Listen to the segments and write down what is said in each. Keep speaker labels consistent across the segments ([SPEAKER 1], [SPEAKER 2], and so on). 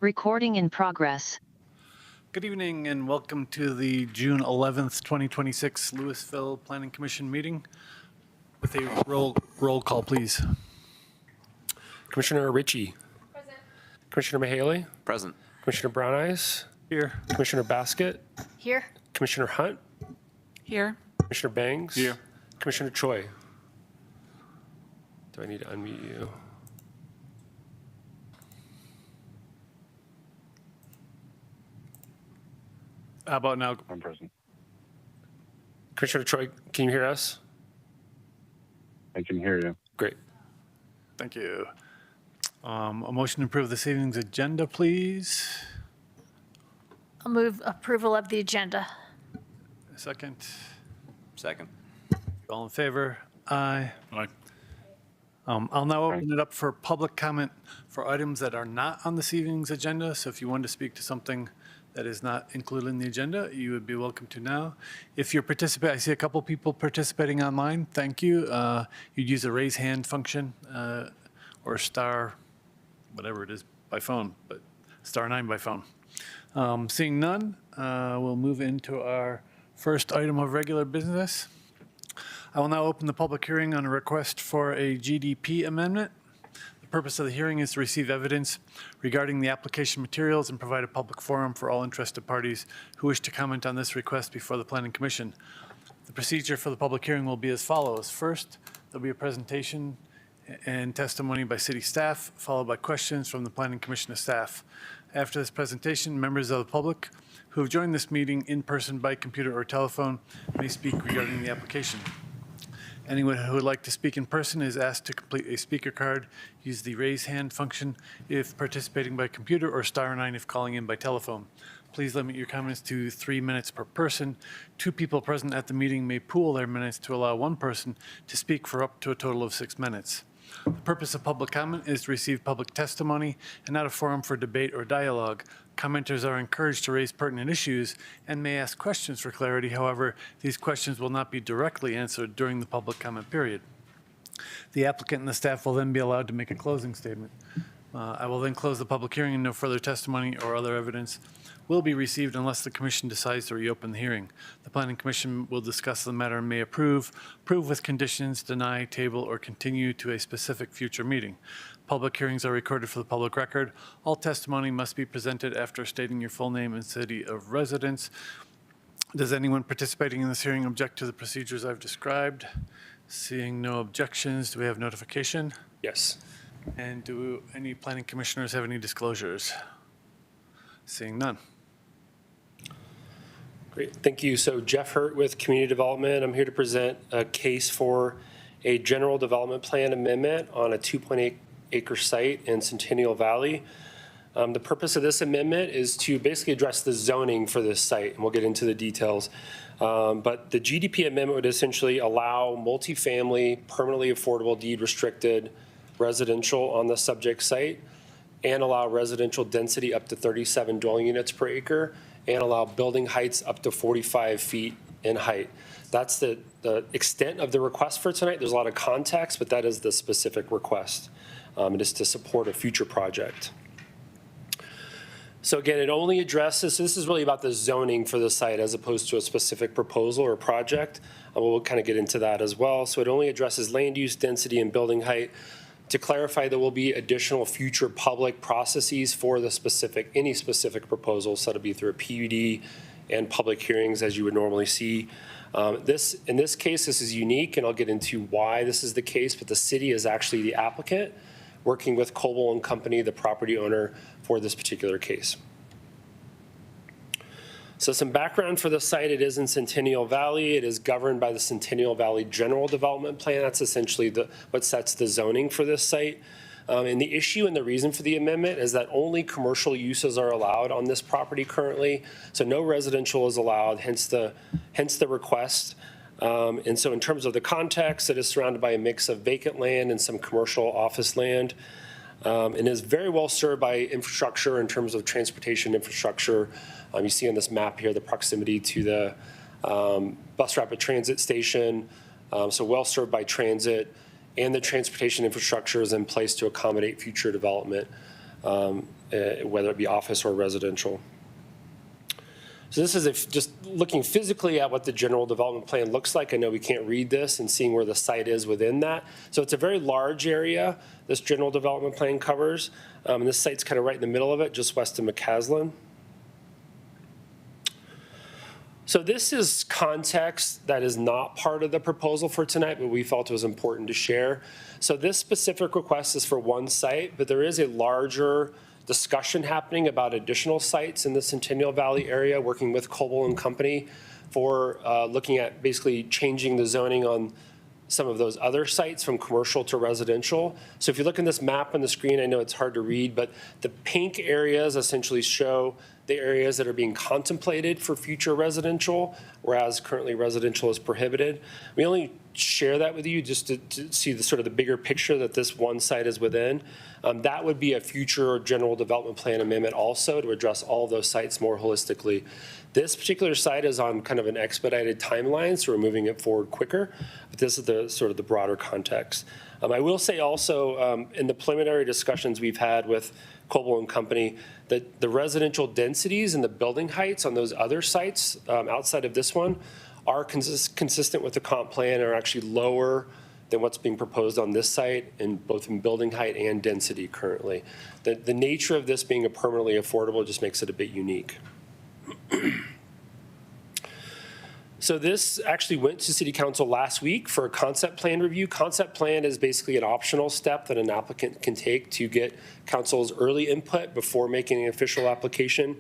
[SPEAKER 1] Recording in progress.
[SPEAKER 2] Good evening and welcome to the June 11th, 2026 Louisville Planning Commission meeting. With a roll call, please.
[SPEAKER 3] Commissioner Ritchie. Present. Commissioner Mahaley.
[SPEAKER 4] Present.
[SPEAKER 3] Commissioner Brown Eyes.
[SPEAKER 2] Here.
[SPEAKER 3] Commissioner Basket.
[SPEAKER 5] Here.
[SPEAKER 3] Commissioner Hunt.
[SPEAKER 5] Here.
[SPEAKER 3] Commissioner Bangs.
[SPEAKER 4] Here.
[SPEAKER 3] Commissioner Choi. Do I need to unmute you?
[SPEAKER 2] How about now?
[SPEAKER 4] I'm present.
[SPEAKER 3] Commissioner Choi, can you hear us?
[SPEAKER 4] I can hear you.
[SPEAKER 3] Great.
[SPEAKER 2] Thank you. A motion to approve this evening's agenda, please.
[SPEAKER 5] I'll move approval of the agenda.
[SPEAKER 2] A second.
[SPEAKER 4] Second.
[SPEAKER 2] All in favor? Aye.
[SPEAKER 4] Aye.
[SPEAKER 2] I'll now open it up for public comment for items that are not on this evening's agenda. So if you want to speak to something that is not included in the agenda, you would be welcome to now. If you're participating, I see a couple people participating online. Thank you. You'd use the raise hand function or star, whatever it is by phone, but star 9 by phone. Seeing none, we'll move into our first item of regular business. I will now open the public hearing on a request for a GDP amendment. The purpose of the hearing is to receive evidence regarding the application materials and provide a public forum for all interested parties who wish to comment on this request before the Planning Commission. The procedure for the public hearing will be as follows. First, there'll be a presentation and testimony by city staff, followed by questions from the Planning Commission staff. After this presentation, members of the public who have joined this meeting in person by computer or telephone may speak regarding the application. Anyone who would like to speak in person is asked to complete a speaker card. Use the raise hand function if participating by computer or star 9 if calling in by telephone. Please limit your comments to 3 minutes per person. 2 people present at the meeting may pool their minutes to allow 1 person to speak for up to a total of 6 minutes. The purpose of public comment is to receive public testimony and not a forum for debate or dialogue. Commenters are encouraged to raise pertinent issues and may ask questions for clarity. However, these questions will not be directly answered during the public comment period. The applicant and the staff will then be allowed to make a closing statement. I will then close the public hearing and no further testimony or other evidence will be received unless the commission decides to reopen the hearing. The Planning Commission will discuss the matter and may approve with conditions, deny, table, or continue to a specific future meeting. Public hearings are recorded for the public record. All testimony must be presented after stating your full name and city of residence. Does anyone participating in this hearing object to the procedures I've described? Seeing no objections, do we have notification?
[SPEAKER 3] Yes.
[SPEAKER 2] And do any planning commissioners have any disclosures? Seeing none.
[SPEAKER 3] Great. Thank you. So Jeff Hurt with Community Development. I'm here to present a case for a general development plan amendment on a 2.8 acre site in Centennial Valley. The purpose of this amendment is to basically address the zoning for this site, and we'll get into the details. But the GDP amendment would essentially allow multifamily, permanently affordable, deed restricted residential on the subject site and allow residential density up to 37 dwelling units per acre and allow building heights up to 45 feet in height. That's the extent of the request for tonight. There's a lot of context, but that is the specific request. It is to support a future project. So again, it only addresses, this is really about the zoning for the site as opposed to a specific proposal or project. We'll kind of get into that as well. So it only addresses land use, density, and building height. To clarify, there will be additional future public processes for the any specific proposals. So that'll be through a PUD and public hearings as you would normally see. In this case, this is unique, and I'll get into why this is the case, but the city is actually the applicant working with Coble and Company, the property owner, for this particular case. So some background for the site. It is in Centennial Valley. It is governed by the Centennial Valley General Development Plan. That's essentially what sets the zoning for this site. And the issue and the reason for the amendment is that only commercial uses are allowed on this property currently. So no residential is allowed, hence the request. And so in terms of the context, it is surrounded by a mix of vacant land and some commercial office land. And is very well served by infrastructure in terms of transportation infrastructure. You see on this map here the proximity to the bus rapid transit station, so well served by transit, and the transportation infrastructure is in place to accommodate future development. whether it be office or residential. So this is just looking physically at what the general development plan looks like. I know we can't read this, and seeing where the site is within that. So it's a very large area this general development plan covers. And this site's kind of right in the middle of it, just west of McCaslin. So this is context that is not part of the proposal for tonight, but we felt it was important to share. So this specific request is for one site, but there is a larger discussion happening about additional sites in the Centennial Valley area, working with Coble and Company for looking at basically changing the zoning on some of those other sites from commercial to residential. So if you look in this map on the screen, I know it's hard to read, but the pink areas essentially show the areas that are being contemplated for future residential, whereas currently residential is prohibited. We only share that with you just to see the sort of the bigger picture that this one site is within. That would be a future general development plan amendment also to address all of those sites more holistically. This particular site is on kind of an expedited timeline, so we're moving it forward quicker. But this is the sort of the broader context. I will say also in the preliminary discussions we've had with Coble and Company, that the residential densities and the building heights on those other sites outside of this one are consistent with the comp plan, are actually lower than what's being proposed on this site, in both in building height and density currently. The nature of this being a permanently affordable just makes it a bit unique. So this actually went to City Council last week for a concept plan review. Concept plan is basically an optional step that an applicant can take to get council's early input before making an official application.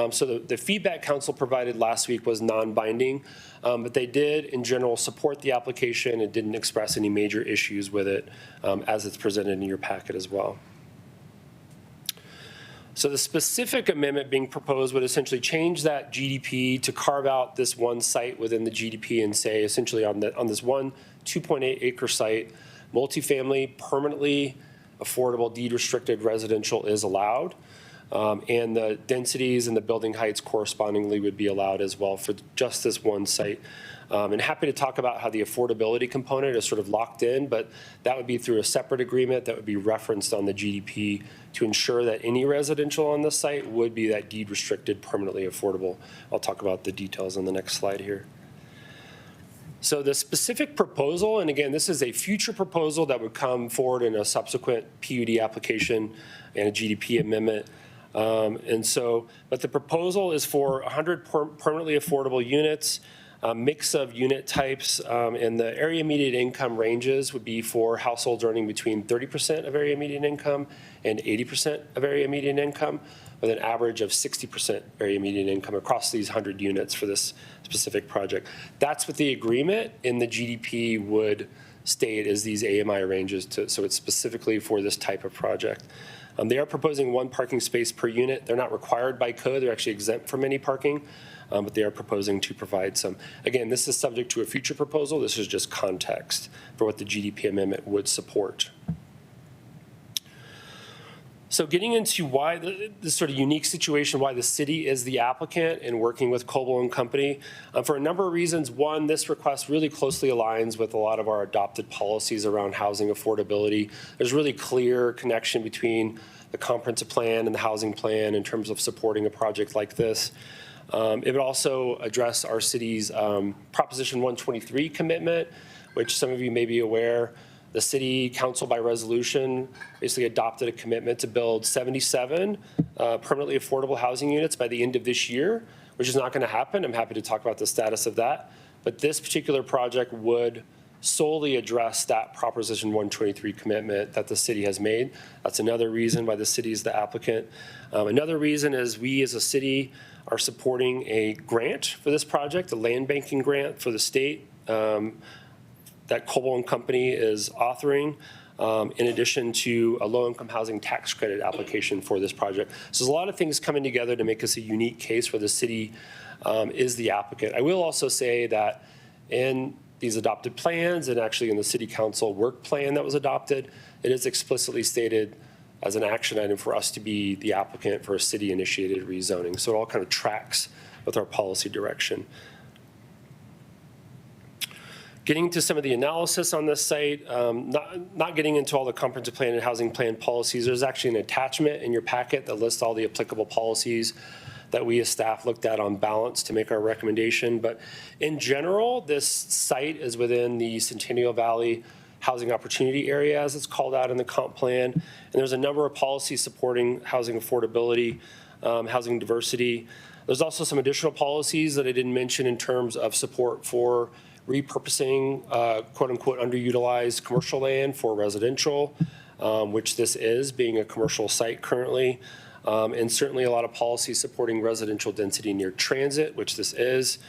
[SPEAKER 3] So the feedback council provided last week was non-binding, but they did in general support the application and didn't express any major issues with it as it's presented in your packet as well. So the specific amendment being proposed would essentially change that GDP to carve out this one site within the GDP and say essentially on this one 2.8 acre site, multifamily, permanently affordable, deed restricted residential is allowed. And the densities and the building heights correspondingly would be allowed as well for just this one site. And happy to talk about how the affordability component is sort of locked in, but that would be through a separate agreement that would be referenced on the GDP to ensure that any residential on the site would be that deed restricted, permanently affordable. I'll talk about the details on the next slide here. So the specific proposal, and again, this is a future proposal that would come forward in a subsequent PUD application and a GDP amendment. But the proposal is for 100 permanently affordable units, a mix of unit types, and the area median income ranges would be for households earning between 30% of area median income and 80% of area median income, with an average of 60% area median income across these 100 units for this specific project. That's what the agreement in the GDP would state as these AMI ranges, so it's specifically for this type of project. They are proposing one parking space per unit. They're not required by code. They're actually exempt from any parking, but they are proposing to provide some. Again, this is subject to a future proposal. This is just context for what the GDP amendment would support. So getting into why this sort of unique situation, why the city is the applicant and working with Coble and Company, for a number of reasons. One, this request really closely aligns with a lot of our adopted policies around housing affordability. There's really clear connection between the comprehensive plan and the housing plan in terms of supporting a project like this. It would also address our city's Proposition 123 commitment, which some of you may be aware. The city council by resolution basically adopted a commitment to build 77 permanently affordable housing units by the end of this year, which is not going to happen. I'm happy to talk about the status of that. But this particular project would solely address that Proposition 123 commitment that the city has made. That's another reason why the city is the applicant. Another reason is we as a city are supporting a grant for this project, a land banking grant for the state that Coble and Company is authoring, in addition to a low-income housing tax credit application for this project. So there's a lot of things coming together to make us a unique case where the city is the applicant. I will also say that in these adopted plans and actually in the city council work plan that was adopted, it is explicitly stated as an action item for us to be the applicant for a city-initiated rezoning. So it all kind of tracks with our policy direction. Getting to some of the analysis on this site, not getting into all the comprehensive plan and housing plan policies, there's actually an attachment in your packet that lists all the applicable policies that we as staff looked at on balance to make our recommendation. But in general, this site is within the Centennial Valley Housing Opportunity Area, as it's called out in the comp plan. And there's a number of policies supporting housing affordability, housing diversity. There's also some additional policies that I didn't mention in terms of support for repurposing quote unquote underutilized commercial land for residential, which this is, being a commercial site currently. And certainly a lot of policies supporting residential density near transit, which this is,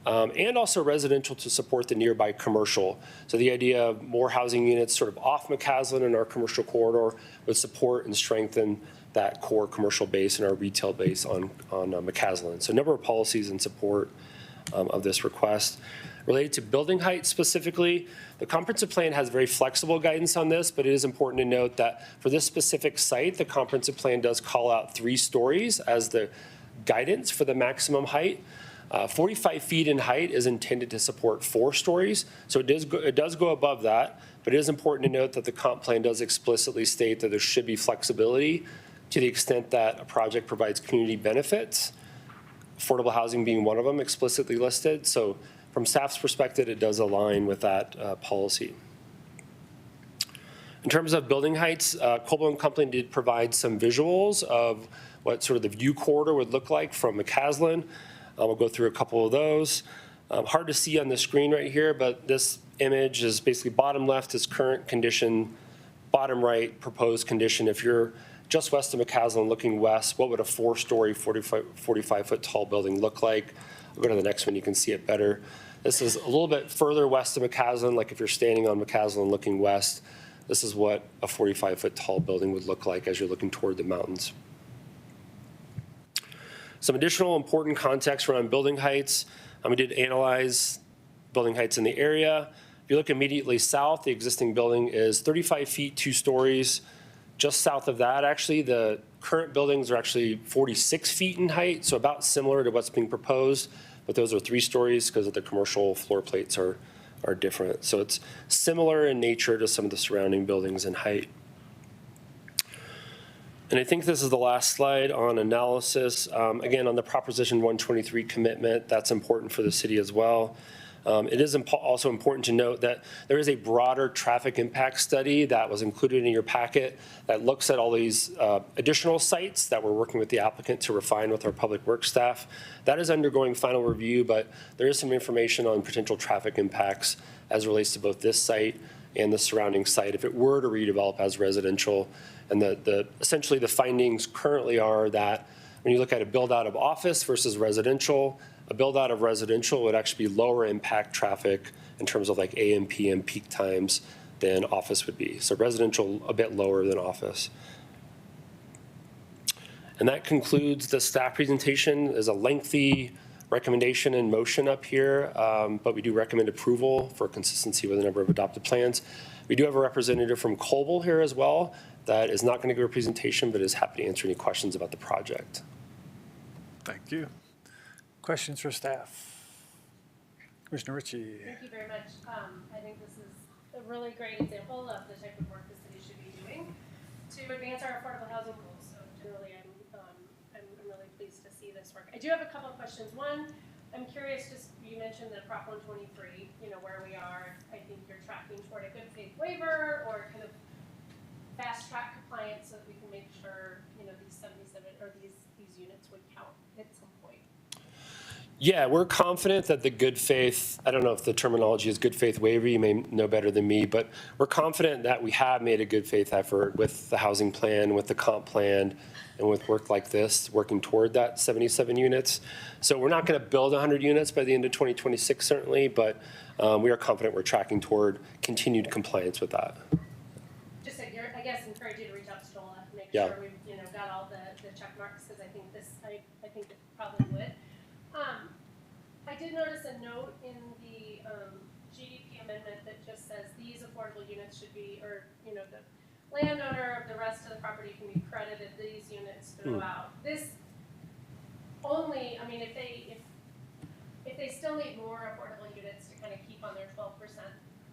[SPEAKER 3] and also residential to support the nearby commercial. So the idea of more housing units sort of off McCaslin in our commercial corridor would support and strengthen that core commercial base and our retail base on McCaslin. So a number of policies in support of this request. Related to building height specifically, the comprehensive plan has very flexible guidance on this, but it is important to note that for this specific site, the comprehensive plan does call out 3 stories as the guidance for the maximum height. 45 feet in height is intended to support 4 stories, so it does go above that, but it is important to note that the comp plan does explicitly state that there should be flexibility to the extent that a project provides community benefits, affordable housing being one of them explicitly listed. So from staff's perspective, it does align with that policy. In terms of building heights, Coldwell & Company did provide some visuals of what sort of the view corridor would look like from McCaslin. We'll go through a couple of those. Hard to see on the screen right here, but this image is basically bottom left is current condition, bottom right proposed condition. If you're just west of McCaslin looking west, what would a 4-story, 45-foot tall building look like? I'll go to the next one, you can see it better. This is a little bit further west of McCaslin, like if you're standing on McCaslin looking west, this is what a 45-foot tall building would look like as you're looking toward the mountains. Some additional important context around building heights. We did analyze building heights in the area. If you look immediately south, the existing building is 35 feet, 2 stories. Just south of that, actually, the current buildings are actually 46 feet in height, so about similar to what's being proposed, but those are 3 stories because of the commercial floor plates are different. So it's similar in nature to some of the surrounding buildings in height. And I think this is the last slide on analysis. Again, on the Proposition 123 commitment, that's important for the city as well. It is also important to note that there is a broader traffic impact study that was included in your packet that looks at all these additional sites that we're working with the applicant to refine with our public works staff. That is undergoing final review, but there is some information on potential traffic impacts as it relates to both this site and the surrounding site if it were to redevelop as residential. And essentially the findings currently are that when you look at a build out of office versus residential, a build out of residential would actually be lower impact traffic in terms of like AM, PM peak times than office would be. So residential a bit lower than office. And that concludes the staff presentation. There's a lengthy recommendation and motion up here, but we do recommend approval for consistency with a number of adopted plans. We do have a representative from Coldwell here as well that is not going to give a presentation, but is happy to answer any questions about the project.
[SPEAKER 2] Thank you. Questions for staff? Commissioner Ritchie.
[SPEAKER 1] Thank you very much. I think this is a really great example of the type of work the city should be doing to advance our affordable housing goals. So generally, I'm really pleased to see this work. I do have a couple of questions. One, I'm curious, just you mentioned the Prop 123, where we are. I think you're tracking toward a good faith waiver or kind of fast track compliance so that we can make sure, these 77 or these units would count at some point.
[SPEAKER 3] Yeah, we're confident that the good faith, I don't know if the terminology is good faith waiver, you may know better than me, but we're confident that we have made a good faith effort with the housing plan, with the comp plan, and with work like this, working toward that 77 units. So we're not going to build 100 units by the end of 2026, certainly, but we are confident we're tracking toward continued compliance with that.
[SPEAKER 1] Just I guess encourage you to reach out to Joel and make
[SPEAKER 3] Yeah.
[SPEAKER 1] sure we've got all the check marks, because I think I think it probably would. I did notice a note in the GDP amendment that just says these affordable units should be, or the landowner of the rest of the property can be credited these units throughout. This only, I mean, if they still need more affordable units to kind of keep on their 12%,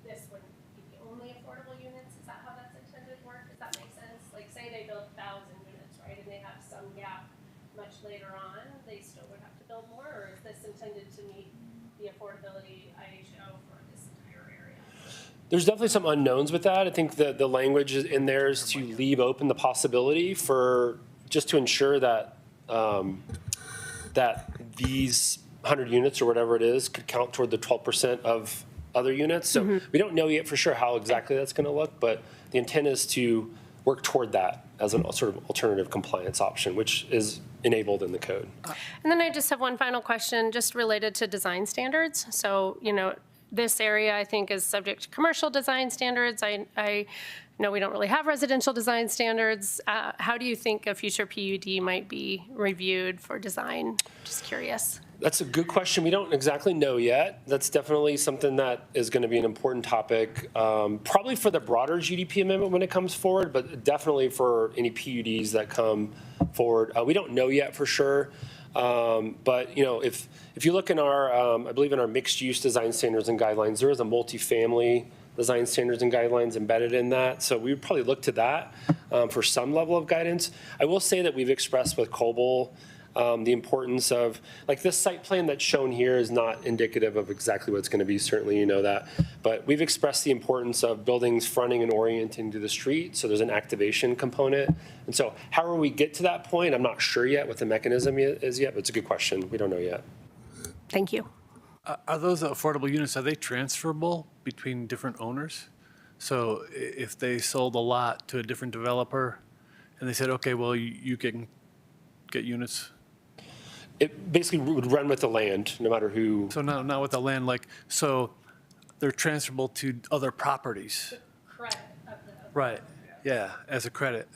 [SPEAKER 1] this wouldn't be the only affordable units? Is that how that's intended to work? Does that make sense? Like, say they build 1,000 units, right, and they have some gap much later on, they still would have to build more, or is this intended to meet the affordability IHO for this entire area?
[SPEAKER 3] There's definitely some unknowns with that. I think the language in there is to leave open the possibility for, just to ensure that, that these 100 units or whatever it is could count toward the 12% of other units. So we don't know yet for sure how exactly that's going to look, but the intent is to work toward that as a sort of alternative compliance option, which is enabled in the code.
[SPEAKER 1] And then I just have one final question, just related to design standards. So, you know, this area, I think, is subject to commercial design standards. I know we don't really have residential design standards. How do you think a future PUD might be reviewed for design? Just curious.
[SPEAKER 3] That's a good question. We don't exactly know yet. That's definitely something that is going to be an important topic, probably for the broader GDP amendment when it comes forward, but definitely for any PUDs that come forward. We don't know yet for sure. But, you know, if you look in our, I believe in our mixed use design standards and guidelines, there is a multifamily design standards and guidelines embedded in that. So we would probably look to that for some level of guidance. I will say that we've expressed with Coble the importance of, like, this site plan that's shown here is not indicative of exactly what it's going to be, certainly you know that. But we've expressed the importance of buildings fronting and orienting to the street, so there's an activation component. And so however we get to that point, I'm not sure yet what the mechanism is yet, but it's a good question. We don't know yet.
[SPEAKER 1] Thank you.
[SPEAKER 2] Are those affordable units, are they transferable between different owners? So if they sold a lot to a different developer and they said, okay, well, you can get units.
[SPEAKER 3] It basically would run with the land, no matter who.
[SPEAKER 2] So not with the land, like, so they're transferable to other properties.
[SPEAKER 1] Credit of the.
[SPEAKER 2] Right, yeah, as a credit.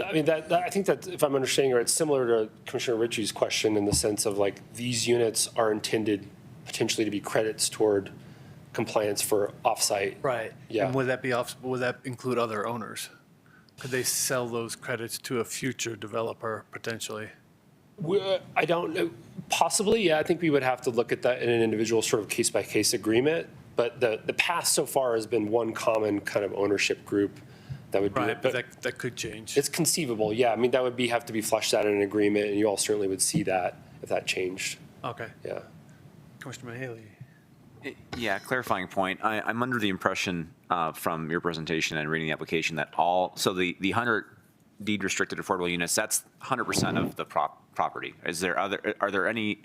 [SPEAKER 3] I mean, that I think that if I'm understanding right, it's similar to Commissioner Ritchie's question in the sense of, like, these units are intended potentially to be credits toward compliance for offsite.
[SPEAKER 2] Right.
[SPEAKER 3] Yeah.
[SPEAKER 2] And would that include other owners? Could they sell those credits to a future developer potentially?
[SPEAKER 3] I don't know. Possibly, yeah. I think we would have to look at that in an individual sort of case-by-case agreement. But the path so far has been one common kind of ownership group that would do
[SPEAKER 2] Right,
[SPEAKER 3] it.
[SPEAKER 2] but that could change.
[SPEAKER 3] It's conceivable, yeah. I mean, that would have to be fleshed out in an agreement, and you all certainly would see that if that changed.
[SPEAKER 2] Okay.
[SPEAKER 3] Yeah.
[SPEAKER 2] Commissioner Mahaley.
[SPEAKER 4] Yeah, clarifying point. I'm under the impression from your presentation and reading the application that so the 100 deed restricted affordable units, that's 100% of the property. Are there any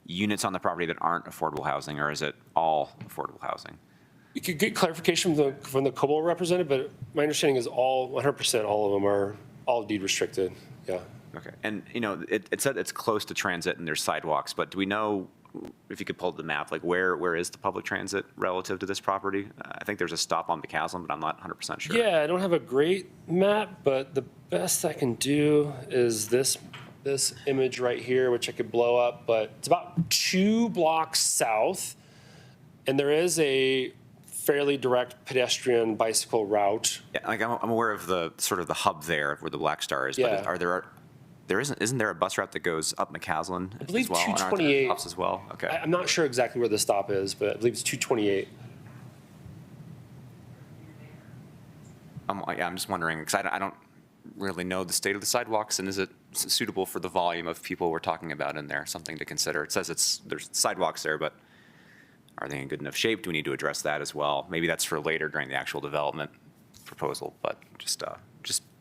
[SPEAKER 4] units on the property that aren't affordable housing, or is it all affordable housing?
[SPEAKER 3] You could get clarification from the Coble representative, but my understanding is 100%, all of them are all deed restricted, yeah.
[SPEAKER 4] Okay, and you know, it said it's close to transit and there's sidewalks, but do we know, if you could pull up the map, like where is the public transit relative to this property? I think there's a stop on McCaslin, but I'm not 100% sure.
[SPEAKER 3] Yeah, I don't have a great map, but the best I can do is this image right here, which I could blow up, but it's about 2 blocks south, and there is a fairly direct pedestrian bicycle route.
[SPEAKER 4] Yeah, like I'm aware of the sort of the hub there where the Black Star is,
[SPEAKER 3] Yeah.
[SPEAKER 4] but isn't there a bus route that goes up McCaslin
[SPEAKER 3] I believe
[SPEAKER 4] as well? And aren't there
[SPEAKER 3] 228.
[SPEAKER 4] stops as well? Okay.
[SPEAKER 3] I'm not sure exactly where the stop is, but I believe it's 228.
[SPEAKER 4] I'm just wondering, because I don't really know the state of the sidewalks, and is it suitable for the volume of people we're talking about in there? Something to consider. It says there's sidewalks there, but are they in good enough shape? Do we need to address that as well? Maybe that's for later during the actual development proposal, but just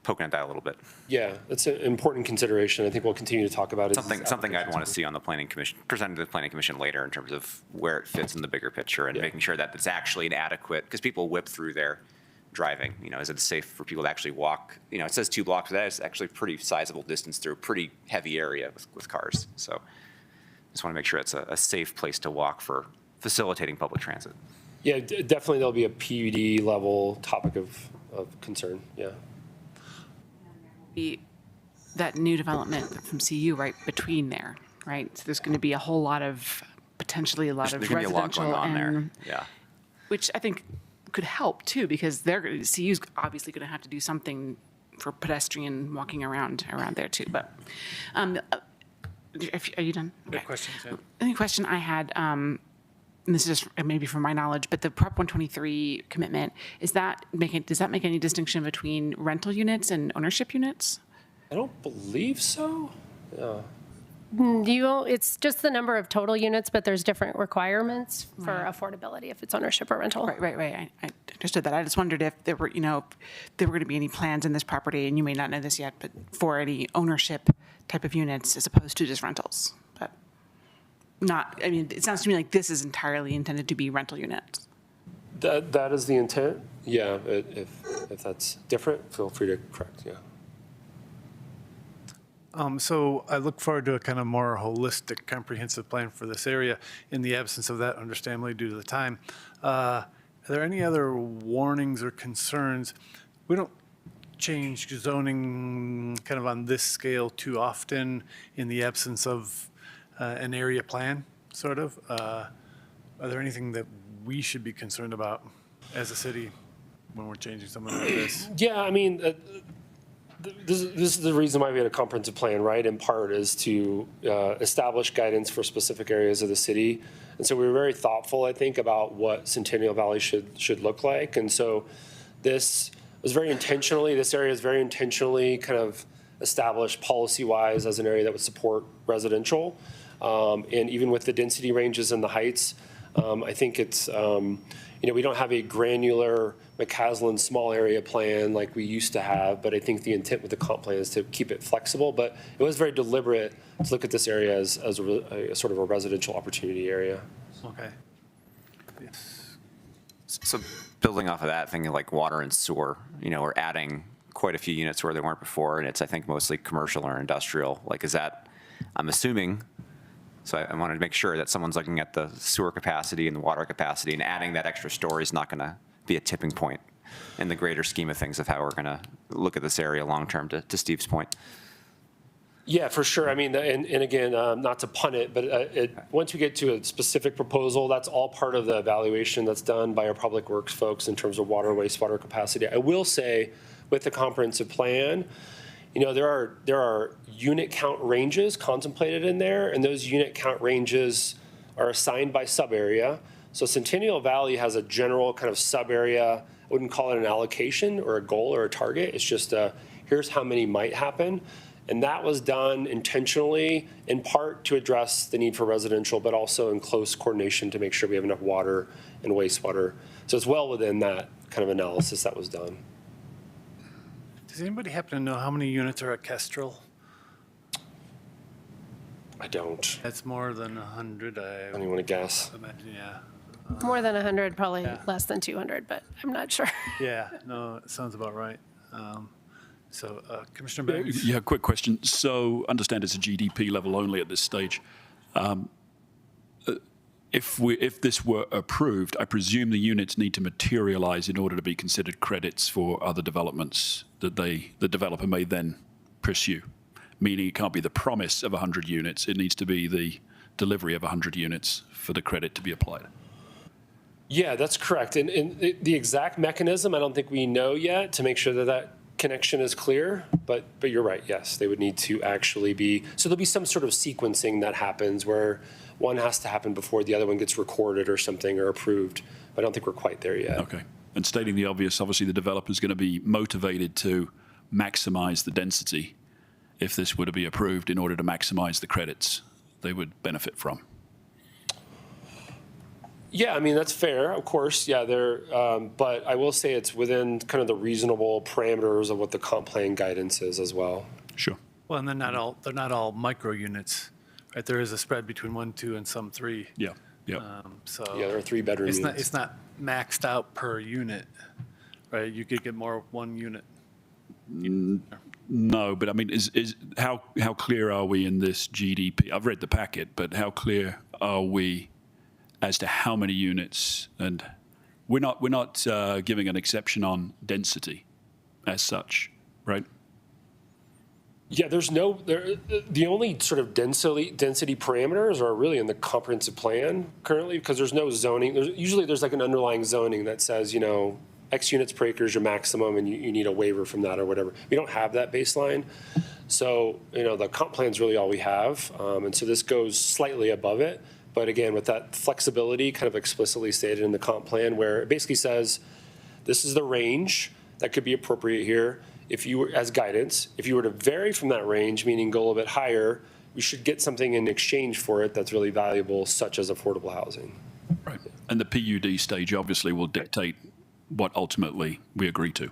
[SPEAKER 4] poking at that a little bit.
[SPEAKER 3] Yeah, that's an important consideration. I think we'll continue to talk about it.
[SPEAKER 4] Something I'd want to see on the planning commission, presented to the planning commission later in terms of where it fits in the bigger picture and
[SPEAKER 3] Yeah.
[SPEAKER 4] making sure that it's actually an adequate, because people whip through there driving. You know, is it safe for people to actually walk? You know, it says 2 blocks, but that is actually a pretty sizable distance through a pretty heavy area with cars. So just want to make sure it's a safe place to walk for facilitating public transit.
[SPEAKER 3] Yeah, definitely there'll be a PUD level topic of concern, yeah.
[SPEAKER 6] That new development from CU right between there, right? So there's going to be a whole lot of, potentially a lot of
[SPEAKER 4] There's going to be a lot
[SPEAKER 6] residential
[SPEAKER 4] going on there.
[SPEAKER 6] and,
[SPEAKER 4] Yeah.
[SPEAKER 6] which I think could help too, because CU's obviously going to have to do something for pedestrian walking around there too. But are you done?
[SPEAKER 2] Good
[SPEAKER 6] Okay.
[SPEAKER 2] questions, yeah.
[SPEAKER 6] Any question I had, and this is just maybe from my knowledge, but the Prop 123 commitment, does that make any distinction between rental units and ownership units?
[SPEAKER 3] I don't believe so. Yeah.
[SPEAKER 1] It's just the number of total units, but there's different requirements for affordability if it's ownership or rental.
[SPEAKER 6] Right. I understood that. I just wondered if there were, if there were going to be any plans in this property, and you may not know this yet, but for any ownership type of units as opposed to just rentals. But it sounds to me like this is entirely intended to be rental units.
[SPEAKER 3] That is the intent. Yeah, if that's different, feel free to correct, yeah.
[SPEAKER 2] So I look forward to a kind of more holistic, comprehensive plan for this area. In the absence of that, understandably due to the time, are there any other warnings or concerns? We don't change zoning kind of on this scale too often in the absence of an area plan, sort of. Are there anything that we should be concerned about as a city when we're changing something like this?
[SPEAKER 3] Yeah, I mean, this is the reason why we had a comprehensive plan, right? In part is to establish guidance for specific areas of the city. And so we were very thoughtful, I think, about what Centennial Valley should look like. And so this area is very intentionally kind of established policy-wise as an area that would support residential. And even with the density ranges and the heights, I think it's, we don't have a granular McCaslin small area plan like we used to have, but I think the intent with the comp plan is to keep it flexible. But it was very deliberate to look at this area as a sort of a residential opportunity area.
[SPEAKER 2] Okay. Yes.
[SPEAKER 4] So building off of that, thinking like water and sewer, we're adding quite a few units where they weren't before, and it's, I think, mostly commercial or industrial. Like, is that, I'm assuming, so I wanted to make sure that someone's looking at the sewer capacity and the water capacity, and adding that extra story is not going to be a tipping point in the greater scheme of things of how we're going to look at this area long-term, to Steve's point.
[SPEAKER 3] Yeah, for sure. I mean, and again, not to pun it, but once we get to a specific proposal, that's all part of the evaluation that's done by our public works folks in terms of water, wastewater capacity. I will say, with the comprehensive plan, there are unit count ranges contemplated in there, and those unit count ranges are assigned by sub-area. So Centennial Valley has a general kind of sub-area. I wouldn't call it an allocation or a goal or a target. It's just here's how many might happen. And that was done intentionally, in part to address the need for residential, but also in close coordination to make sure we have enough water and wastewater. So it's well within that kind of analysis that was done.
[SPEAKER 2] Does anybody happen to know how many units are at Kestrel?
[SPEAKER 3] I don't.
[SPEAKER 2] That's more than 100, I
[SPEAKER 3] Anyone want to guess?
[SPEAKER 2] imagine, yeah.
[SPEAKER 1] More than 100, probably
[SPEAKER 2] Yeah.
[SPEAKER 1] less than 200, but I'm not sure.
[SPEAKER 2] Yeah, no, it sounds about right. Commissioner Banks?
[SPEAKER 7] Yeah, quick question. So understand it's a GDP level only at this stage. If this were approved, I presume the units need to materialize in order to be considered credits for other developments that the developer may then pursue. Meaning it can't be the promise of 100 units, it needs to be the delivery of 100 units for the credit to be applied.
[SPEAKER 3] Yeah, that's correct. And the exact mechanism, I don't think we know yet to make sure that connection is clear, but you're right, yes, they would need to actually be, so there'll be some sort of sequencing that happens where one has to happen before the other one gets recorded or something or approved, but I don't think we're quite there yet.
[SPEAKER 7] Okay. And stating the obvious, obviously the developer is going to be motivated to maximize the density if this were to be approved in order to maximize the credits they would benefit from.
[SPEAKER 3] Yeah, I mean, that's fair, of course. Yeah, but I will say it's within kind of the reasonable parameters of what the comp plan guidance is as well.
[SPEAKER 7] Sure.
[SPEAKER 2] Well, and they're not all micro units, right? There is a spread between 1, 2, and some 3.
[SPEAKER 7] Yeah. Yeah.
[SPEAKER 2] So
[SPEAKER 3] Yeah, there are 3-bedroom units.
[SPEAKER 2] it's not maxed out per unit, right? You could get more one unit.
[SPEAKER 7] No, but I mean, is how clear are we in this GDP? I've read the packet, but how clear are we as to how many units? And we're not giving an exception on density as such, right?
[SPEAKER 3] Yeah, the only sort of density parameters are really in the comprehensive plan currently, because there's no zoning. Usually there's like an underlying zoning that says, X units per acre is your maximum and you need a waiver from that or whatever. We don't have that baseline. So, the comp plan is really all we have. And so this goes slightly above it, But again, with that flexibility kind of explicitly stated in the comp plan, where it basically says, this is the range that could be appropriate here. If you were, as guidance, if you were to vary from that range, meaning go a little bit higher, we should get something in exchange for it that's really valuable, such as affordable housing.
[SPEAKER 7] Right. And the PUD stage obviously will dictate what ultimately we agree to.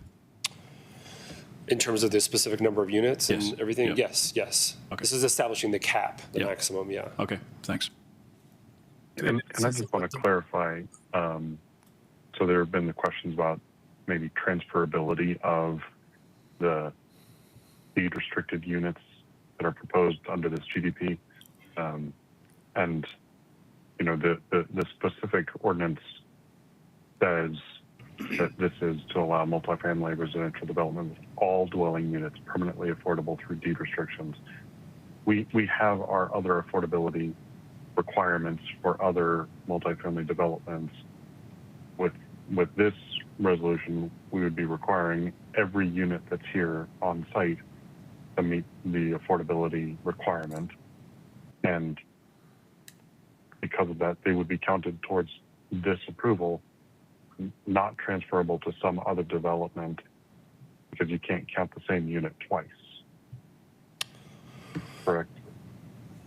[SPEAKER 3] In terms of the specific number of units
[SPEAKER 7] Yes.
[SPEAKER 3] and everything?
[SPEAKER 7] Yeah.
[SPEAKER 3] Yes.
[SPEAKER 7] Okay.
[SPEAKER 3] This is establishing the cap, the
[SPEAKER 7] Yeah.
[SPEAKER 3] maximum, yeah.
[SPEAKER 7] Okay, thanks.
[SPEAKER 8] And I just want to clarify, so there have been the questions about maybe transferability of the deed restricted units that are proposed under this GDP. And, you know, the specific ordinance says that this is to allow multifamily residential development with all dwelling units permanently affordable through deed restrictions. We have our other affordability requirements for other multifamily developments. With this resolution, we would be requiring every unit that's here on site to meet the affordability requirement. And because of that, they would be counted towards this approval, not transferable to some other development, because you can't count the same unit twice. Correct?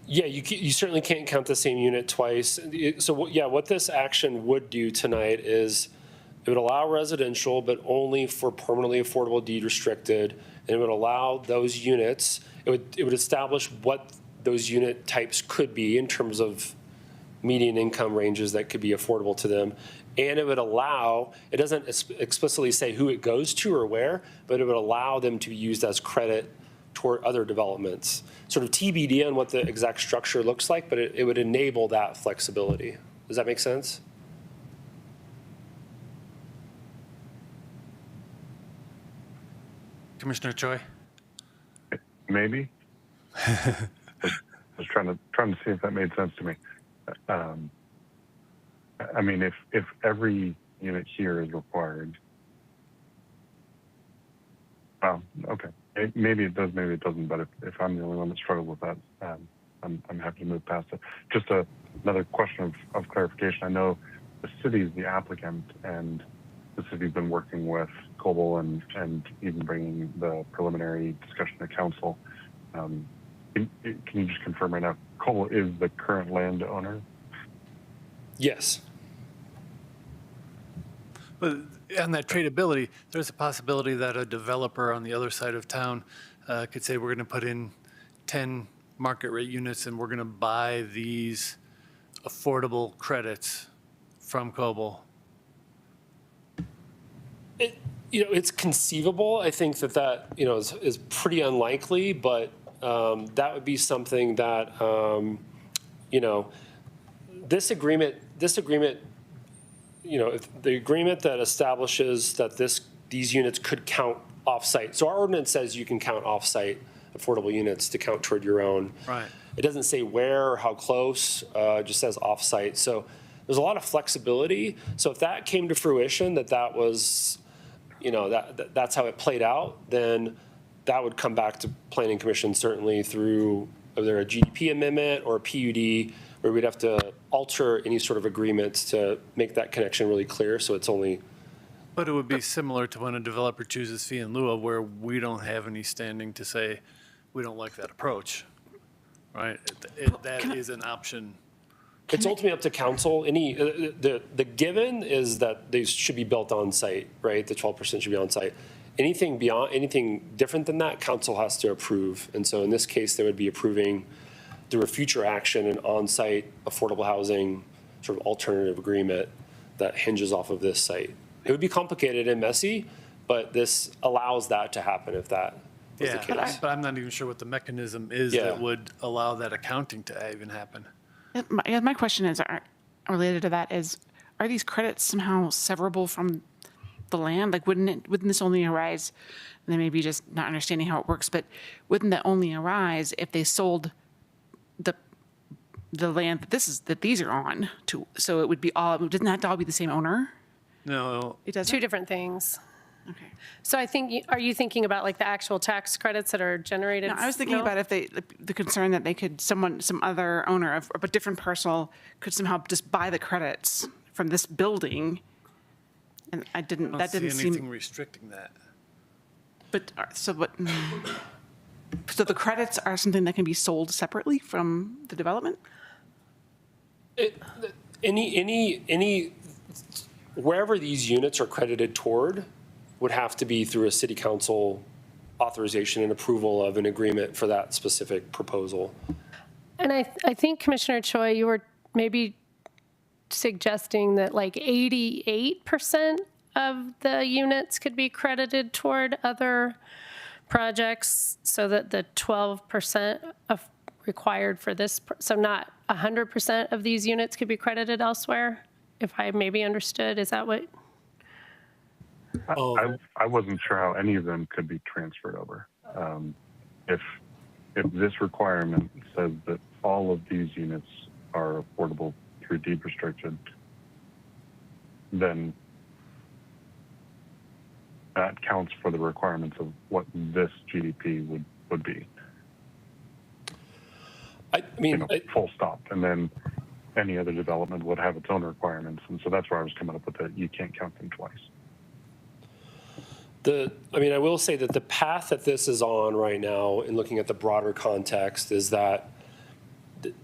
[SPEAKER 3] Yeah, you certainly can't count the same unit twice. So, what this action would do tonight is it would allow residential, but only for permanently affordable deed restricted, and it would allow those units, it would establish what those unit types could be in terms of median income ranges that could be affordable to them. And it would allow, it doesn't explicitly say who it goes to or where, but it would allow them to be used as credit toward other developments. Sort of TBD on what the exact structure looks like, but it would enable that flexibility. Does that make sense?
[SPEAKER 2] Commissioner Choi?
[SPEAKER 8] Maybe. I was trying to see if that made sense to me. I mean, if every unit here is required, well, okay. Maybe it does, maybe it doesn't. But if I'm the only one that struggled with that, I'm happy to move past it. Just another question of clarification. I know the city is the applicant, and the city's been working with Coble and even bringing the preliminary discussion to council. Can you just confirm right now, Coble is the current landowner?
[SPEAKER 3] Yes.
[SPEAKER 2] But on that tradability, there's a possibility that a developer on the other side of town could say, we're going to put in 10 market rate units and we're going to buy these affordable credits from Coble.
[SPEAKER 3] It's conceivable. I think that is pretty unlikely, but that would be something that this agreement, if the agreement that establishes that these units could count off-site. So our ordinance says you can count off-site affordable units to count toward your own.
[SPEAKER 2] Right.
[SPEAKER 3] It doesn't say where or how close, it just says off-site. So there's a lot of flexibility. So if that came to fruition, that was, that's how it played out, then that would come back to Planning Commission certainly through either a GDP amendment or a PUD, where we'd have to alter any sort of agreements to make that connection really clear. So it's only.
[SPEAKER 2] But it would be similar to when a developer chooses fee in lieu of, where we don't have any standing to say, we don't like that approach, right? That is an option.
[SPEAKER 3] It's ultimately up to council. The given is that they should be built on site, right? The 12% should be on site. Anything different than that, council has to approve. And so in this case, they would be approving through a future action an on-site affordable housing sort of alternative agreement that hinges off of this site. It would be complicated and messy, but this allows that to happen if that was the case.
[SPEAKER 2] But I'm not even sure what the mechanism is
[SPEAKER 3] Yeah.
[SPEAKER 2] that would allow that accounting to even happen.
[SPEAKER 6] My question is, related to that is, are these credits somehow severable from the land? Like, wouldn't this only arise, and they may be just not understanding how it works, but wouldn't that only arise if they sold the land that these are on to? So it would be all, doesn't that all be the same owner?
[SPEAKER 2] No,
[SPEAKER 6] It doesn't?
[SPEAKER 1] Two different things.
[SPEAKER 6] Okay.
[SPEAKER 1] So I think, are you thinking about like the actual tax credits that are generated?
[SPEAKER 6] No, I was thinking
[SPEAKER 1] No?
[SPEAKER 6] about if the concern that they could, some other owner of a different parcel could somehow just buy the credits from this building. And
[SPEAKER 2] I don't
[SPEAKER 6] that
[SPEAKER 2] see
[SPEAKER 6] didn't
[SPEAKER 2] anything
[SPEAKER 6] seem,
[SPEAKER 2] restricting that.
[SPEAKER 6] but, so what, so the credits are something that can be sold separately from the development?
[SPEAKER 3] Any, wherever these units are credited toward would have to be through a city council authorization and approval of an agreement for that specific proposal.
[SPEAKER 1] And I think Commissioner Choi, you were maybe suggesting that like 88% of the units could be credited toward other projects, so that the 12% of required for this, so not 100% of these units could be credited elsewhere, if I maybe understood. Is that what?
[SPEAKER 8] I wasn't sure how any of them could be transferred over. If this requirement says that all of these units are affordable through deed restricted, then that counts for the requirements of what this GDP would be.
[SPEAKER 3] I mean,
[SPEAKER 8] Full stop. And then any other development would have its own requirements. And so that's where I was coming up with that you can't count them twice.
[SPEAKER 3] I will say that the path that this is on right now, in looking at the broader context, is that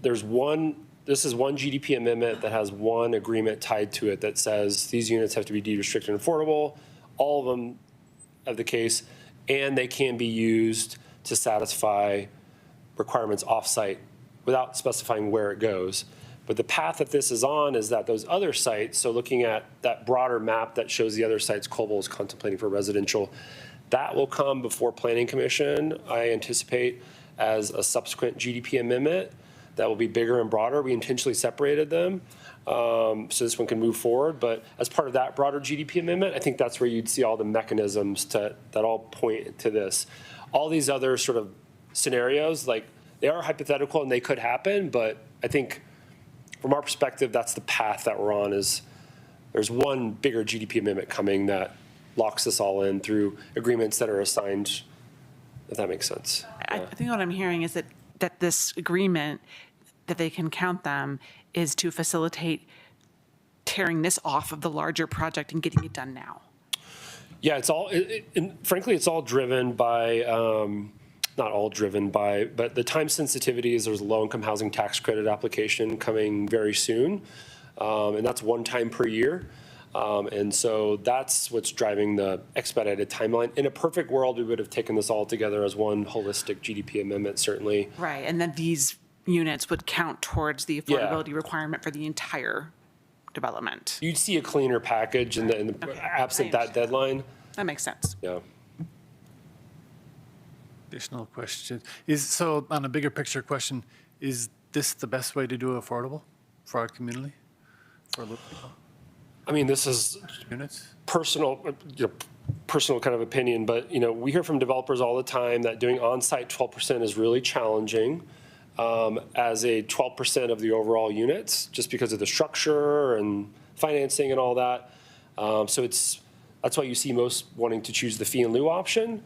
[SPEAKER 3] this is one GDP amendment that has one agreement tied to it that says these units have to be deed restricted and affordable, all of them of the case, and they can be used to satisfy requirements offsite without specifying where it goes. But the path that this is on is that those other sites, so looking at that broader map that shows the other sites Coble is contemplating for residential, that will come before Planning Commission, I anticipate, as a subsequent GDP amendment that will be bigger and broader. We intentionally separated them so this one can move forward. But as part of that broader GDP amendment, I think that's where you'd see all the mechanisms that all point to this. All these other sort of scenarios, like they are hypothetical and they could happen, but I think from our perspective, that's the path that we're on. Is there's one bigger GDP amendment coming that locks this all in through agreements that are assigned, if that makes sense.
[SPEAKER 6] I think what I'm hearing is that this agreement, that they can count them, is to facilitate tearing this off of the larger project and getting it done now.
[SPEAKER 3] Yeah, it's all, and frankly, it's all driven by, not all driven by, but the time sensitivity is there's a low-income housing tax credit application coming very soon, and that's one time per year. And so that's what's driving the expedited timeline. In a perfect world, we would have taken this all together as one holistic GDP amendment, certainly.
[SPEAKER 6] Right, and then these units would count towards the affordability requirement for the entire development.
[SPEAKER 3] You'd see a cleaner package in the
[SPEAKER 6] Okay,
[SPEAKER 3] absent
[SPEAKER 6] I
[SPEAKER 3] that deadline.
[SPEAKER 6] That makes sense.
[SPEAKER 3] Yeah.
[SPEAKER 2] Additional question. So on a bigger picture question, is this the best way to do affordable for our community? For
[SPEAKER 3] I mean, this is
[SPEAKER 2] units?
[SPEAKER 3] personal kind of opinion, but we hear from developers all the time that doing on-site 12% is really challenging as a 12% of the overall units, just because of the structure and financing and all that. So that's why you see most wanting to choose the fee in lieu option.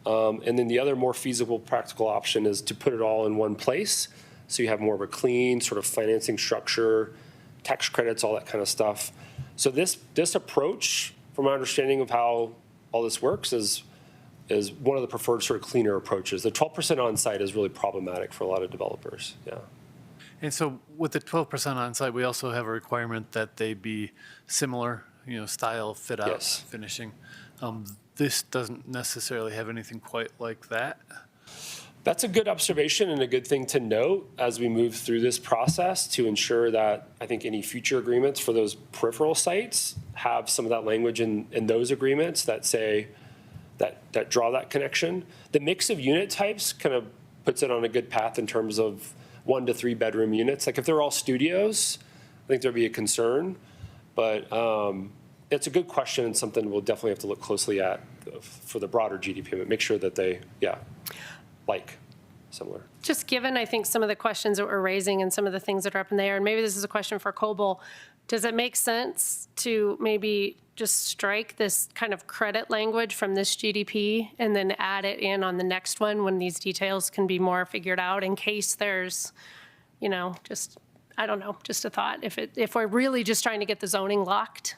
[SPEAKER 3] And then the other more feasible practical option is to put it all in one place. So you have more of a clean sort of financing structure, tax credits, all that kind of stuff. So this approach, from my understanding of how all this works, is one of the preferred sort of cleaner approaches. The 12% on-site is really problematic for a lot of developers, yeah.
[SPEAKER 2] And so with the 12% on-site, we also have a requirement that they be similar, style, fit out,
[SPEAKER 3] Yes.
[SPEAKER 2] finishing. This doesn't necessarily have anything quite like that.
[SPEAKER 3] That's a good observation and a good thing to note as we move through this process to ensure that I think any future agreements for those peripheral sites have some of that language in those agreements that say that draw that connection. The mix of unit types kind of puts it on a good path in terms of 1 to 3 bedroom units. Like if they're all studios, I think there'd be a concern, but it's a good question and something we'll definitely have to look closely at for the broader GDP, but make sure that they, similar.
[SPEAKER 1] Just given, I think, some of the questions that we're raising and some of the things that are up in the air, and maybe this is a question for Coble, does it make sense to maybe just strike this kind of credit language from this GDP and then add it in on the next one when these details can be more figured out in case there's, just, I don't know, just a thought. If we're really just trying to get the zoning locked.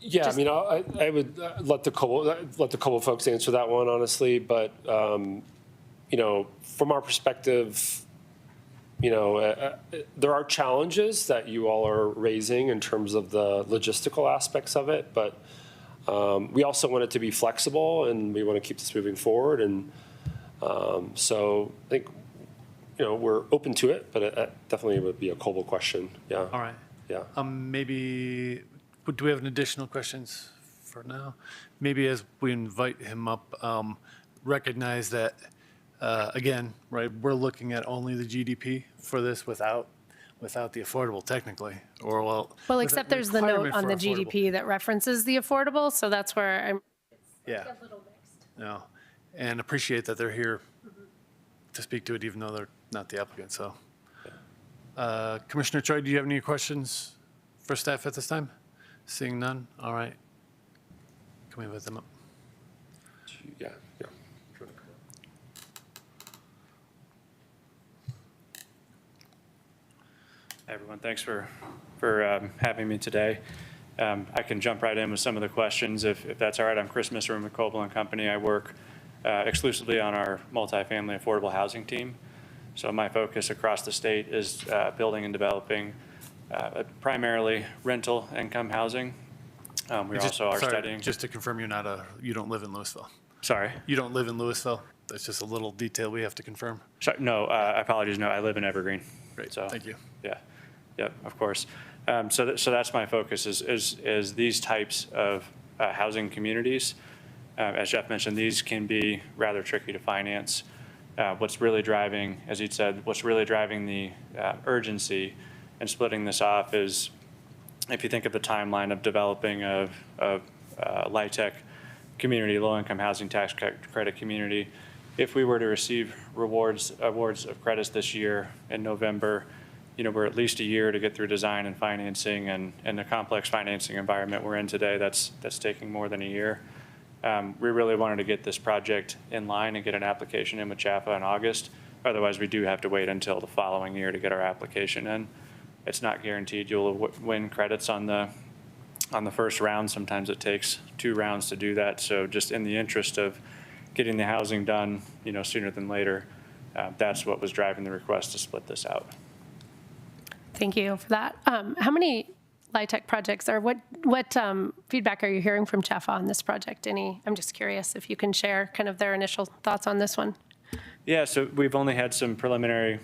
[SPEAKER 3] Yeah, I mean, I would let the Coble folks answer that one, honestly. But, from our perspective, there are challenges that you all are raising in terms of the logistical aspects of it. But we also want it to be flexible, and we want to keep this moving forward. And so I think, we're open to it, but it definitely would be a Coble question. Yeah.
[SPEAKER 2] All right.
[SPEAKER 3] Yeah.
[SPEAKER 2] Maybe, do we have any additional questions for now? Maybe as we invite him up, recognize that, again, right, we're looking at only the GDP for this without the affordable technically, or
[SPEAKER 1] Well,
[SPEAKER 2] with
[SPEAKER 1] except
[SPEAKER 2] a
[SPEAKER 1] there's the note
[SPEAKER 2] requirement
[SPEAKER 1] on the
[SPEAKER 2] for affordable.
[SPEAKER 1] GDP that references the affordable, so that's where I'm
[SPEAKER 2] Yeah,
[SPEAKER 1] a little mixed.
[SPEAKER 2] no, and appreciate that they're here to speak to it, even though they're not the applicant, so. Commissioner Choi, do you have any questions for staff at this time? Seeing none, all right. Can we invite them up?
[SPEAKER 3] Yeah.
[SPEAKER 9] Hey everyone, thanks for having me today. I can jump right in with some of the questions if that's all right. I'm Chris Misseroom with Coble and Company. I work exclusively on our multifamily affordable housing team. So my focus across the state is building and developing primarily rental income housing. We also are
[SPEAKER 2] Sorry,
[SPEAKER 9] studying.
[SPEAKER 2] Just to confirm, you don't live in Louisville.
[SPEAKER 9] Sorry.
[SPEAKER 2] You don't live in Louisville? That's just a little detail we have to confirm.
[SPEAKER 9] Sorry, no, apologies. No, I live in Evergreen.
[SPEAKER 2] Great,
[SPEAKER 9] So,
[SPEAKER 2] thank you.
[SPEAKER 9] Yeah, yep, of course. So that's my focus is these types of housing communities. As Jeff mentioned, these can be rather tricky to finance. What's really driving, as he said, what's really driving the urgency and splitting this off is, if you think of the timeline of developing a LIHTC community, low-income housing tax credit community, if we were to receive awards of credits this year in November, we're at least a year to get through design and financing, and the complex financing environment we're in today, that's taking more than a year. We really wanted to get this project in line and get an application in with CHFA in August. Otherwise, we do have to wait until the following year to get our application in. It's not guaranteed you'll win credits on the first round. Sometimes it takes 2 rounds to do that. So just in the interest of getting the housing done, sooner than later, that's what was driving the request to split this out.
[SPEAKER 1] Thank you for that. How many LIHTC projects, or what feedback are you hearing from CHFA on this project? I'm just curious if you can share kind of their initial thoughts on this one.
[SPEAKER 9] Yeah, so we've only had some preliminary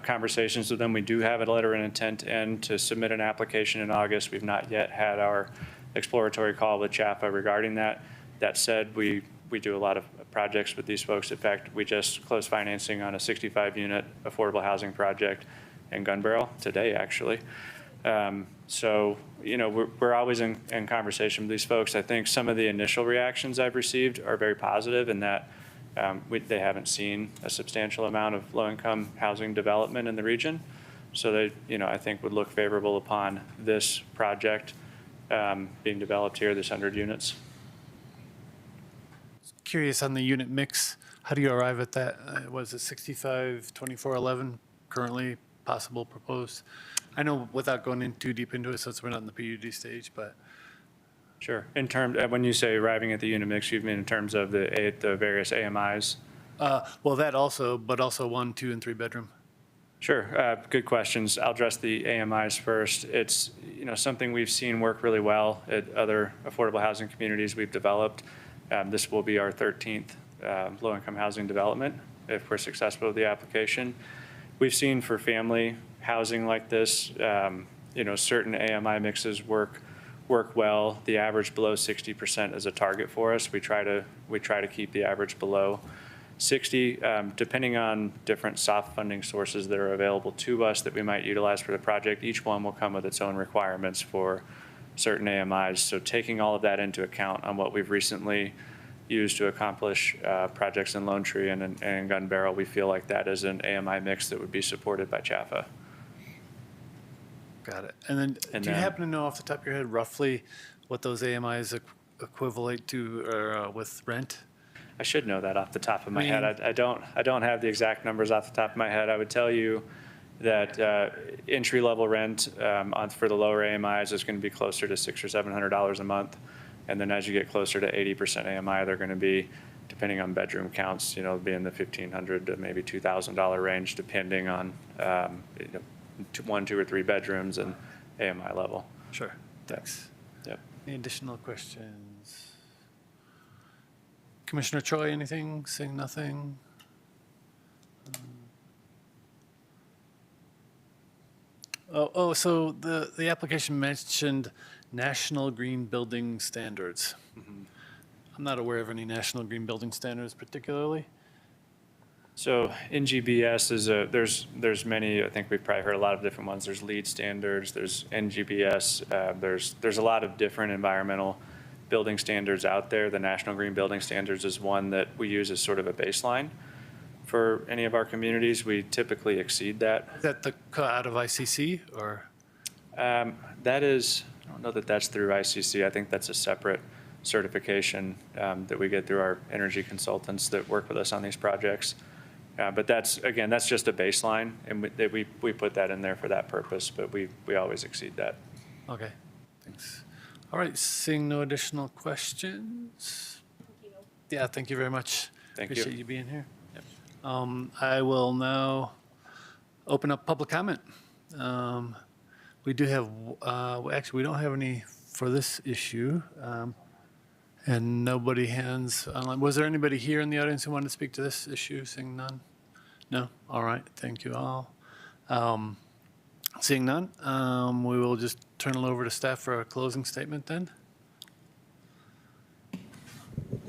[SPEAKER 9] conversations with them. We do have a letter of intent in to submit an application in August. We've not yet had our exploratory call with CHFA regarding that. That said, we do a lot of projects with these folks. In fact, we just closed financing on a 65-unit affordable housing project in Gun Barrel today, actually. So, we're always in conversation with these folks. I think some of the initial reactions I've received are very positive in that they haven't seen a substantial amount of low-income housing development in the region. So they, I think would look favorable upon this project being developed here, this 100 units.
[SPEAKER 2] Curious on the unit mix, how do you arrive at that? Was it 65, 24, 11 currently possible proposed? I know without going in too deep into it, since we're not in the PUD stage, but.
[SPEAKER 9] Sure. In terms, when you say arriving at the unit mix, you mean in terms of the various AMIs?
[SPEAKER 2] Well, that also, but also 1, 2, and 3 bedroom.
[SPEAKER 9] Sure. Good questions. I'll address the AMIs first. It's something we've seen work really well at other affordable housing communities we've developed. This will be our 13th low-income housing development if we're successful with the application. We've seen for family housing like this, certain AMI mixes work well. The average below 60% is a target for us. We try to keep the average below 60, depending on different soft funding sources that are available to us that we might utilize for the project. Each one will come with its own requirements for certain AMIs. So taking all of that into account on what we've recently used to accomplish projects in Lone Tree and Gun Barrel, we feel like that is an AMI mix that would be supported by CHFA.
[SPEAKER 2] Got it. And then,
[SPEAKER 9] And
[SPEAKER 2] do you
[SPEAKER 9] then-
[SPEAKER 2] happen to know off the top of your head roughly what those AMIs equivalent to with rent?
[SPEAKER 9] I should know that off the top of my
[SPEAKER 2] I
[SPEAKER 9] head.
[SPEAKER 2] mean-
[SPEAKER 9] I don't have the exact numbers off the top of my head. I would tell you that entry-level rent for the lower AMIs is going to be closer to $600 or $700 a month. And then as you get closer to 80% AMI, they're going to be, depending on bedroom counts, you know, be in the $1,500 to maybe $2,000 range, depending on you know, 1, 2, or 3 bedrooms and AMI level.
[SPEAKER 2] Sure, thanks.
[SPEAKER 9] Yep.
[SPEAKER 2] Any additional questions? Commissioner Choi, anything? Seeing nothing? So the application mentioned National Green Building Standards. I'm not aware of any National Green Building Standards particularly.
[SPEAKER 9] So NGBS is there's many, I think we've probably heard a lot of different ones. There's LEED standards, there's NGBS, there's a lot of different environmental building standards out there. The National Green Building Standards is one that we use as sort of a baseline for any of our communities. We typically exceed that.
[SPEAKER 2] Is that out of ICC or?
[SPEAKER 9] That is, I don't know that that's through ICC. I think that's a separate certification that we get through our energy consultants that work with us on these projects. But that's, again, that's just a baseline, and we put that in there for that purpose, but we always exceed that.
[SPEAKER 2] Okay, thanks. All right, seeing no additional questions. Yeah, thank you very much.
[SPEAKER 9] Thank you.
[SPEAKER 2] Appreciate you being here. I will now open up public comment. We do have, actually, we don't have any for this issue. And nobody hands online. Was there anybody here in the audience who wanted to speak to this issue? Seeing none? No? All right, thank you all. Seeing none, we will just turn it over to staff for a closing statement then.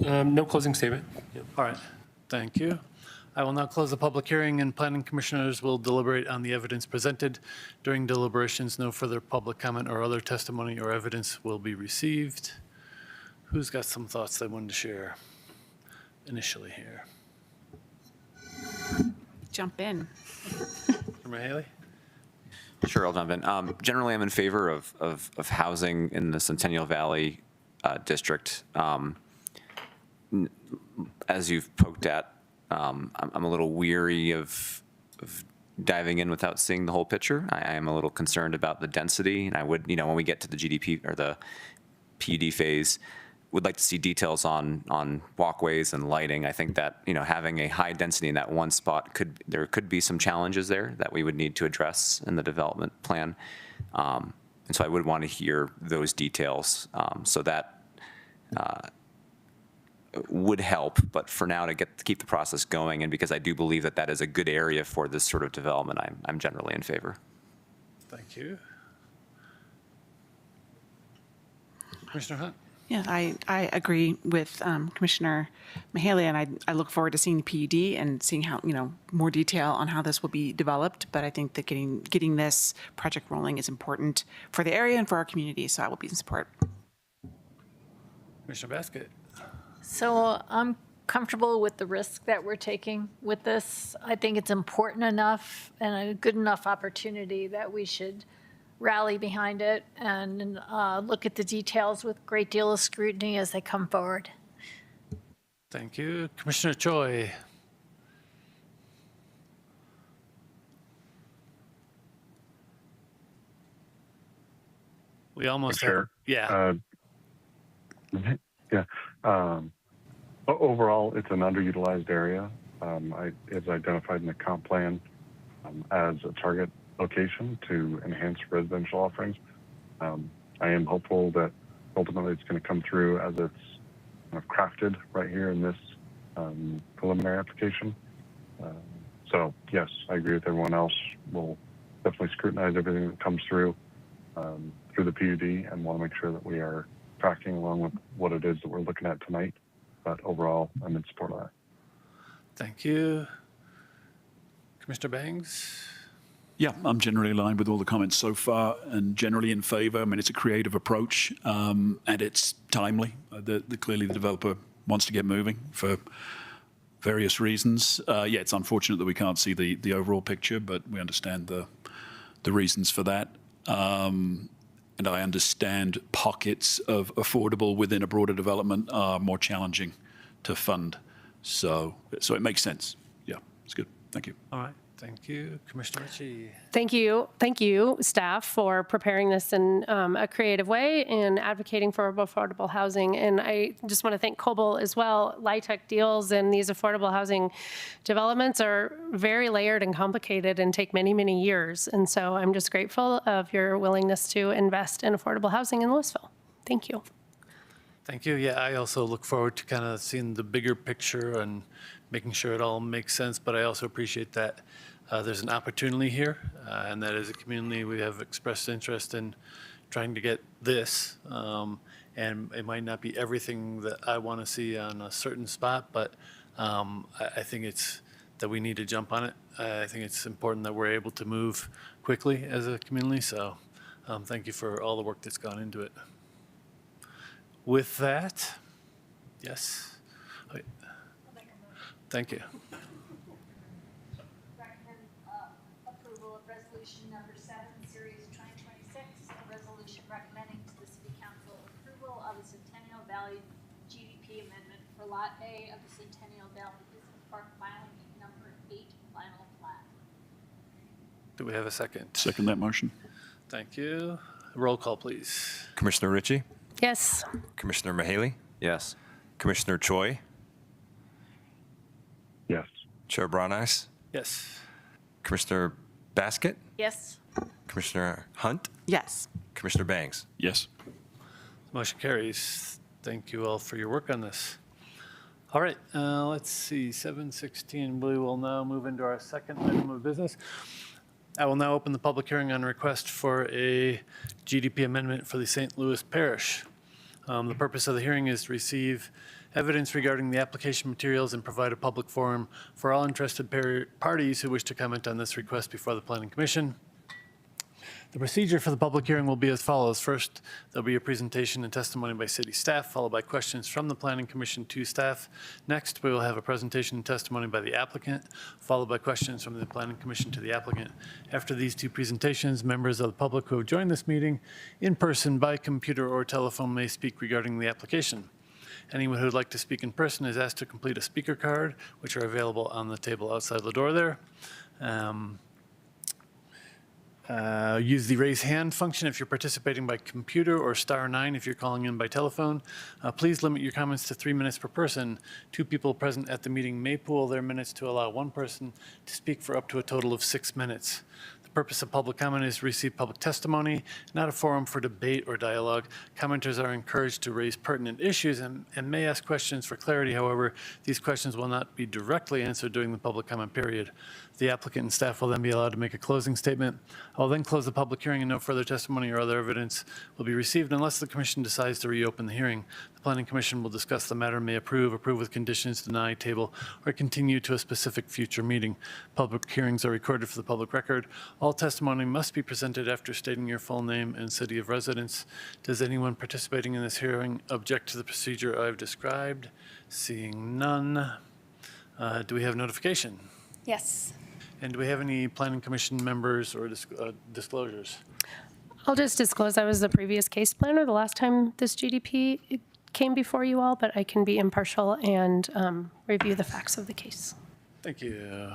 [SPEAKER 3] No closing statement.
[SPEAKER 2] All right, thank you. I will now close the public hearing, and planning commissioners will deliberate on the evidence presented. During deliberations, no further public comment or other testimony or evidence will be received. Who's got some thoughts they wanted to share initially here?
[SPEAKER 6] Jump in.
[SPEAKER 2] Member Haley?
[SPEAKER 4] Sure, I'll jump in. Generally, I'm in favor of housing in the Centennial Valley district. As you've poked at, I'm a little weary of diving in without seeing the whole picture. I am a little concerned about the density, and I would, you know, when we get to the GDP or the PUD phase, would like to see details on walkways and lighting. I think that, you know, having a high density in that one spot there could be some challenges there that we would need to address in the development plan. And so I would want to hear those details. So that would help, but for now to keep the process going, and because I do believe that is a good area for this sort of development, I'm generally in favor.
[SPEAKER 2] Thank you. Commissioner Hunt?
[SPEAKER 6] Yeah, I agree with Commissioner Mahaley, and I look forward to seeing the PUD and seeing how, you know, more detail on how this will be developed. But I think that getting this project rolling is important for the area and for our community, so I will be in support.
[SPEAKER 2] Commissioner Basket?
[SPEAKER 5] So I'm comfortable with the risk that we're taking with this. I think it's important enough and a good enough opportunity that we should rally behind it and look at the details with a great deal of scrutiny as they come forward.
[SPEAKER 2] Thank you. Commissioner Choi? We almost have,
[SPEAKER 8] Chair.
[SPEAKER 2] yeah.
[SPEAKER 8] Yeah. Overall, it's an underutilized area. It's identified in the comp plan as a target location to enhance residential offerings. I am hopeful that ultimately it's going to come through as it's kind of crafted right here in this preliminary application. So yes, I agree with everyone else. We'll definitely scrutinize everything that comes through the PUD and want to make sure that we are tracking along with what it is that we're looking at tonight. But overall, I'm in support of that.
[SPEAKER 2] Thank you. Commissioner Bangs?
[SPEAKER 7] Yeah, I'm generally aligned with all the comments so far and generally in favor. I mean, it's a creative approach and it's timely. Clearly, the developer wants to get moving for various reasons. Yeah, it's unfortunate that we can't see the overall picture, but we understand the reasons for that. And I understand pockets of affordable within a broader development are more challenging to fund. So it makes sense. Yeah, it's good. Thank you.
[SPEAKER 2] All right, thank you. Commissioner Ritchie.
[SPEAKER 1] Thank you, staff, for preparing this in a creative way and advocating for affordable housing. And I just want to thank Coble as well. LIHTC deals and these affordable housing developments are very layered and complicated and take many, many years. And so I'm just grateful of your willingness to invest in affordable housing in Louisville. Thank you.
[SPEAKER 2] Thank you. Yeah, I also look forward to kind of seeing the bigger picture and making sure it all makes sense. But I also appreciate that there's an opportunity here, and that as a community, we have expressed interest in trying to get this. And it might not be everything that I want to see on a certain spot, but I think it's that we need to jump on it. I think it's important that we're able to move quickly as a community. So thank you for all the work that's gone into it. With that, yes. Thank you.
[SPEAKER 5] Recommend approval of resolution number 7, series 2026, a resolution recommending to the City Council approval of the Centennial Valley GDP amendment for Lot A of the Centennial Valley Business Park filing number 8 final plat.
[SPEAKER 2] Do we have a second?
[SPEAKER 7] Second that motion.
[SPEAKER 2] Thank you. Roll call, please.
[SPEAKER 10] Commissioner Ritchie,
[SPEAKER 1] Yes.
[SPEAKER 10] Commissioner Mahaley,
[SPEAKER 4] Yes.
[SPEAKER 10] Commissioner Choi,
[SPEAKER 8] Yes.
[SPEAKER 10] Chair Bronice,
[SPEAKER 2] Yes.
[SPEAKER 10] Commissioner Basket,
[SPEAKER 5] Yes.
[SPEAKER 10] Commissioner Hunt,
[SPEAKER 6] Yes.
[SPEAKER 10] Commissioner Bangs.
[SPEAKER 7] Yes.
[SPEAKER 2] Motion carries. Thank you all for your work on this. All right, let's see, 7:16. We will now move into our second item of business. I will now open the public hearing on request for a GDP amendment for the St. Louis Parish. The purpose of the hearing is to receive evidence regarding the application materials and provide a public forum for all interested parties who wish to comment on this request before the Planning Commission. The procedure for the public hearing will be as follows. First, there'll be a presentation and testimony by city staff, followed by questions from the Planning Commission to staff. Next, we will have a presentation and testimony by the applicant, followed by questions from the Planning Commission to the applicant. After these two presentations, members of the public who have joined this meeting in person, by computer, or telephone may speak regarding the application. Anyone who would like to speak in person is asked to complete a speaker card, which are available on the table outside the door there. Use the raise hand function if you're participating by computer, or *9 if you're calling in by telephone. Please limit your comments to 3 minutes per person. 2 people present at the meeting may pool their minutes to allow 1 person to speak for up to a total of 6 minutes. The purpose of public comment is to receive public testimony, not a forum for debate or dialogue. Commenters are encouraged to raise pertinent issues and may ask questions for clarity. However, these questions will not be directly answered during the public comment period. The applicant and staff will then be allowed to make a closing statement. I will then close the public hearing, and no further testimony or other evidence will be received unless the commission decides to reopen the hearing. The Planning Commission will discuss the matter, may approve with conditions, deny, table, or continue to a specific future meeting. Public hearings are recorded for the public record. All testimony must be presented after stating your full name and city of residence. Does anyone participating in this hearing object to the procedure I've described? Seeing none. Do we have notification?
[SPEAKER 11] Yes.
[SPEAKER 2] And do we have any Planning Commission members or disclosures?
[SPEAKER 1] I'll just disclose I was the previous case planner the last time this GDP came before you all, but I can be impartial and review the facts of the case.
[SPEAKER 2] Thank you.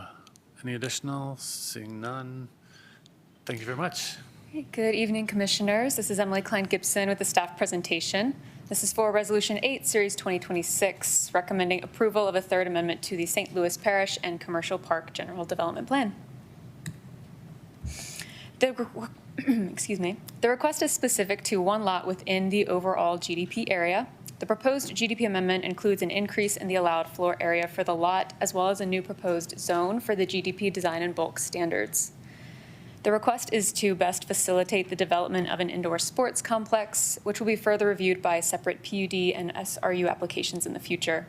[SPEAKER 2] Any additional? Seeing none. Thank you very much.
[SPEAKER 11] Good evening, Commissioners. This is Emily Klein-Gibson with the staff presentation. This is for Resolution 8, Series 2026, recommending approval of a third amendment to the St. Louis Parish and Commercial Park General Development Plan. Excuse me. The request is specific to one lot within the overall GDP area. The proposed GDP amendment includes an increase in the allowed floor area for the lot, as well as a new proposed zone for the GDP design and bulk standards. The request is to best facilitate the development of an indoor sports complex, which will be further reviewed by separate PUD and SRU applications in the future.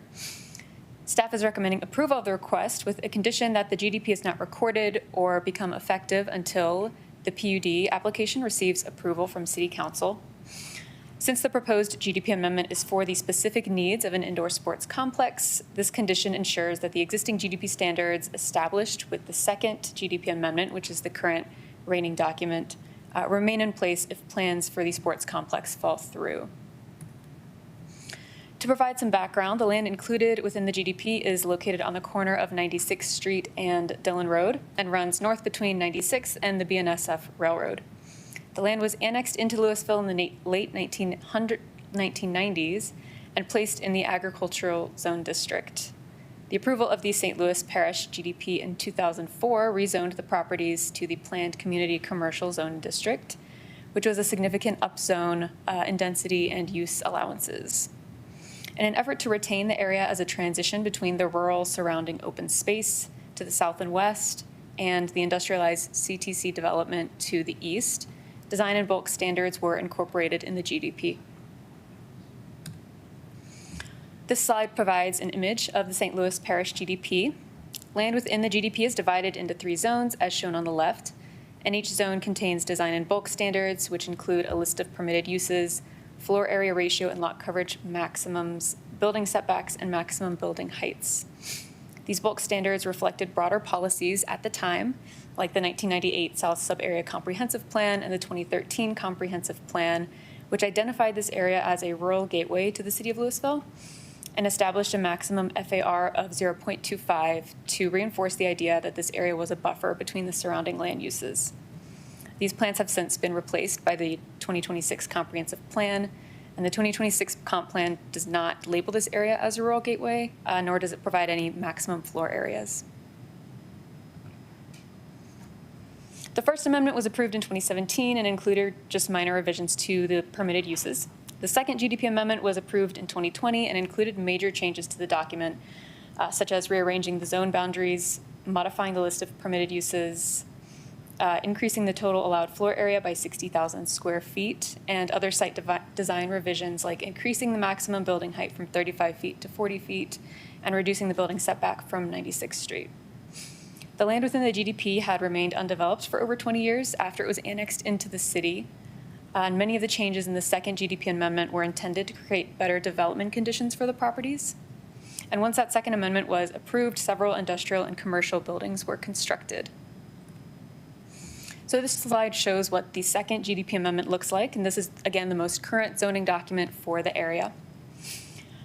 [SPEAKER 11] Staff is recommending approval of the request with a condition that the GDP is not recorded or become effective until the PUD application receives approval from City Council. Since the proposed GDP amendment is for the specific needs of an indoor sports complex, this condition ensures that the existing GDP standards established with the second GDP amendment, which is the current reigning document, remain in place if plans for the sports complex fall through. To provide some background, the land included within the GDP is located on the corner of 96th Street and Dillon Road and runs north between 96th and the BNSF Railroad. The land was annexed into Louisville in the late 1990s and placed in the agricultural zone district. The approval of the St. Louis Parish GDP in 2004 rezoned the properties to the planned community commercial zone district, which was a significant upzone in density and use allowances. In an effort to retain the area as a transition between the rural surrounding open space to the south and west and the industrialized CTC development to the east, design and bulk standards were incorporated in the GDP. This slide provides an image of the St. Louis Parish GDP. Land within the GDP is divided into 3 zones, as shown on the left, and each zone contains design and bulk standards, which include a list of permitted uses, floor area ratio and lot coverage maximums, building setbacks, and maximum building heights. These bulk standards reflected broader policies at the time, like the 1998 South Sub-Area Comprehensive Plan and the 2013 Comprehensive Plan, which identified this area as a rural gateway to the city of Louisville and established a maximum FAR of 0.25 to reinforce the idea that this area was a buffer between the surrounding land uses. These plans have since been replaced by the 2026 Comprehensive Plan, and the 2026 Comp Plan does not label this area as a rural gateway, nor does it provide any maximum floor areas. The First Amendment was approved in 2017 and included just minor revisions to the permitted uses. The second GDP amendment was approved in 2020 and included major changes to the document, such as rearranging the zone boundaries, modifying the list of permitted uses, increasing the total allowed floor area by 60,000 square feet, and other site design revisions like increasing the maximum building height from 35 feet to 40 feet and reducing the building setback from 96th Street. The land within the GDP had remained undeveloped for over 20 years after it was annexed into the city, and many of the changes in the second GDP amendment were intended to create better development conditions for the properties. And once that second amendment was approved, several industrial and commercial buildings were constructed. So this slide shows what the second GDP amendment looks like, and this is, again, the most current zoning document for the area.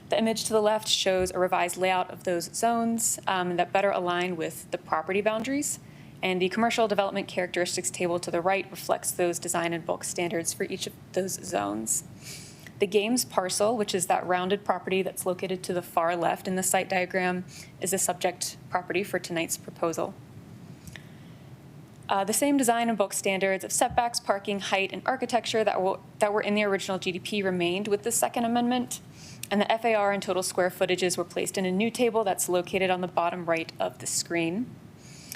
[SPEAKER 11] The image to the left shows a revised layout of those zones that better align with the property boundaries, and the commercial development characteristics table to the right reflects those design and bulk standards for each of those zones. The games parcel, which is that rounded property that's located to the far left in the site diagram, is a subject property for tonight's proposal. The same design and bulk standards of setbacks, parking, height, and architecture that were in the original GDP remained with the Second Amendment, and the FAR and total square footages were placed in a new table that's located on the bottom right of the screen.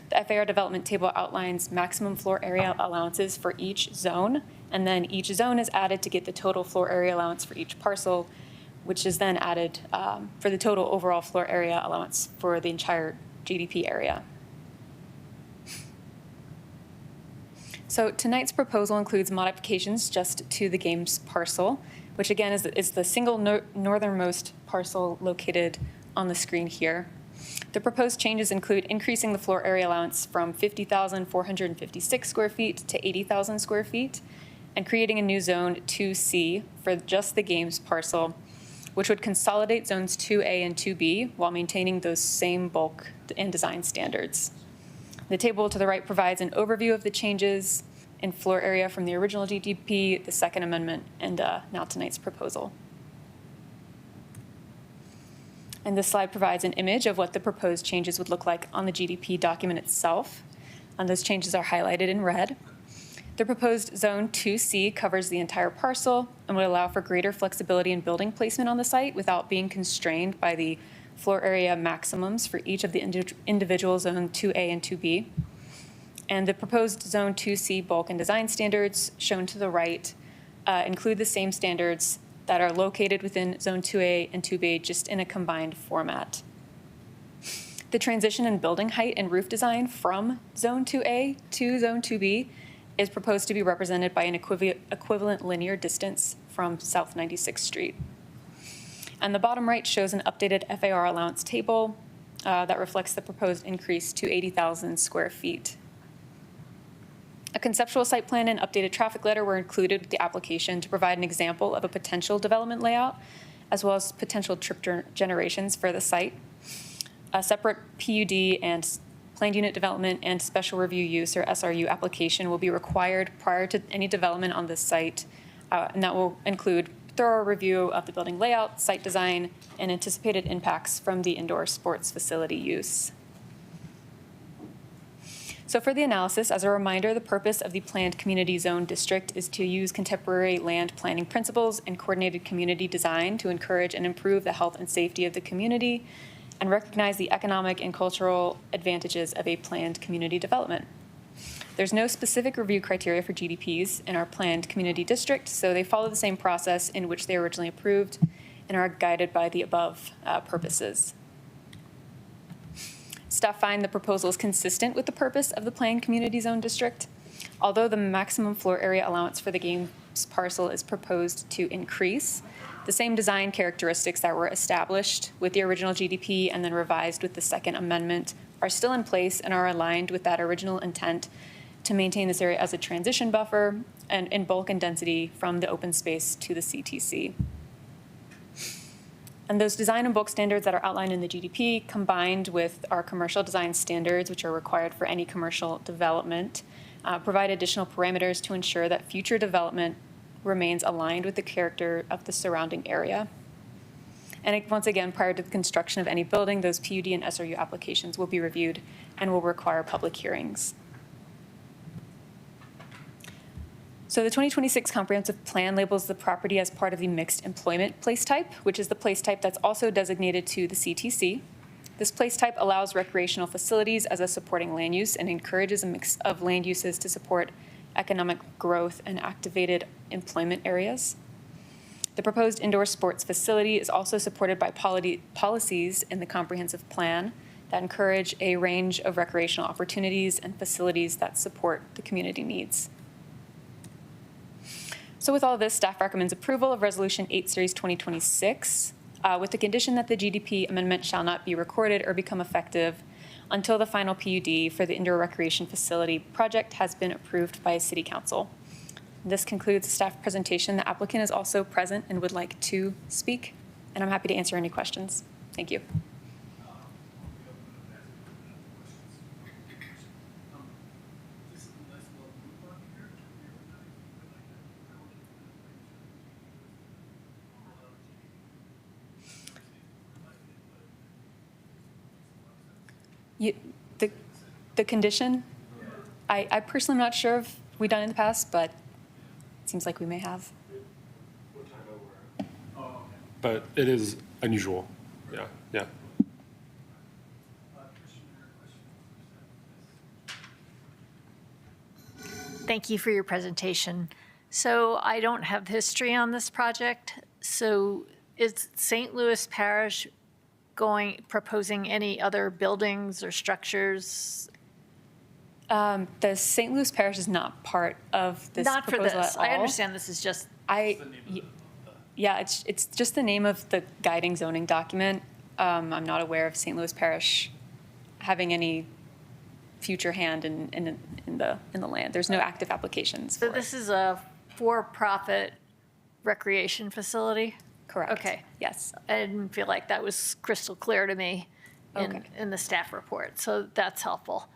[SPEAKER 11] The FAR development table outlines maximum floor area allowances for each zone, and then each zone is added to get the total floor area allowance for each parcel, which is then added for the total overall floor area allowance for the entire GDP area. So tonight's proposal includes modifications just to the games parcel, which again is the single northernmost parcel located on the screen here. The proposed changes include increasing the floor area allowance from 50,456 square feet to 80,000 square feet, and creating a new zone 2C for just the games parcel, which would consolidate zones 2A and 2B while maintaining those same bulk and design standards. The table to the right provides an overview of the changes in floor area from the original GDP, the Second Amendment, and now tonight's proposal. And this slide provides an image of what the proposed changes would look like on the GDP document itself. And those changes are highlighted in red. The proposed Zone 2C covers the entire parcel and would allow for greater flexibility in building placement on the site without being constrained by the floor area maximums for each of the individual Zone 2A and 2B. And the proposed Zone 2C bulk and design standards shown to the right include the same standards that are located within Zone 2A and 2B, just in a combined format. The transition in building height and roof design from Zone 2A to Zone 2B is proposed to be represented by an equivalent linear distance from South 96th Street. And the bottom right shows an updated FAR allowance table that reflects the proposed increase to 80,000 square feet. A conceptual site plan and updated traffic letter were included with the application to provide an example of a potential development layout, as well as potential trip generations for the site. A separate PUD and planned unit development and special review use, or SRU, application will be required prior to any development on this site, and that will include thorough review of the building layout, site design, and anticipated impacts from the indoor sports facility use. So for the analysis, as a reminder, the purpose of the planned community zone district is to use contemporary land planning principles and coordinated community design to encourage and improve the health and safety of the community and recognize the economic and cultural advantages of a planned community development. There's no specific review criteria for GDPs in our planned community district, so they follow the same process in which they were originally approved and are guided by the above purposes. Staff find the proposal is consistent with the purpose of the planned community zone district. Although the maximum floor area allowance for the games parcel is proposed to increase, the same design characteristics that were established with the original GDP and then revised with the second amendment are still in place and are aligned with that original intent to maintain this area as a transition buffer and in bulk and density from the open space to the CTC. And those design and bulk standards that are outlined in the GDP, combined with our commercial design standards, which are required for any commercial development, provide additional parameters to ensure that future development remains aligned with the character of the surrounding area. And once again, prior to the construction of any building, those PUD and SRU applications will be reviewed and will require public hearings. So the 2026 comprehensive plan labels the property as part of the mixed employment place type, which is the place type that's also designated to the CTC. This place type allows recreational facilities as a supporting land use and encourages a mix of land uses to support economic growth and activated employment areas. The proposed indoor sports facility is also supported by policies in the comprehensive plan that encourage a range of recreational opportunities and facilities that support the community needs. So with all of this, staff recommends approval of Resolution 8 Series 2026 with the condition that the GDP amendment shall not be recorded or become effective until the final PUD for the indoor recreation facility project has been approved by City Council. This concludes the staff presentation. The applicant is also present and would like to speak, and I'm happy to answer any questions. Thank you. The condition, I personally am not sure if we've done it in the past, but it seems like we may have.
[SPEAKER 12] But it is unusual. Yeah, yeah.
[SPEAKER 5] Thank you for your presentation. So I don't have history on this project. So is St. Louis Parish proposing any other buildings or structures?
[SPEAKER 11] The St. Louis Parish is not part of this
[SPEAKER 5] Not for
[SPEAKER 11] proposal
[SPEAKER 5] this.
[SPEAKER 11] at all.
[SPEAKER 5] I understand this is just,
[SPEAKER 11] Yeah, it's just the name of the guiding zoning document. I'm not aware of St. Louis Parish having any future hand in the land. There's no active applications for
[SPEAKER 5] so
[SPEAKER 11] it.
[SPEAKER 5] this is a for-profit recreation facility?
[SPEAKER 11] Correct.
[SPEAKER 5] Okay.
[SPEAKER 11] Yes.
[SPEAKER 5] I didn't feel like that was crystal clear to me
[SPEAKER 11] Okay.
[SPEAKER 5] in the staff report, so that's helpful.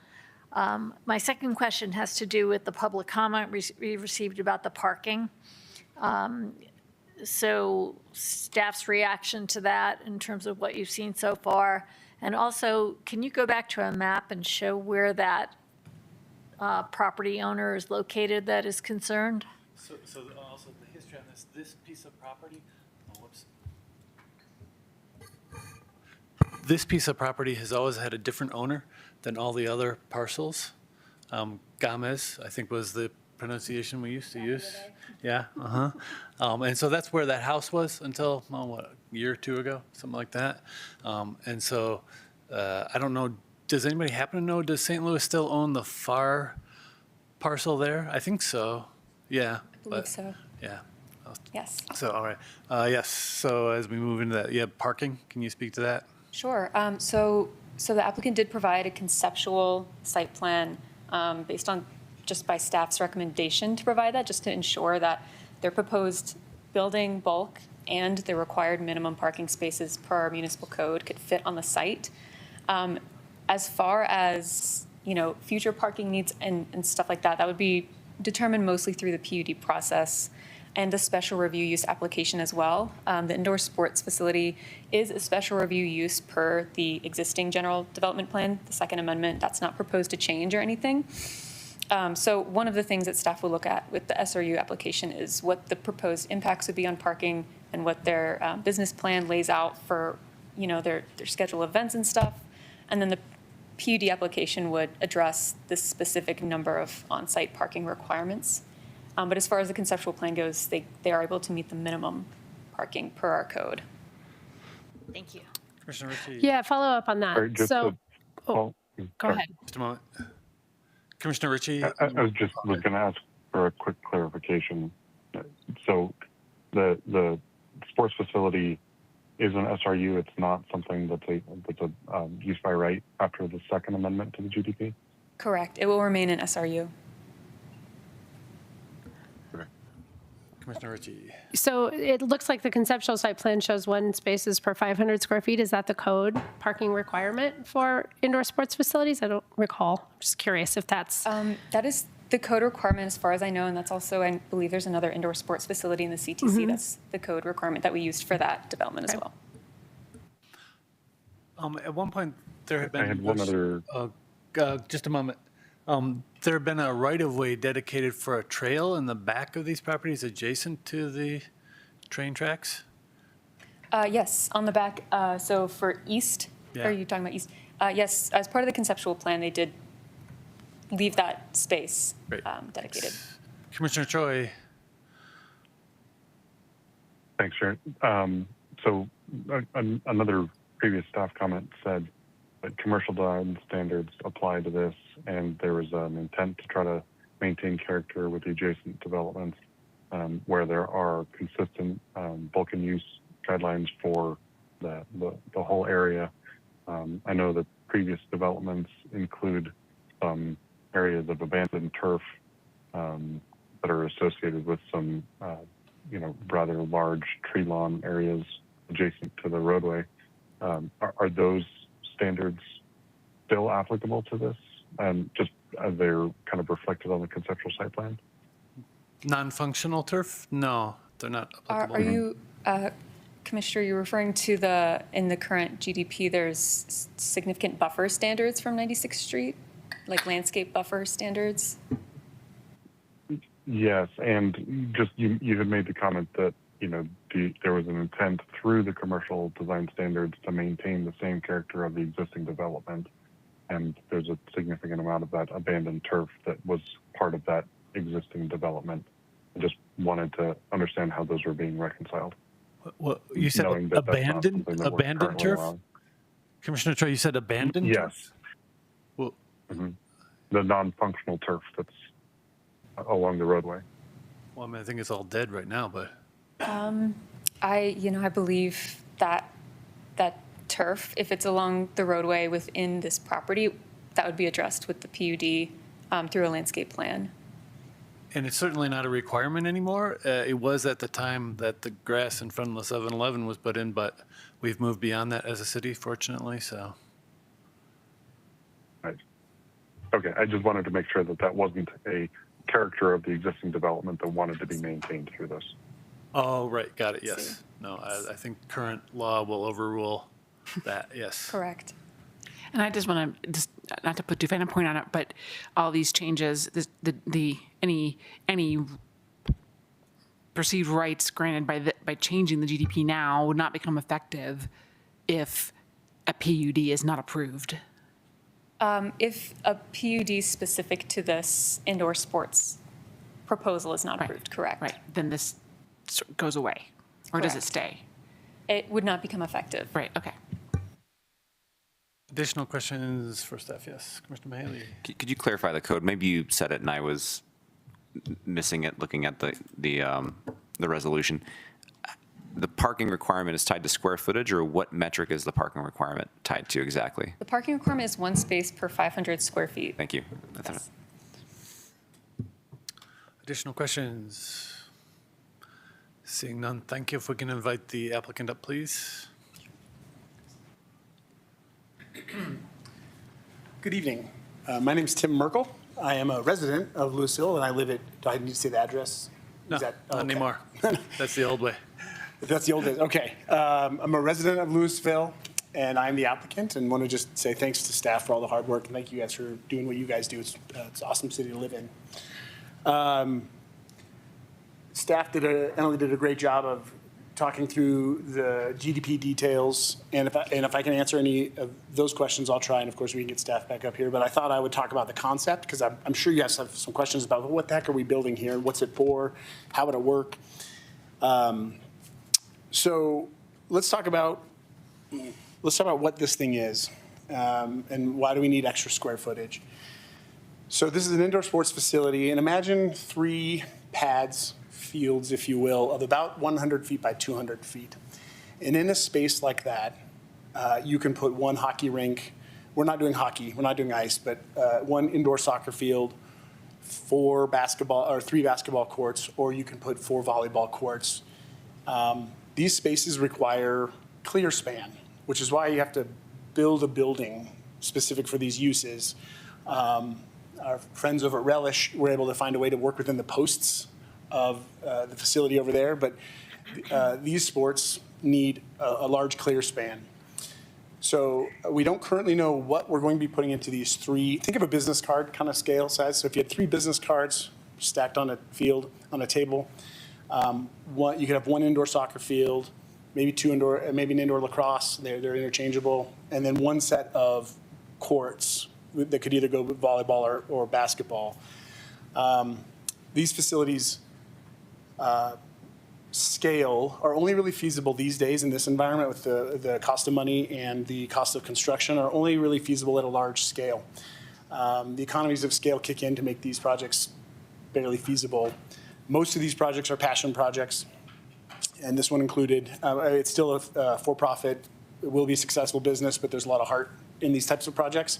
[SPEAKER 5] My second question has to do with the public comment we received about the parking. So staff's reaction to that in terms of what you've seen so far. And also, can you go back to a map and show where that property owner is located that is concerned?
[SPEAKER 2] So also the history on this piece of property, This piece of property has always had a different owner than all the other parcels. Gomez, I think was the pronunciation we used to use. Yeah, and so that's where that house was until, a year or two ago, something like that. And so I don't know, does anybody happen to know, does St. Louis still own the far parcel there? I think so, yeah.
[SPEAKER 11] I believe so.
[SPEAKER 2] Yeah.
[SPEAKER 11] Yes.
[SPEAKER 2] So, all right. Yes, so as we move into that, parking, can you speak to that?
[SPEAKER 11] Sure. So the applicant did provide a conceptual site plan based on just by staff's recommendation to provide that, just to ensure that their proposed building bulk and the required minimum parking spaces per our municipal code could fit on the site. As far as, future parking needs and stuff like that, that would be determined mostly through the PUD process and the special review use application as well. The indoor sports facility is a special review use per the existing general development plan, the second amendment. That's not proposed to change or anything. So one of the things that staff will look at with the SRU application is what the proposed impacts would be on parking and what their business plan lays out for, their scheduled events and stuff. And then the PUD application would address the specific number of on-site parking requirements. But as far as the conceptual plan goes, they are able to meet the minimum parking per our code.
[SPEAKER 5] Thank you.
[SPEAKER 2] Commissioner Ritchie.
[SPEAKER 1] Yeah, follow up on that.
[SPEAKER 8] Sorry, just
[SPEAKER 1] So,
[SPEAKER 8] go
[SPEAKER 1] ahead.
[SPEAKER 2] Just a moment. Commissioner Ritchie.
[SPEAKER 8] I was going to ask for a quick clarification. So the sports facility is an SRU. It's not something that's a use by right after the second amendment to the GDP?
[SPEAKER 11] Correct. It will remain an SRU.
[SPEAKER 2] Commissioner Ritchie.
[SPEAKER 1] So it looks like the conceptual site plan shows 1 spaces per 500 square feet. Is that the code parking requirement for indoor sports facilities? I don't recall. I'm just curious if that's.
[SPEAKER 11] That is the code requirement as far as I know, and that's also, I believe there's another indoor sports facility in the CTC. That's the code requirement that we used for that development as well.
[SPEAKER 2] At one point, there had been.
[SPEAKER 8] I had one other.
[SPEAKER 2] Just a moment. There had been a right-of-way dedicated for a trail in the back of these properties adjacent to the train tracks?
[SPEAKER 11] Yes, on the back. So for east,
[SPEAKER 2] Yeah.
[SPEAKER 11] are you talking about east? Yes, as part of the conceptual plan, they did leave that space
[SPEAKER 2] Great.
[SPEAKER 11] dedicated.
[SPEAKER 2] Commissioner Choi.
[SPEAKER 8] Thanks, Sharon. So another previous staff comment said that commercial design standards apply to this, and there was an intent to try to maintain character with the adjacent developments where there are consistent bulk and use guidelines for the whole area. I know that previous developments include some areas of abandoned turf that are associated with some, rather large tree lawn areas adjacent to the roadway. Are those standards still applicable to this? Just as they're kind of reflected on the conceptual site plan?
[SPEAKER 2] Non-functional turf? No, they're not applicable.
[SPEAKER 11] Are you, Commissioner, you're referring to in the current GDP, there's significant buffer standards from 96th Street, like landscape buffer standards?
[SPEAKER 8] Yes, and just you had made the comment that there was an intent through the commercial design standards to maintain the same character of the existing development, and there's a significant amount of that abandoned turf that was part of that existing development. I just wanted to understand how those were being reconciled.
[SPEAKER 2] Well, you said
[SPEAKER 8] knowing that that's not something that we're
[SPEAKER 2] abandoned
[SPEAKER 8] currently
[SPEAKER 2] turf?
[SPEAKER 8] allowing.
[SPEAKER 2] Commissioner Choi, you said abandoned turf?
[SPEAKER 8] Yes.
[SPEAKER 2] Well,
[SPEAKER 8] The non-functional turf that's along the roadway.
[SPEAKER 2] well, I mean, I think it's all dead right now, but
[SPEAKER 11] I believe that turf, if it's along the roadway within this property, that would be addressed with the PUD through a landscape plan.
[SPEAKER 2] and it's certainly not a requirement anymore. It was at the time that the grass in front of the 7-Eleven was put in, but we've moved beyond that as a city, fortunately, so.
[SPEAKER 8] Right. Okay, I just wanted to make sure that that wasn't a character of the existing development that wanted to be maintained through this.
[SPEAKER 2] Oh, right, got it, yes. No, I think current law will overrule that, yes.
[SPEAKER 11] Correct.
[SPEAKER 6] And I just want to, just not to put too fine a point on it, but all these changes, any perceived rights granted by changing the GDP now would not become effective if a PUD is not approved.
[SPEAKER 11] If a PUD specific to this indoor sports proposal is not approved, correct?
[SPEAKER 6] Right, then this goes away, or does it
[SPEAKER 11] Correct.
[SPEAKER 6] stay?
[SPEAKER 11] It would not become effective.
[SPEAKER 6] Right, okay.
[SPEAKER 2] Additional questions for staff, yes. Commissioner Mahaley.
[SPEAKER 4] Could you clarify the code? Maybe you said it and I was missing it looking at the resolution. The parking requirement is tied to square footage, or what metric is the parking requirement tied to exactly?
[SPEAKER 11] The parking requirement is 1 space per 500 square feet.
[SPEAKER 4] Thank you. I thought-
[SPEAKER 2] Additional questions? Seeing none, thank you. If we can invite the applicant up, please.
[SPEAKER 13] Good evening. My name is Tim Merkel. I am a resident of Louisville, and I live at, do I need to say the address?
[SPEAKER 2] No,
[SPEAKER 13] Is that-
[SPEAKER 2] not
[SPEAKER 13] okay.
[SPEAKER 2] anymore. That's the old way.
[SPEAKER 13] That's the old days. Okay. I'm a resident of Louisville, and I'm the applicant, and want to just say thanks to staff for all the hard work, and thank you guys for doing what you guys do. It's an awesome city to live in. Staff Emily did a great job of talking through the GDP details, and if I can answer any of those questions, I'll try, and of course, we can get staff back up here. But I thought I would talk about the concept, because I'm sure you guys have some questions about, well, what the heck are we building here? What's it for? How would it work? So let's talk about what this thing is, and why do we need extra square footage. So this is an indoor sports facility, and imagine 3 pads, fields, if you will, of about 100 feet by 200 feet. And in a space like that, you can put 1 hockey rink. We're not doing hockey, we're not doing ice, but 1 indoor soccer field, 3 basketball courts, or you can put 4 volleyball courts. These spaces require clear span, which is why you have to build a building specific for these uses. Our friends over at Relish were able to find a way to work within the posts of the facility over there, but these sports need a large clear span. So we don't currently know what we're going to be putting into these 3, think of a business card kind of scale size. So if you had 3 business cards stacked on a field, on a table, you could have 1 indoor soccer field, maybe 2 indoor, maybe an indoor lacrosse, they're interchangeable, and then 1 set of courts that could either go with volleyball or basketball. These facilities scale are only really feasible these days in this environment with the cost of money and the cost of construction are only really feasible at a large scale. The economies of scale kick in to make these projects barely feasible. Most of these projects are passion projects, and this one included. It's still a for-profit, it will be a successful business, but there's a lot of heart in these types of projects.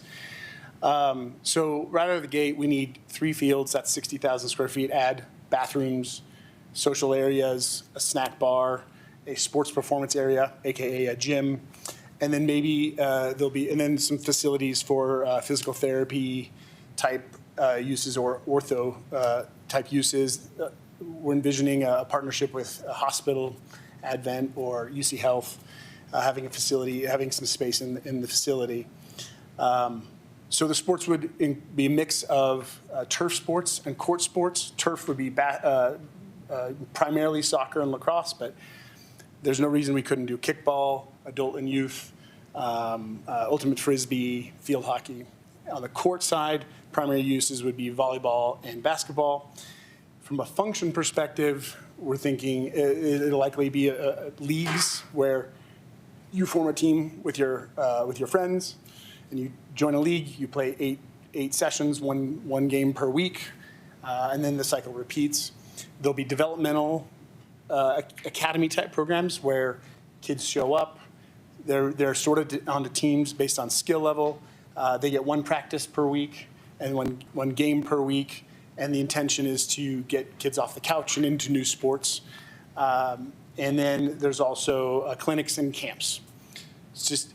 [SPEAKER 13] So right out of the gate, we need 3 fields, that's 60,000 square feet, add bathrooms, social areas, a snack bar, a sports performance area, AKA a gym, and then maybe and then some facilities for physical therapy type uses or ortho type uses. We're envisioning a partnership with a hospital, Advent or UC Health, having a facility, having some space in the facility. So the sports would be a mix of turf sports and court sports. Turf would be primarily soccer and lacrosse, but there's no reason we couldn't do kickball, adult and youth, ultimate frisbee, field hockey. On the court side, primary uses would be volleyball and basketball. From a function perspective, we're thinking it'll likely be leagues where you form a team with your friends, and you join a league. You play eight sessions, one game per week, and then the cycle repeats. There'll be developmental academy type programs where kids show up. They're sorted onto teams based on skill level. They get 1 practice per week and one game per week. And the intention is to get kids off the couch and into new sports. And then there's also clinics and camps. It's just,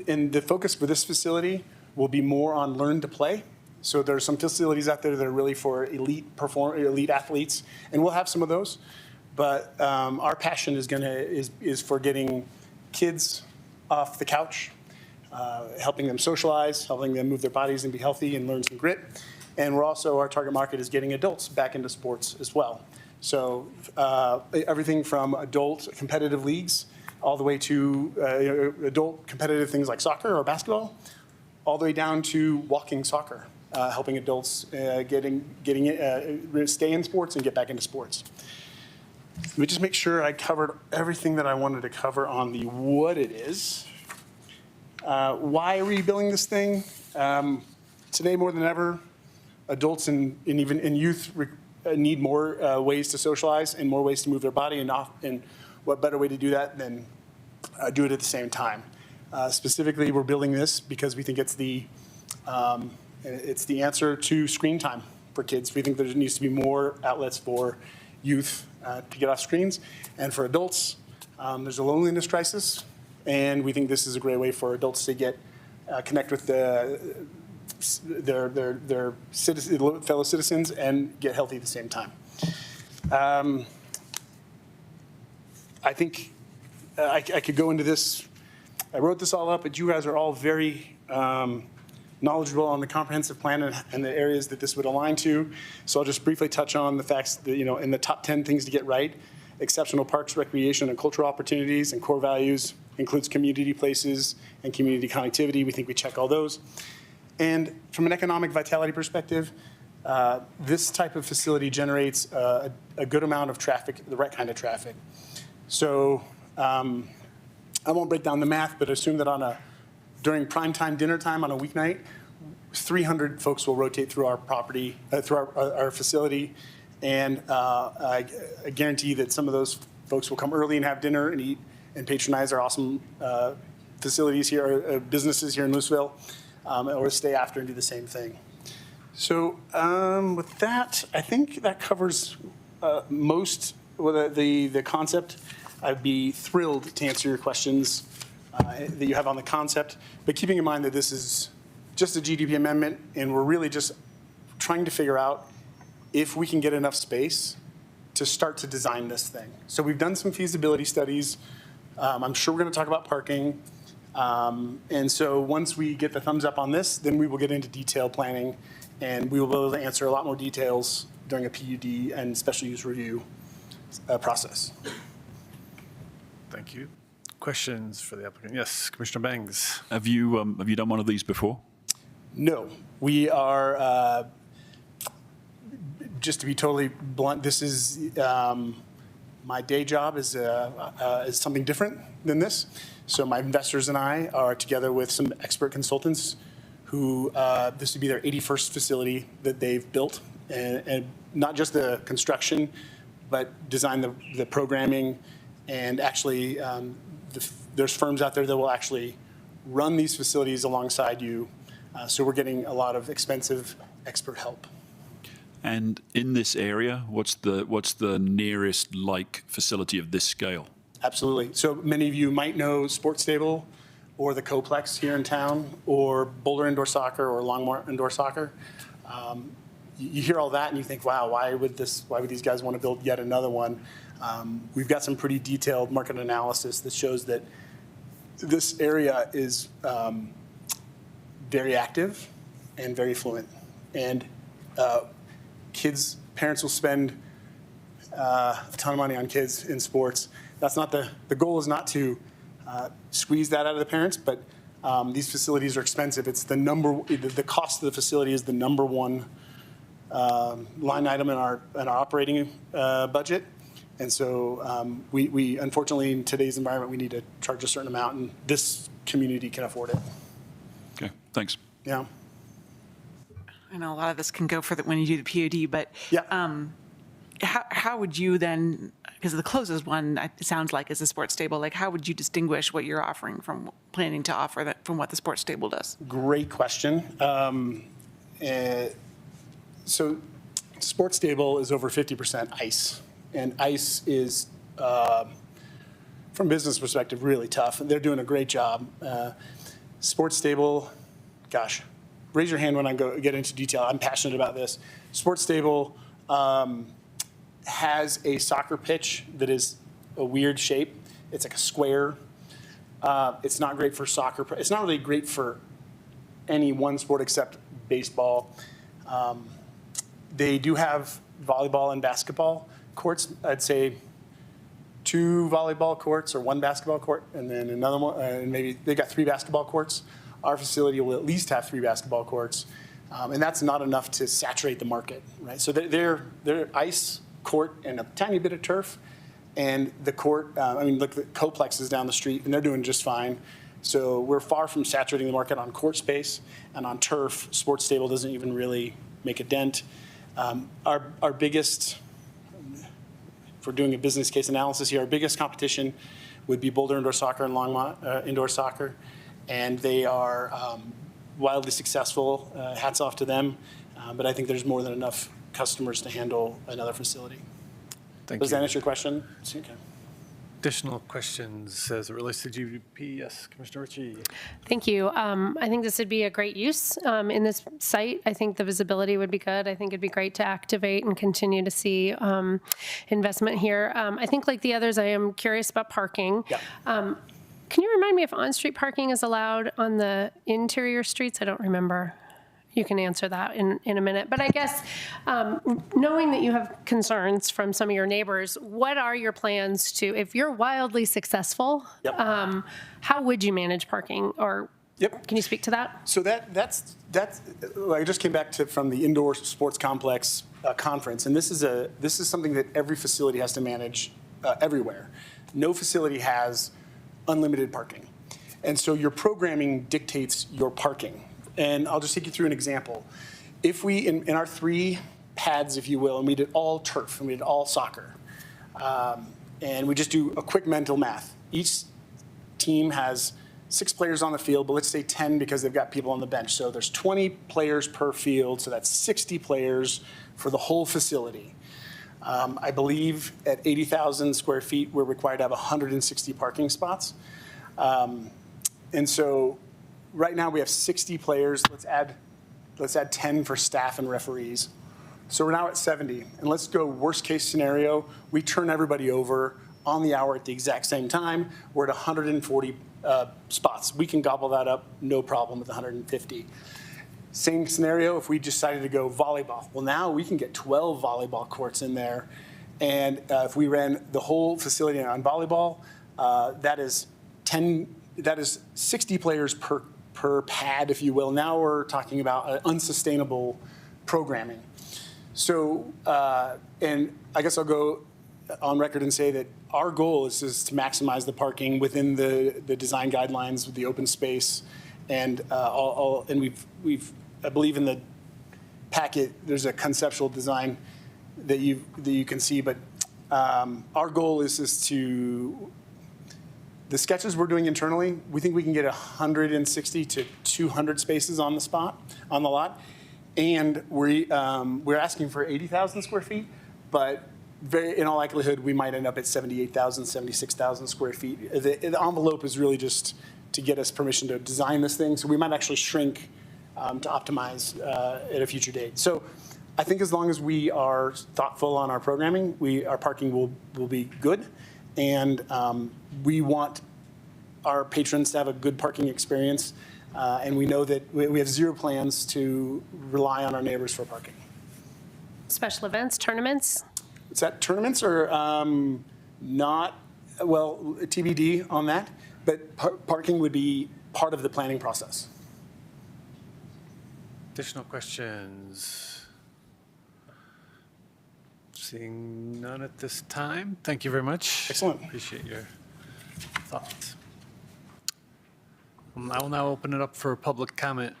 [SPEAKER 13] and the focus for this facility will be more on learn to play. So there are some facilities out there that are really for elite athletes, and we'll have some of those. But our passion is for getting kids off the couch, helping them socialize, helping them move their bodies and be healthy and learn some grit. And we're also, our target market is getting adults back into sports as well. So everything from adult competitive leagues all the way to adult competitive things like soccer or basketball, all the way down to walking soccer, helping adults stay in sports and get back into sports. Let me just make sure I covered everything that I wanted to cover on the what it is. Why are we building this thing? Today more than ever, adults and even youth need more ways to socialize and more ways to move their body, and what better way to do that than do it at the same time. Specifically, we're building this because we think it's the answer to screen time for kids. We think there needs to be more outlets for youth to get off screens. And for adults, there's a loneliness crisis, and we think this is a great way for adults to get connect with their fellow citizens and get healthy at the same time. I think I could go into this. I wrote this all up, but you guys are all very knowledgeable on the comprehensive plan and the areas that this would align to. So I'll just briefly touch on the facts that, in the top 10 things to get right: exceptional parks, recreation, and cultural opportunities, and core values includes community places and community connectivity. We think we check all those. And from an economic vitality perspective, this type of facility generates a good amount of traffic, the right kind of traffic. So I won't break down the math, but assume that during prime time, dinner time on a weeknight, 300 folks will rotate through our property, through our facility. And I guarantee that some of those folks will come early and have dinner and eat and patronize our awesome facilities here, businesses here in Louisville, or stay after and do the same thing. So with that, I think that covers most of the concept. I'd be thrilled to answer your questions that you have on the concept, but keeping in mind that this is just a GDP amendment, and we're really just trying to figure out if we can get enough space to start to design this thing. So we've done some feasibility studies. I'm sure we're going to talk about parking. And so once we get the thumbs up on this, then we will get into detailed planning, and we will be able to answer a lot more details during a PUD and special use review process.
[SPEAKER 2] Thank you. Questions for the applicant? Yes, Commissioner Bangs.
[SPEAKER 7] Have you done one of these before?
[SPEAKER 13] No, we are, just to be totally blunt, this is, my day job is something different than this. So my investors and I are together with some expert consultants who, this would be their 81st facility that they've built, and not just the construction, but design the programming, and actually there's firms out there that will actually run these facilities alongside you. So we're getting a lot of expensive expert help.
[SPEAKER 7] And in this area, what's the nearest like facility of this scale?
[SPEAKER 13] Absolutely. So many of you might know Sports Stable or the Coplex here in town, or Boulder Indoor Soccer or Longmont Indoor Soccer. You hear all that and you think, wow, why would these guys want to build yet another one? We've got some pretty detailed market analysis that shows that this area is very active and very fluent. And parents will spend a ton of money on kids in sports. That's not the goal is not to squeeze that out of the parents, but these facilities are expensive. It's the cost of the facility is the number one line item in our operating budget. And so we unfortunately, in today's environment, we need to charge a certain amount, and this community can afford it.
[SPEAKER 7] Okay, thanks.
[SPEAKER 13] Yeah.
[SPEAKER 6] I know a lot of this can go for when you do the POD, but
[SPEAKER 13] Yeah.
[SPEAKER 6] how would you then, because the closest one, it sounds like, is the Sports Stable, like how would you distinguish what you're offering from planning to offer from what the Sports Stable does?
[SPEAKER 13] Great question. So Sports Stable is over 50% ice, and ice is, from a business perspective, really tough. And they're doing a great job. Sports Stable, gosh, raise your hand when I get into detail. I'm passionate about this. Sports Stable has a soccer pitch that is a weird shape. It's like a square. It's not great for soccer. It's not really great for any one sport except baseball. They do have volleyball and basketball courts. I'd say 2 volleyball courts or 1 basketball court, and then another one, and maybe they've got 3 basketball courts. Our facility will at least have 3 basketball courts, and that's not enough to saturate the market, right? So they're ice, court, and a tiny bit of turf, and the court, look, the Coplex is down the street, and they're doing just fine. So we're far from saturating the market on court space, and on turf, Sports Stable doesn't even really make a dent. Our biggest, if we're doing a business case analysis here, our biggest competition would be Boulder Indoor Soccer and Longmont Indoor Soccer, and they are wildly successful. Hats off to them. But I think there's more than enough customers to handle another facility.
[SPEAKER 2] Thank
[SPEAKER 13] Does that
[SPEAKER 2] you.
[SPEAKER 13] answer your question? Okay.
[SPEAKER 2] Additional questions as it relates to GDP? Yes, Commissioner Ritchie.
[SPEAKER 1] Thank you. I think this would be a great use in this site. I think the visibility would be good. I think it'd be great to activate and continue to see investment here. I think like the others, I am curious about parking.
[SPEAKER 13] Yeah.
[SPEAKER 1] Can you remind me if on-street parking is allowed on the interior streets? I don't remember. You can answer that in a minute. But I guess knowing that you have concerns from some of your neighbors, what are your plans to, if you're wildly successful,
[SPEAKER 13] Yep.
[SPEAKER 1] how would you manage parking? Or
[SPEAKER 13] Yep.
[SPEAKER 1] can you speak to that?
[SPEAKER 13] So that's I just came back from the indoor sports complex conference, and this is something that every facility has to manage everywhere. No facility has unlimited parking, and so your programming dictates your parking. And I'll just take you through an example. If we, in our 3 pads, if you will, and we did all turf and we did all soccer, and we just do a quick mental math. Each team has 6 players on the field, but let's say 10 because they've got people on the bench. So there's 20 players per field, so that's 60 players for the whole facility. I believe at 80,000 square feet, we're required to have 160 parking spots. And so right now we have 60 players. Let's add 10 for staff and referees. So we're now at 70. And let's go worst case scenario. We turn everybody over on the hour at the exact same time. We're at 140 spots. We can gobble that up, no problem with 150. Same scenario if we decided to go volleyball. Well, now we can get 12 volleyball courts in there. And if we ran the whole facility on volleyball, that is 60 players per pad, if you will. Now we're talking about unsustainable programming. So, and I guess I'll go on record and say that our goal is to maximize the parking within the design guidelines with the open space, and and I believe in the packet there's a conceptual design that you can see, but our goal is to. The sketches we're doing internally, we think we can get 160 to 200 spaces on the lot, and we're asking for 80,000 square feet, but in all likelihood, we might end up at 78,000, 76,000 square feet. The envelope is really just to get us permission to design this thing, so we might actually shrink to optimize at a future date. So I think as long as we are thoughtful on our programming, our parking will be good. And we want our patrons to have a good parking experience. And we know that we have 0 plans to rely on our neighbors for parking.
[SPEAKER 1] Special events, tournaments?
[SPEAKER 13] Is that tournaments or not? Well, TBD on that. But parking would be part of the planning process.
[SPEAKER 2] Additional questions? Seeing none at this time. Thank you very much.
[SPEAKER 13] Excellent.
[SPEAKER 2] Appreciate your thoughts. I will now open it up for public comment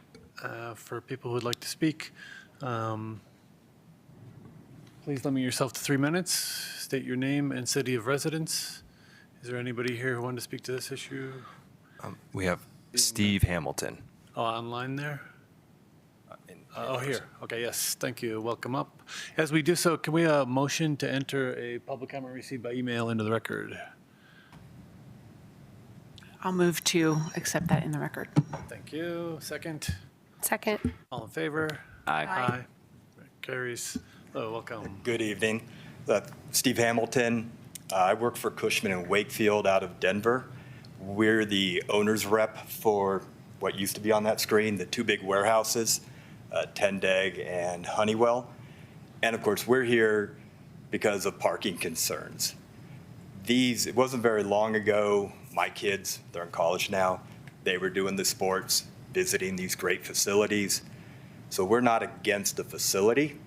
[SPEAKER 2] for people who would like to speak. Please limit yourself to 3 minutes. State your name and city of residence. Is there anybody here who wanted to speak to this issue?
[SPEAKER 10] We have Steve Hamilton.
[SPEAKER 2] Oh, online there? Oh, here. Okay, yes, thank you. Welcome up. As we do so, can we motion to enter a public comment received by email into the record?
[SPEAKER 6] I'll move to accept that in the record.
[SPEAKER 2] Thank you. Second?
[SPEAKER 1] Second.
[SPEAKER 2] All in favor?
[SPEAKER 4] Aye.
[SPEAKER 2] Aye. Carries. Hello, welcome.
[SPEAKER 14] Good evening. Steve Hamilton. I work for Cushman and Wakefield out of Denver. We're the owner's rep for what used to be on that screen, the 2 big warehouses, Tendeg and Honeywell. And of course, we're here because of parking concerns. It wasn't very long ago, my kids, they're in college now, they were doing the sports, visiting these great facilities. So we're not against the facility,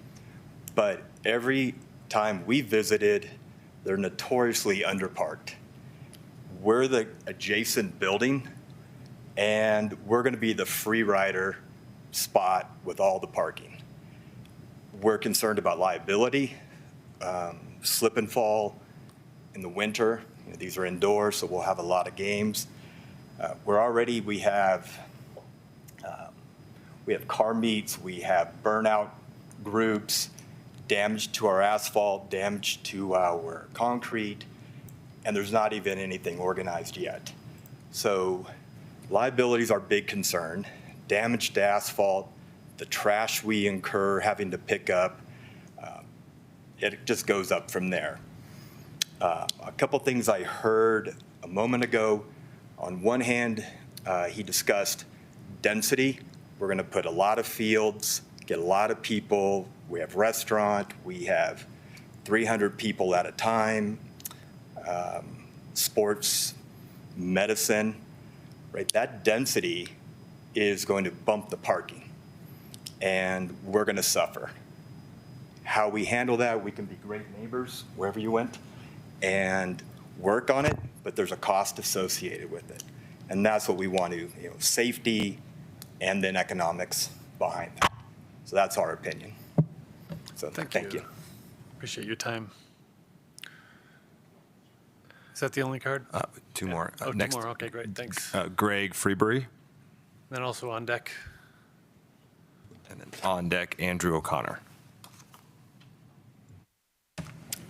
[SPEAKER 14] but every time we visited, they're notoriously underparked. We're the adjacent building, and we're going to be the free rider spot with all the parking. We're concerned about liability, slip and fall in the winter. These are indoors, so we'll have a lot of games. We have car meets, we have burnout groups, damage to our asphalt, damage to our concrete, and there's not even anything organized yet. So liability is our big concern. Damage to asphalt, the trash we incur having to pick up, it just goes up from there. A couple things I heard a moment ago. On one hand, he discussed density. We're going to put a lot of fields, get a lot of people. We have restaurant. We have 300 people at a time. Sports, medicine, right? That density is going to bump the parking, and we're going to suffer. How we handle that, we can be great neighbors wherever you went and work on it, but there's a cost associated with it. And that's what we want to, safety and then economics behind that. So that's our opinion. So thank you.
[SPEAKER 2] Appreciate your time. Is that the only card?
[SPEAKER 10] Two more.
[SPEAKER 2] Oh,
[SPEAKER 10] Next,
[SPEAKER 2] two more. Okay, great. Thanks.
[SPEAKER 10] Greg Freebury,
[SPEAKER 2] Then also on deck.
[SPEAKER 10] and then on deck, Andrew O'Connor.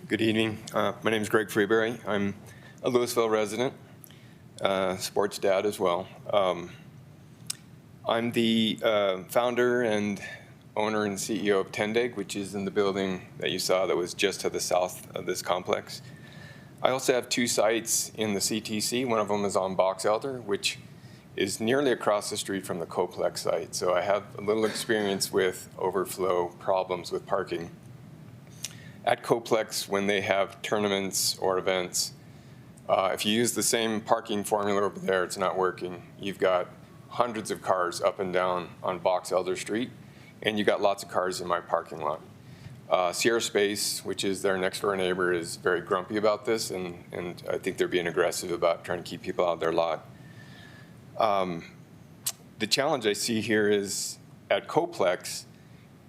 [SPEAKER 15] Good evening. My name is Greg Freebury. I'm a Louisville resident, sports dad as well. I'm the founder and owner and CEO of Tendig, which is in the building that you saw that was just to the south of this complex. I also have two sites in the CTC. One of them is on Box Elder, which is nearly across the street from the Coplex site. So I have a little experience with overflow problems with parking. At Coplex, when they have tournaments or events, if you use the same parking formula over there, it's not working. You've got hundreds of cars up and down on Box Elder Street, and you got lots of cars in my parking lot. Sierra Space, which is their next door neighbor, is very grumpy about this, and I think they're being aggressive about trying to keep people out of their lot. The challenge I see here is at Coplex,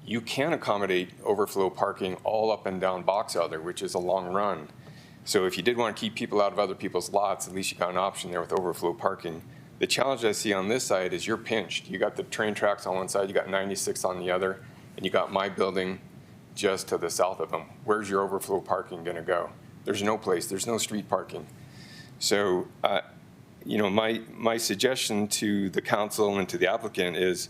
[SPEAKER 15] you can accommodate overflow parking all up and down Box Elder, which is a long run. So if you did want to keep people out of other people's lots, at least you got an option there with overflow parking. The challenge I see on this side is you're pinched. You got the train tracks on one side, you got 96 on the other, and you got my building just to the south of them. Where's your overflow parking going to go? There's no place. There's no street parking. So, my suggestion to the council and to the applicant is,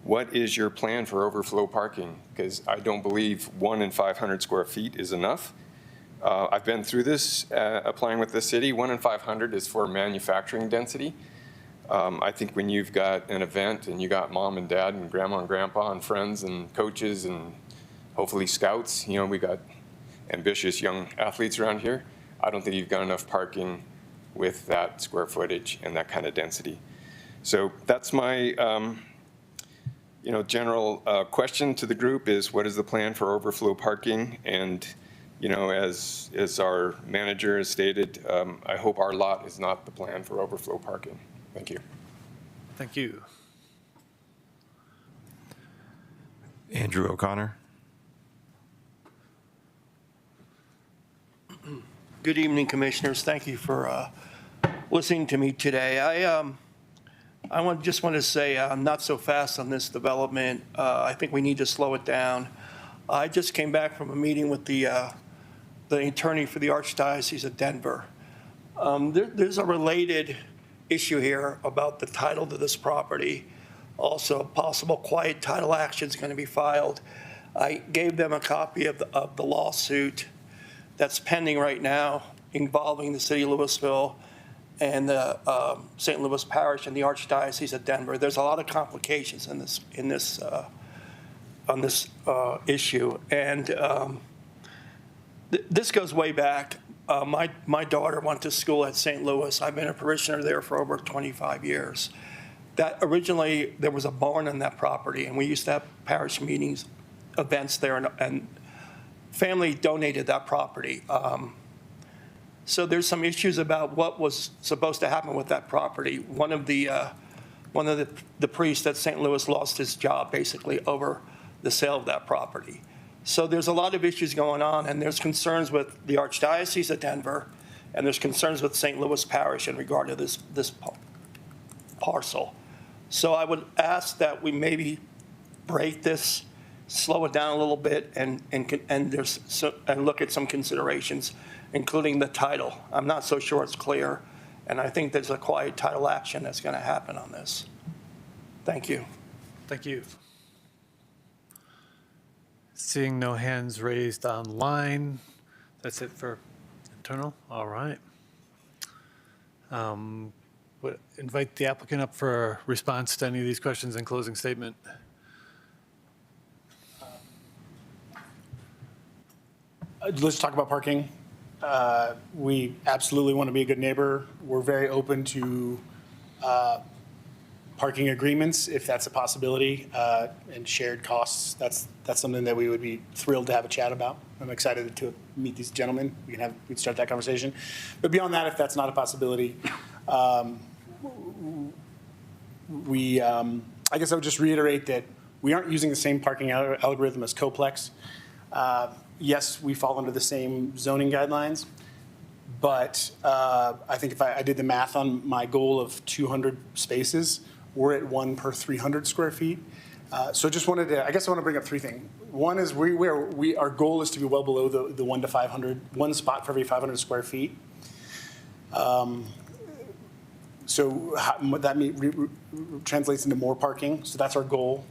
[SPEAKER 15] what is your plan for overflow parking? Because I don't believe 1 in 500 square feet is enough. I've been through this, applying with the city. 1 in 500 is for manufacturing density. I think when you've got an event and you got mom and dad and grandma and grandpa and friends and coaches and hopefully scouts, we got ambitious young athletes around here. I don't think you've got enough parking with that square footage and that kind of density. So that's my general question to the group is, what is the plan for overflow parking? And, as our manager has stated, I hope our lot is not the plan for overflow parking. Thank you.
[SPEAKER 2] Thank you.
[SPEAKER 10] Andrew O'Connor.
[SPEAKER 16] Good evening, Commissioners. Thank you for listening to me today. I just want to say I'm not so fast on this development. I think we need to slow it down. I just came back from a meeting with the attorney for the Archdiocese of Denver. There's a related issue here about the title to this property. Also, possible quiet title action is going to be filed. I gave them a copy of the lawsuit that's pending right now involving the city of Louisville and the St. Louis Parish and the Archdiocese of Denver. There's a lot of complications on this issue, and this goes way back. My daughter went to school at St. Louis. I've been a parishioner there for over 25 years. That originally there was a barn on that property, and we used to have parish meetings, events there, and family donated that property. So there's some issues about what was supposed to happen with that property. One of the priests at St. Louis lost his job basically over the sale of that property. So there's a lot of issues going on, and there's concerns with the Archdiocese of Denver, and there's concerns with St. Louis Parish in regard to this parcel. So I would ask that we maybe break this slow it down a little bit and look at some considerations, including the title. I'm not so sure it's clear, and I think there's a quiet title action that's going to happen on this. Thank you.
[SPEAKER 2] Thank you. Seeing no hands raised online, that's it for internal. All right. Would invite the applicant up for a response to any of these questions and closing statement.
[SPEAKER 13] Let's talk about parking. We absolutely want to be a good neighbor. We're very open to parking agreements, if that's a possibility, and shared costs. That's something that we would be thrilled to have a chat about. I'm excited to meet these gentlemen. We'd start that conversation. But beyond that, if that's not a possibility, I guess I would just reiterate that we aren't using the same parking algorithm as Coplex. Yes, we fall under the same zoning guidelines, but I think if I did the math on my goal of 200 spaces, we're at 1 per 300 square feet. So just wanted to, I guess I want to bring up three things. One is our goal is to be well below the 1 to 500, one spot for every 500 square feet. So that translates into more parking. So that's our goal.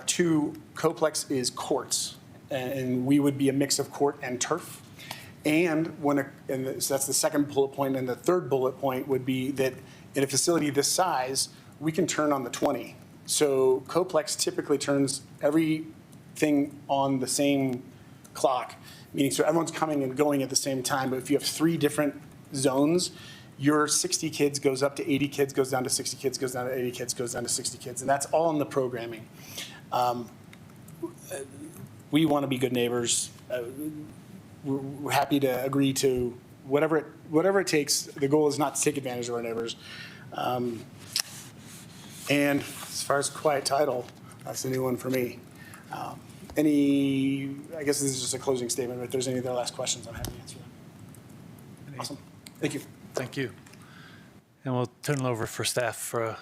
[SPEAKER 13] Two, Coplex is courts, and we would be a mix of court and turf. And so that's the second bullet point. And the third bullet point would be that in a facility this size, we can turn on the 20. So Coplex typically turns everything on the same clock, meaning so everyone's coming and going at the same time. But if you have 3 different zones, your 60 kids goes up to 80 kids, goes down to 60 kids, goes down to 80 kids, goes down to 60 kids. And that's all in the programming. We want to be good neighbors. We're happy to agree to whatever it takes. The goal is not to take advantage of our neighbors. And as far as quiet title, that's a new one for me. I guess this is just a closing statement, but if there's any other last questions, I'm happy to answer them. Awesome. Thank you.
[SPEAKER 2] Thank you. And we'll turn it over for staff for a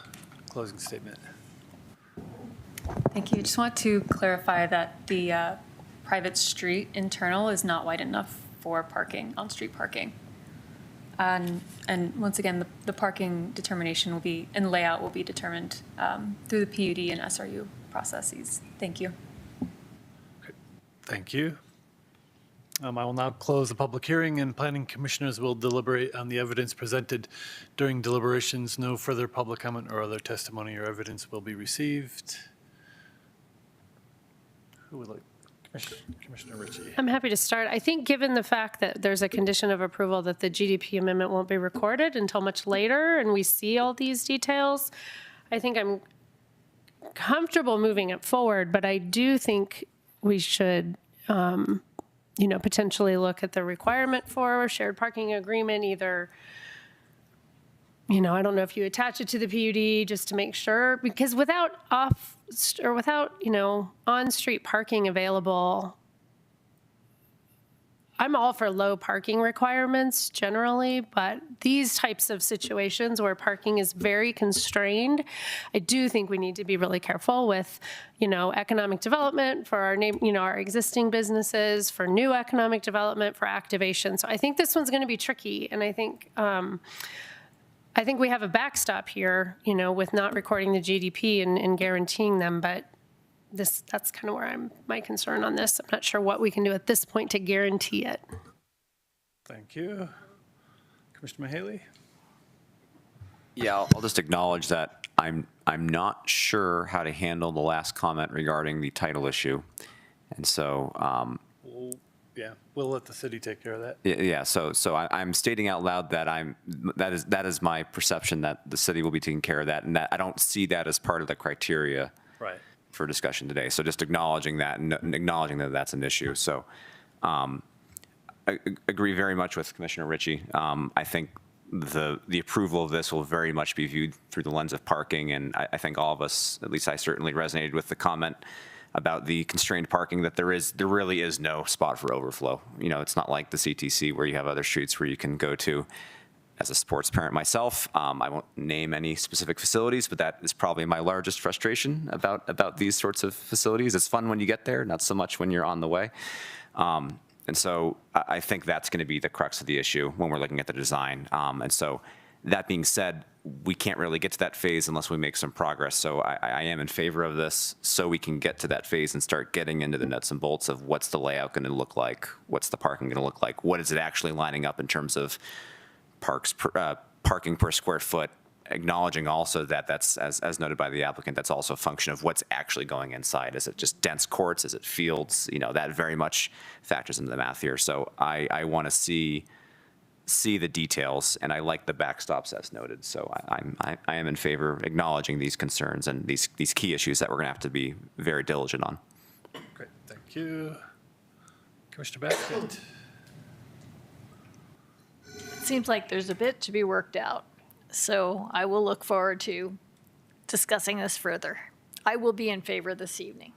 [SPEAKER 2] closing statement.
[SPEAKER 11] Thank you. Just want to clarify that the private street internal is not wide enough for parking, on-street parking. And once again, the parking determination will be, and layout will be determined through the PUD and SRU processes. Thank you.
[SPEAKER 2] Thank you. I will now close the public hearing, and planning commissioners will deliberate on the evidence presented. During deliberations, no further public comment or other testimony or evidence will be received. Who would like? Commissioner Ritchie.
[SPEAKER 1] I'm happy to start. I think given the fact that there's a condition of approval that the GDP amendment won't be recorded until much later and we see all these details, I think I'm comfortable moving it forward, but I do think we should, potentially look at the requirement for a shared parking agreement, either, I don't know if you attach it to the PUD just to make sure, because without on-street parking available, I'm all for low parking requirements generally, but these types of situations where parking is very constrained, I do think we need to be really careful with, economic development for our existing businesses, for new economic development, for activation. So I think this one's going to be tricky, and I think we have a backstop here, with not recording the GDP and guaranteeing them, but that's kind of where my concern on this. I'm not sure what we can do at this point to guarantee it.
[SPEAKER 2] Thank you. Commissioner Mahaley?
[SPEAKER 4] Yeah, I'll just acknowledge that I'm not sure how to handle the last comment regarding the title issue. And so,
[SPEAKER 2] we'll let the city take care of that.
[SPEAKER 4] yeah, so I'm stating out loud that that is my perception, that the city will be taking care of that, and that I don't see that as part of the criteria.
[SPEAKER 2] Right.
[SPEAKER 4] For discussion today. So just acknowledging that and acknowledging that that's an issue. So I agree very much with Commissioner Ritchie. I think the approval of this will very much be viewed through the lens of parking. And I think all of us, at least I certainly resonated with the comment about the constrained parking, that there really is no spot for overflow. It's not like the CTC where you have other streets where you can go to. as a sports parent myself, I won't name any specific facilities, but that is probably my largest frustration about these sorts of facilities. It's fun when you get there, not so much when you're on the way. And so I think that's going to be the crux of the issue when we're looking at the design. And so that being said, we can't really get to that phase unless we make some progress. So I am in favor of this so we can get to that phase and start getting into the nuts and bolts of what's the layout going to look like, what's the parking going to look like, what is it actually lining up in terms of parking per square foot, acknowledging also that that's, as noted by the applicant, that's also a function of what's actually going inside. Is it just dense courts? Is it fields? You know, that very much factors into the math here. So I want to see the details, and I like the backstops as noted. So I am in favor of acknowledging these concerns and these key issues that we're going to have to be very diligent on.
[SPEAKER 2] Great, thank you. Commissioner Baskett.
[SPEAKER 5] It seems like there's a bit to be worked out. So I will look forward to discussing this further. I will be in favor this evening.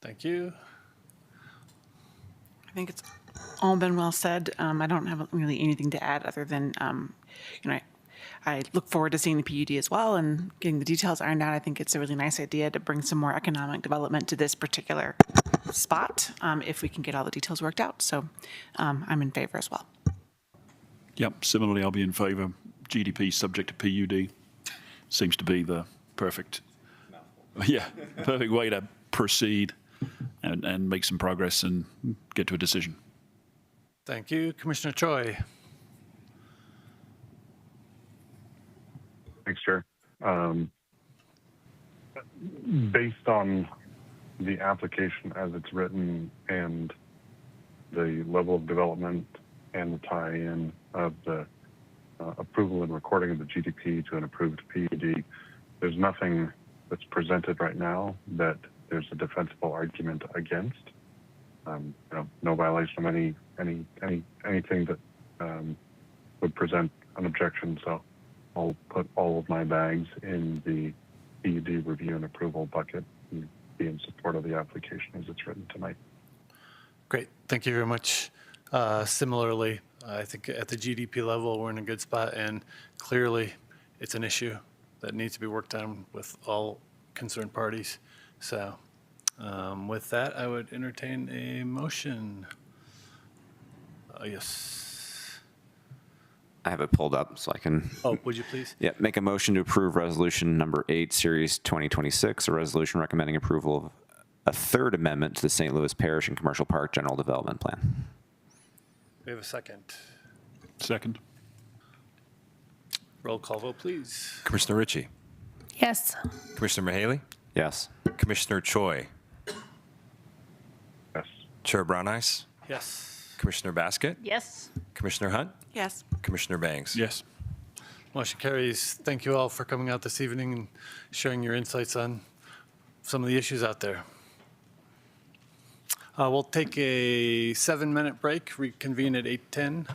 [SPEAKER 2] Thank you.
[SPEAKER 6] I think it's all been well said. I don't have really anything to add other than, I look forward to seeing the PUD as well and getting the details ironed out. I think it's a really nice idea to bring some more economic development to this particular spot if we can get all the details worked out. So I'm in favor as well.
[SPEAKER 7] Yep, similarly, I'll be in favor. GDP subject to PUD seems to be the perfect way to proceed and make some progress and get to a decision.
[SPEAKER 2] Thank you. Commissioner Choi.
[SPEAKER 8] Thanks, Chair. Based on the application as it's written and the level of development and the tie-in of the approval and recording of the GDP to an approved PUD, there's nothing that's presented right now that there's a defensible argument against. No violation of anything that would present an objection. So I'll put all of my bags in the PUD review and approval bucket and be in support of the application as it's written tonight.
[SPEAKER 2] Great, thank you very much. Similarly, I think at the GDP level, we're in a good spot, and clearly it's an issue that needs to be worked on with all concerned parties. So with that, I would entertain a motion. Yes.
[SPEAKER 4] I have it pulled up so I can.
[SPEAKER 2] Oh, would you please?
[SPEAKER 4] Yeah, make a motion to approve resolution number 8, series 2026, a resolution recommending approval of a third amendment to the St. Louis Parish and Commercial Park General Development Plan.
[SPEAKER 2] We have a second.
[SPEAKER 7] Second.
[SPEAKER 2] Roll call vote, please.
[SPEAKER 10] Commissioner Ritchie,
[SPEAKER 1] Yes.
[SPEAKER 10] Commissioner Mahaley,
[SPEAKER 4] Yes.
[SPEAKER 10] Commissioner Choi,
[SPEAKER 8] Yes.
[SPEAKER 10] Chair Brownice,
[SPEAKER 2] Yes.
[SPEAKER 10] Commissioner Baskett,
[SPEAKER 5] Yes?
[SPEAKER 10] Commissioner Hunt,
[SPEAKER 6] Yes.
[SPEAKER 10] Commissioner Banks.
[SPEAKER 7] Yes.
[SPEAKER 2] Motion carries. Thank you all for coming out this evening and sharing your insights on some of the issues out there. We'll take a 7-minute break, reconvene at 8:10.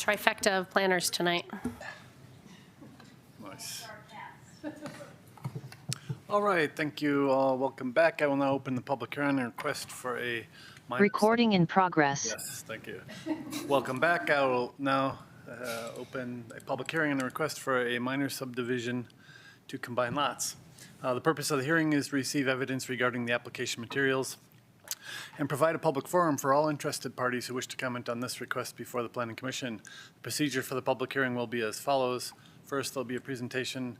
[SPEAKER 1] trifecta of planners tonight.
[SPEAKER 2] Nice. All right, thank you all. Welcome back. I will now open the public hearing and request for a minor.
[SPEAKER 17] Recording in progress.
[SPEAKER 2] Yes, thank you. Welcome back. I will now open a public hearing and a request for a minor subdivision to combine lots. The purpose of the hearing is to receive evidence regarding the application materials and provide a public forum for all interested parties who wish to comment on this request before the Planning Commission. The procedure for the public hearing will be as follows. First, there'll be a presentation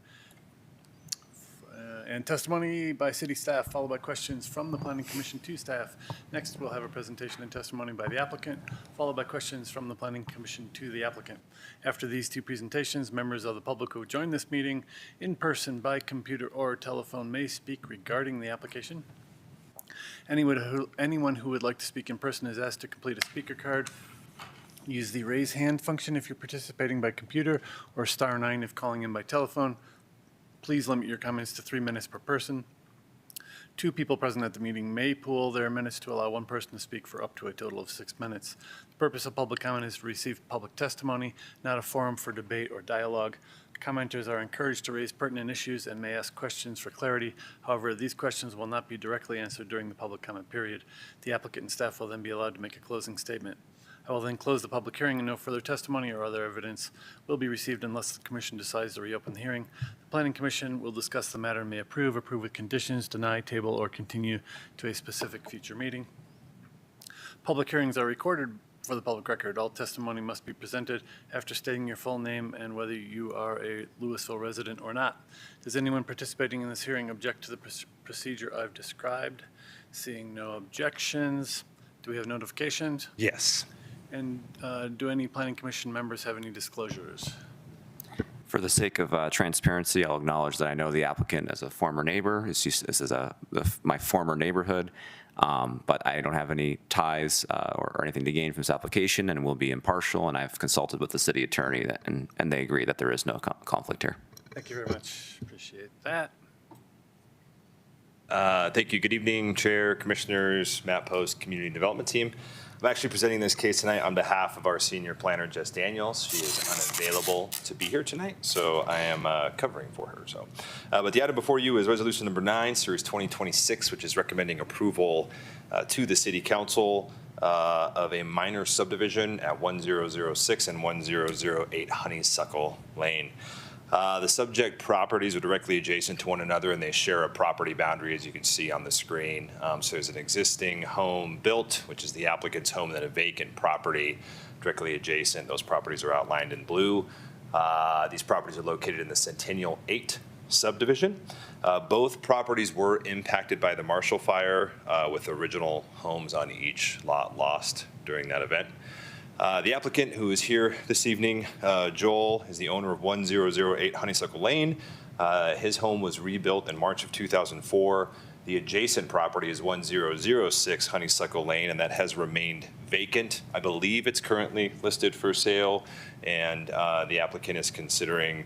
[SPEAKER 2] and testimony by city staff, followed by questions from the Planning Commission to staff. Next, we'll have a presentation and testimony by the applicant, followed by questions from the Planning Commission to the applicant. After these two presentations, members of the public who join this meeting in person, by computer, or telephone may speak regarding the application. Anyone who would like to speak in person is asked to complete a speaker card. Use the raise hand function if you're participating by computer, or *9 if calling in by telephone. Please limit your comments to 3 minutes per person. 2 people present at the meeting may pool their minutes to allow one person to speak for up to a total of 6 minutes. The purpose of public comment is to receive public testimony, not a forum for debate or dialogue. Commenters are encouraged to raise pertinent issues and may ask questions for clarity. However, these questions will not be directly answered during the public comment period. The applicant and staff will then be allowed to make a closing statement. I will then close the public hearing and no further testimony or other evidence will be received unless the commission decides to reopen the hearing. The Planning Commission will discuss the matter and may approve with conditions, deny, table, or continue to a specific future meeting. Public hearings are recorded for the public record. All testimony must be presented after stating your full name and whether you are a Louisville resident or not. Does anyone participating in this hearing object to the procedure I've described? Seeing no objections, do we have notifications?
[SPEAKER 4] Yes.
[SPEAKER 2] And do any Planning Commission members have any disclosures?
[SPEAKER 4] For the sake of transparency, I'll acknowledge that I know the applicant as a former neighbor. This is my former neighborhood, but I don't have any ties or anything to gain from this application, and will be impartial. And I've consulted with the city attorney, and they agree that there is no conflict here.
[SPEAKER 2] Thank you very much. Appreciate that.
[SPEAKER 18] Thank you. Good evening, Chair, Commissioners, Matt Post, Community Development Team. I'm actually presenting this case tonight on behalf of our senior planner, Jess Daniels. She is unavailable to be here tonight, so I am covering for her. But the item before you is Resolution Number 9, Series 2026, which is recommending approval to the City Council of a minor subdivision at 1006 and 1008 Honeysuckle Lane. The subject properties are directly adjacent to one another, and they share a property boundary, as you can see on the screen. So there's an existing home built, which is the applicant's home, and then a vacant property directly adjacent. Those properties are outlined in blue. These properties are located in the Centennial 8 subdivision. Both properties were impacted by the Marshall Fire, with original homes on each lot lost during that event. The applicant, who is here this evening, Joel, is the owner of 1008 Honeysuckle Lane. His home was rebuilt in March of 2004. The adjacent property is 1006 Honeysuckle Lane, and that has remained vacant. I believe it's currently listed for sale, and the applicant is considering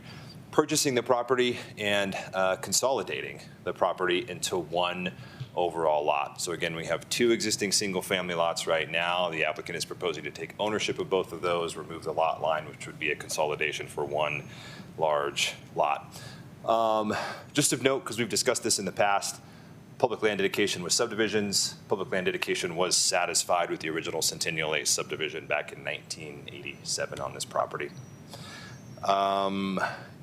[SPEAKER 18] purchasing the property and consolidating the property into one overall lot. So again, we have 2 existing single-family lots right now. The applicant is proposing to take ownership of both of those, remove the lot line, which would be a consolidation for one large lot. Just of note, because we've discussed this in the past, public land dedication with subdivisions. Public land dedication was satisfied with the original Centennial 8 subdivision back in 1987 on this property.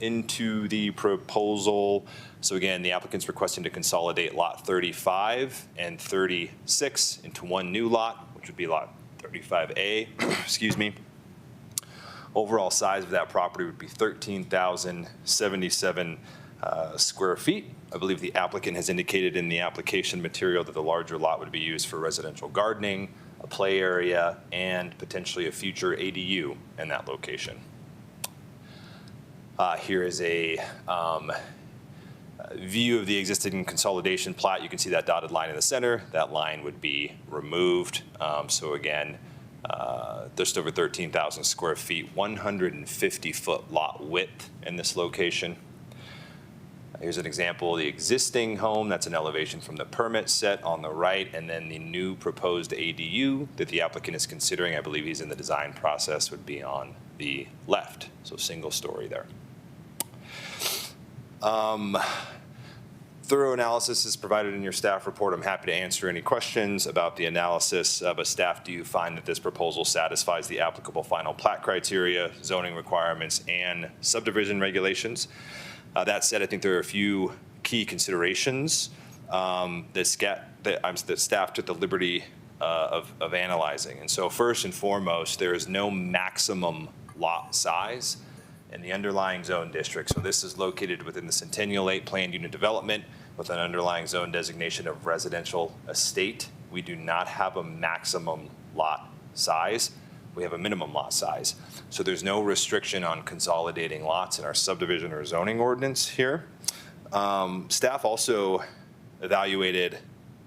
[SPEAKER 18] Into the proposal. So again, the applicant's requesting to consolidate lot 35 and 36 into one new lot, which would be lot 35A, excuse me. Overall size of that property would be 13,077 square feet. I believe the applicant has indicated in the application material that the larger lot would be used for residential gardening, a play area, and potentially a future ADU in that location. Here is a view of the existing consolidation plat. You can see that dotted line in the center. That line would be removed. So again, just over 13,000 square feet, 150-foot lot width in this location. Here's an example, the existing home, that's an elevation from the permit set on the right, and then the new proposed ADU that the applicant is considering, I believe he's in the design process, would be on the left, so single story there. Thorough analysis is provided in your staff report. I'm happy to answer any questions about the analysis, but staff, do you find that this proposal satisfies the applicable final plat criteria, zoning requirements, and subdivision regulations? That said, I think there are a few key considerations that staff took the liberty of analyzing. And so first and foremost, there is no maximum lot size in the underlying zone district. So this is located within the Centennial 8 planned unit development with an underlying zone designation of residential estate. We do not have a maximum lot size. We have a minimum lot size. So there's no restriction on consolidating lots in our subdivision or zoning ordinance here. Staff also evaluated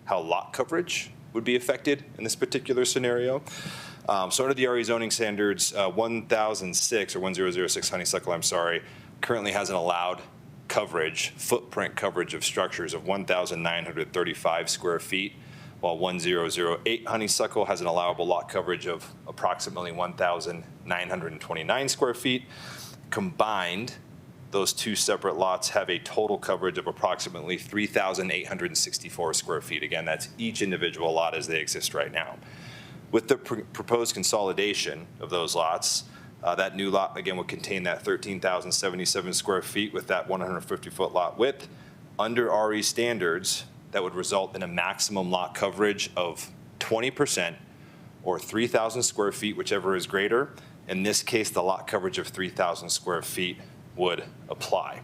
[SPEAKER 18] how lot coverage would be affected in this particular scenario. So under the RE zoning standards, 1006 or 1006 Honeysuckle, currently has an allowed footprint coverage of structures of 1,935 square feet, while 1008 Honeysuckle has an allowable lot coverage of approximately 1,929 square feet. Combined, those two separate lots have a total coverage of approximately 3,864 square feet. Again, that's each individual lot as they exist right now. With the proposed consolidation of those lots, that new lot, again, would contain that 13,077 square feet with that 150-foot lot width. Under RE standards, that would result in a maximum lot coverage of 20% or 3,000 square feet, whichever is greater. In this case, the lot coverage of 3,000 square feet would apply.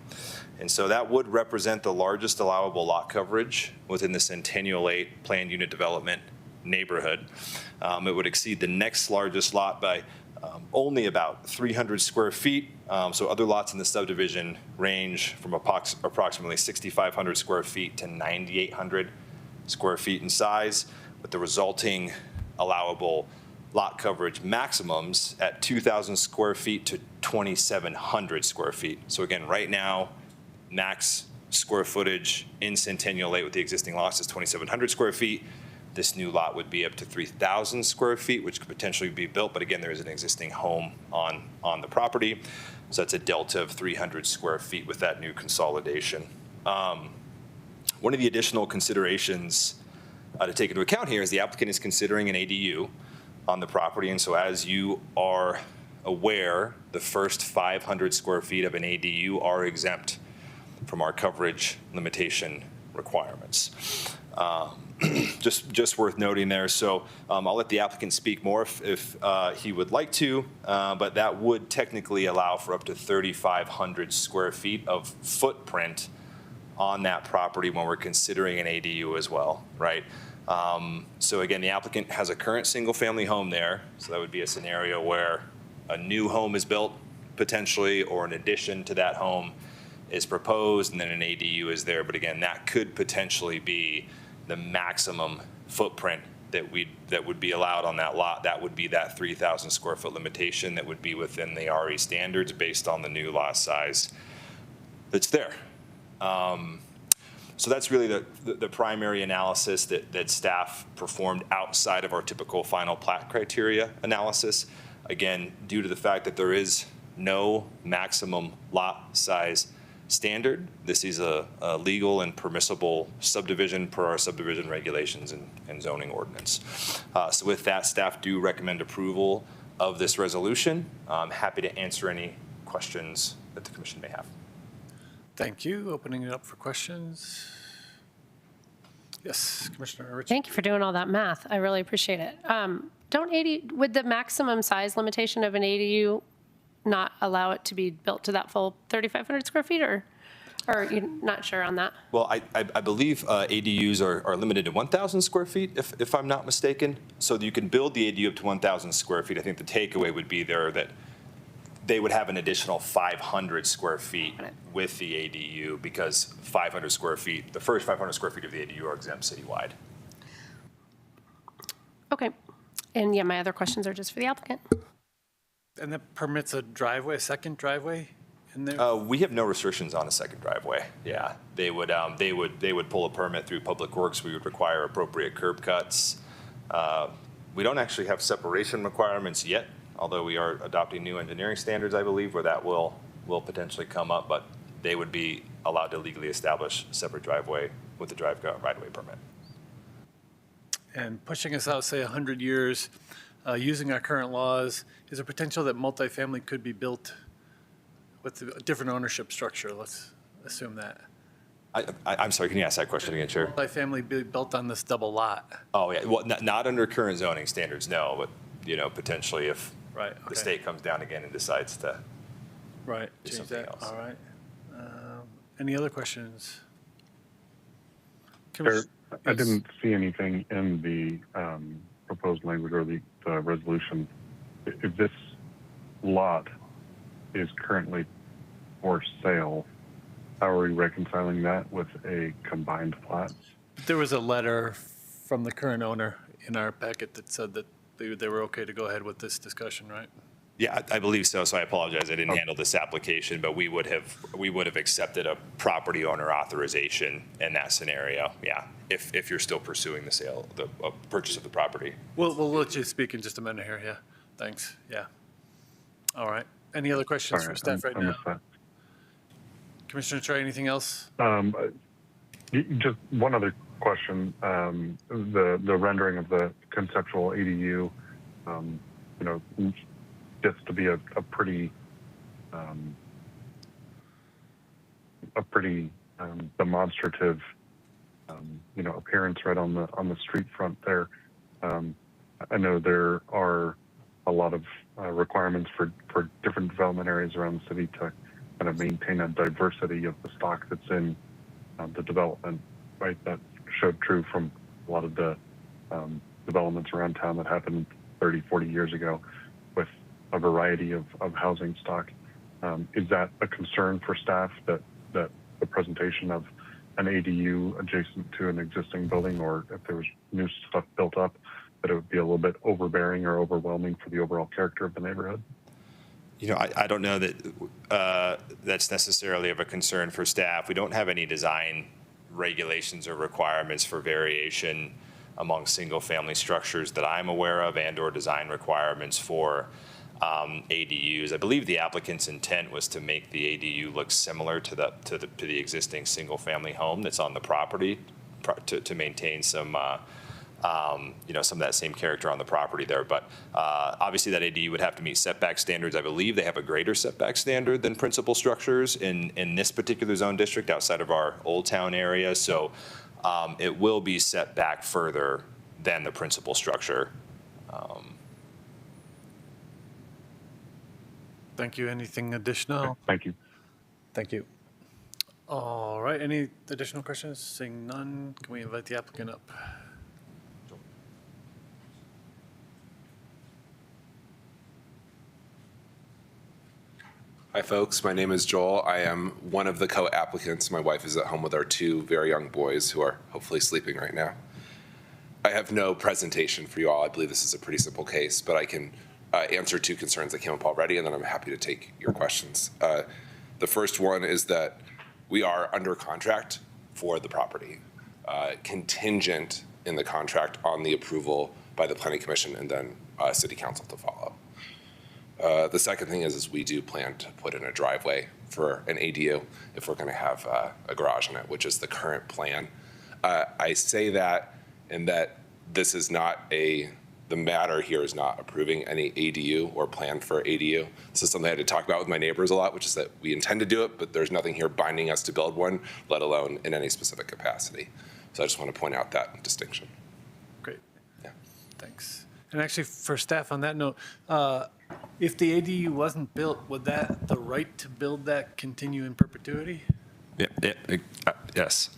[SPEAKER 18] And so that would represent the largest allowable lot coverage within the Centennial 8 planned unit development neighborhood. It would exceed the next largest lot by only about 300 square feet. So other lots in the subdivision range from approximately 6,500 square feet to 9,800 square feet in size, with the resulting allowable lot coverage maximums at 2,000 square feet to 2,700 square feet. So again, right now, max square footage in Centennial 8 with the existing lots is 2,700 square feet. This new lot would be up to 3,000 square feet, which could potentially be built. But again, there is an existing home on the property. So that's a delta of 300 square feet with that new consolidation. One of the additional considerations to take into account here is the applicant is considering an ADU on the property. And so as you are aware, the first 500 square feet of an ADU are exempt from our coverage limitation requirements. Just worth noting there. So I'll let the applicant speak more if he would like to, but that would technically allow for up to 3,500 square feet of footprint on that property when we're considering an ADU as well, right? So again, the applicant has a current single-family home there, so that would be a scenario where a new home is built potentially, or an addition to that home is proposed, and then an ADU is there. But again, that could potentially be the maximum footprint that would be allowed on that lot. That would be that 3,000 square foot limitation that would be within the RE standards based on the new lot size that's there. So that's really the primary analysis that staff performed outside of our typical final plat criteria analysis. Again, due to the fact that there is no maximum lot size standard, this is a legal and permissible subdivision per our subdivision regulations and zoning ordinance. So with that, staff do recommend approval of this resolution. I'm happy to answer any questions that the commission may have.
[SPEAKER 2] Thank you. Opening it up for questions. Yes, Commissioner Richard.
[SPEAKER 1] Thank you for doing all that math. I really appreciate it. Would the maximum size limitation of an ADU not allow it to be built to that full 3,500 square feet, or you're not sure on that?
[SPEAKER 18] Well, I believe ADUs are limited to 1,000 square feet, if I'm not mistaken. So you can build the ADU up to 1,000 square feet. I think the takeaway would be there that they would have an additional 500 square feet with the ADU, because 500 square feet, the first 500 square feet of the ADU are exempt citywide.
[SPEAKER 1] Okay. And yeah, my other questions are just for the applicant.
[SPEAKER 2] And that permits a driveway, a second driveway in there?
[SPEAKER 18] We have no restrictions on a second driveway. Yeah, they would pull a permit through Public Works. We would require appropriate curb cuts. We don't actually have separation requirements yet, although we are adopting new engineering standards, I believe, where that will potentially come up, but they would be allowed to legally establish a separate driveway with the right-of-way permit.
[SPEAKER 2] And pushing us out, say, 100 years, using our current laws, is there potential that multifamily could be built with a different ownership structure? Let's assume that.
[SPEAKER 18] I'm sorry, can you ask that question again, Chair?
[SPEAKER 2] Multifamily be built on this double lot.
[SPEAKER 18] Oh, yeah, well, not under current zoning standards, no, but, potentially if
[SPEAKER 2] Right,
[SPEAKER 18] the
[SPEAKER 2] okay.
[SPEAKER 18] state comes down again and decides to
[SPEAKER 2] Right,
[SPEAKER 18] do
[SPEAKER 2] change
[SPEAKER 18] something
[SPEAKER 2] that,
[SPEAKER 18] else.
[SPEAKER 2] all right. Any other questions?
[SPEAKER 8] Chair, I didn't see anything in the proposed language or the resolution. If this lot is currently for sale, how are we reconciling that with a combined plat?
[SPEAKER 2] There was a letter from the current owner in our packet that said that they were okay to go ahead with this discussion, right?
[SPEAKER 18] Yeah, I believe so. So I apologize. I didn't handle this application, but we would have accepted a property owner authorization in that scenario. Yeah, if you're still pursuing the sale, the purchase of the property.
[SPEAKER 2] We'll let you speak in just a minute here, yeah. Thanks, yeah. All right. Any other questions
[SPEAKER 8] Sorry,
[SPEAKER 2] for staff right
[SPEAKER 8] I
[SPEAKER 2] now?
[SPEAKER 8] missed that.
[SPEAKER 2] Commissioner Trey, anything else?
[SPEAKER 8] Just one other question. The rendering of the conceptual ADU, gets to be a pretty demonstrative, appearance right on the street front there. I know there are a lot of requirements for different development areas around the city to kind of maintain a diversity of the stock that's in the development, right? That showed true from a lot of the developments around town that happened 30, 40 years ago with a variety of housing stock. Is that a concern for staff that the presentation of an ADU adjacent to an existing building, or if there was new stuff built up, that it would be a little bit overbearing or overwhelming for the overall character of the neighborhood?
[SPEAKER 18] I don't know that that's necessarily of a concern for staff. We don't have any design regulations or requirements for variation among single-family structures that I'm aware of, and/or design requirements for ADUs. I believe the applicant's intent was to make the ADU look similar to the existing single-family home that's on the property, to maintain some some of that same character on the property there. But obviously that ADU would have to meet setback standards. I believe they have a greater setback standard than principal structures in this particular zone district outside of our Old Town area. So it will be set back further than the principal structure.
[SPEAKER 2] Thank you. Anything additional?
[SPEAKER 8] Thank you.
[SPEAKER 2] Thank you. All right, any additional questions? Seeing none, can we invite the applicant up?
[SPEAKER 17] Hi, folks. My name is Joel. I am one of the co-applicants. My wife is at home with our two very young boys who are hopefully sleeping right now. I have no presentation for you all. I believe this is a pretty simple case, but I can answer two concerns that came up already, and then I'm happy to take your questions. The first one is that we are under contract for the property, contingent in the contract on the approval by the Planning Commission and then City Council to follow. The second thing is we do plan to put in a driveway for an ADU if we're going to have a garage in it, which is the current plan. I say that in that this is not the matter here is not approving any ADU or plan for ADU. This is something I had to talk about with my neighbors a lot, which is that we intend to do it, but there's nothing here binding us to build one, let alone in any specific capacity. So I just want to point out that distinction.
[SPEAKER 2] Great.
[SPEAKER 17] Yeah.
[SPEAKER 2] Thanks. And actually, for staff on that note, if the ADU wasn't built, would the right to build that continue in perpetuity?
[SPEAKER 18] Yes.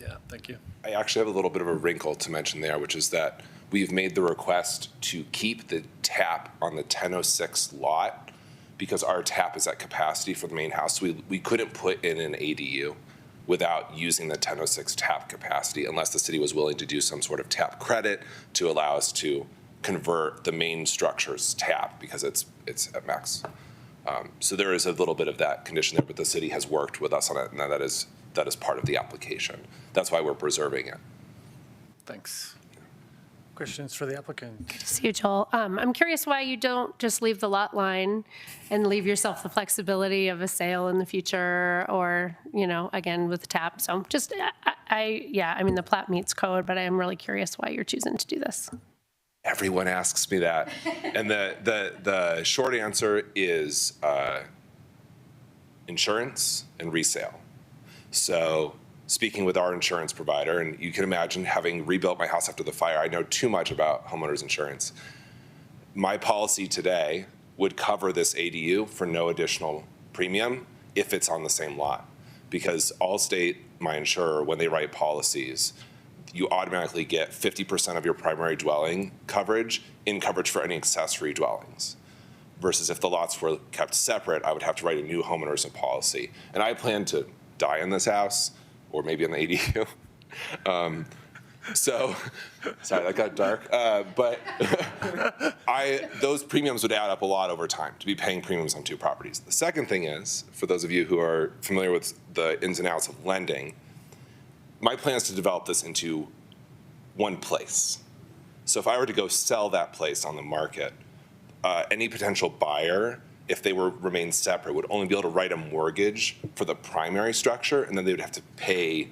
[SPEAKER 2] Yeah, thank you.
[SPEAKER 17] I actually have a little bit of a wrinkle to mention there, which is that we've made the request to keep the tap on the 1006 lot because our tap is at capacity for the main house. We couldn't put in an ADU without using the 1006 tap capacity unless the city was willing to do some sort of tap credit to allow us to convert the main structure's tap because it's at max So there is a little bit of that condition there, but the city has worked with us on it, and that is part of the application. That's why we're preserving it.
[SPEAKER 2] Thanks. Questions for the applicant?
[SPEAKER 1] See you, Joel. I'm curious why you don't just leave the lot line and leave yourself the flexibility of a sale in the future, or, again, with the TAP. So just, I mean, the plat meets code, but I am really curious why you're choosing to do this.
[SPEAKER 17] Everyone asks me that. And the short answer is insurance and resale. So speaking with our insurance provider, and you can imagine having rebuilt my house after the fire, I know too much about homeowners insurance. My policy today would cover this ADU for no additional premium if it's on the same lot. Because Allstate, my insurer, when they write policies, you automatically get 50% of your primary dwelling coverage in coverage for any accessory dwellings. Versus if the lots were kept separate, I would have to write a new homeowners policy. And I plan to die in this house, or maybe in the ADU. So, sorry, that got dark. But those premiums would add up a lot over time to be paying premiums on two properties. The second thing is, for those of you who are familiar with the ins and outs of lending, my plan is to develop this into one place. So if I were to go sell that place on the market, any potential buyer, if they remain separate, would only be able to write a mortgage for the primary structure, and then they would have to pay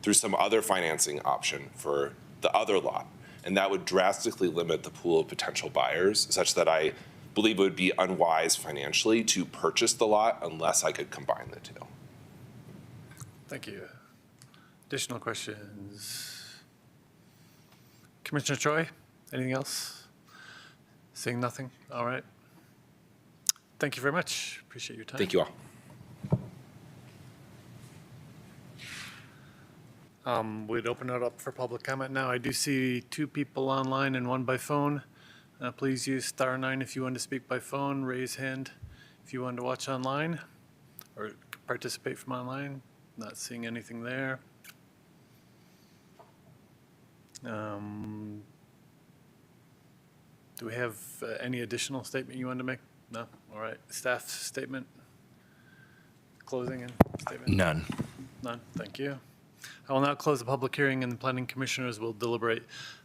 [SPEAKER 17] through some other financing option for the other lot. And that would drastically limit the pool of potential buyers, such that I believe it would be unwise financially to purchase the lot unless I could combine the two.
[SPEAKER 2] Thank you. Additional questions? Commissioner Choi, anything else? Seeing nothing? All right. Thank you very much. Appreciate your time.
[SPEAKER 17] Thank you all.
[SPEAKER 2] We'd open it up for public comment now. I do see 2 people online and 1 by phone. Please use *9 if you want to speak by phone. Raise hand if you want to watch online or participate from online. Not seeing anything there. Do we have any additional statement you want to make? No? All right. Staff statement? Closing and statement?
[SPEAKER 10] None.
[SPEAKER 2] None. Thank you. I will now close the public hearing, and the planning commissioners will deliberate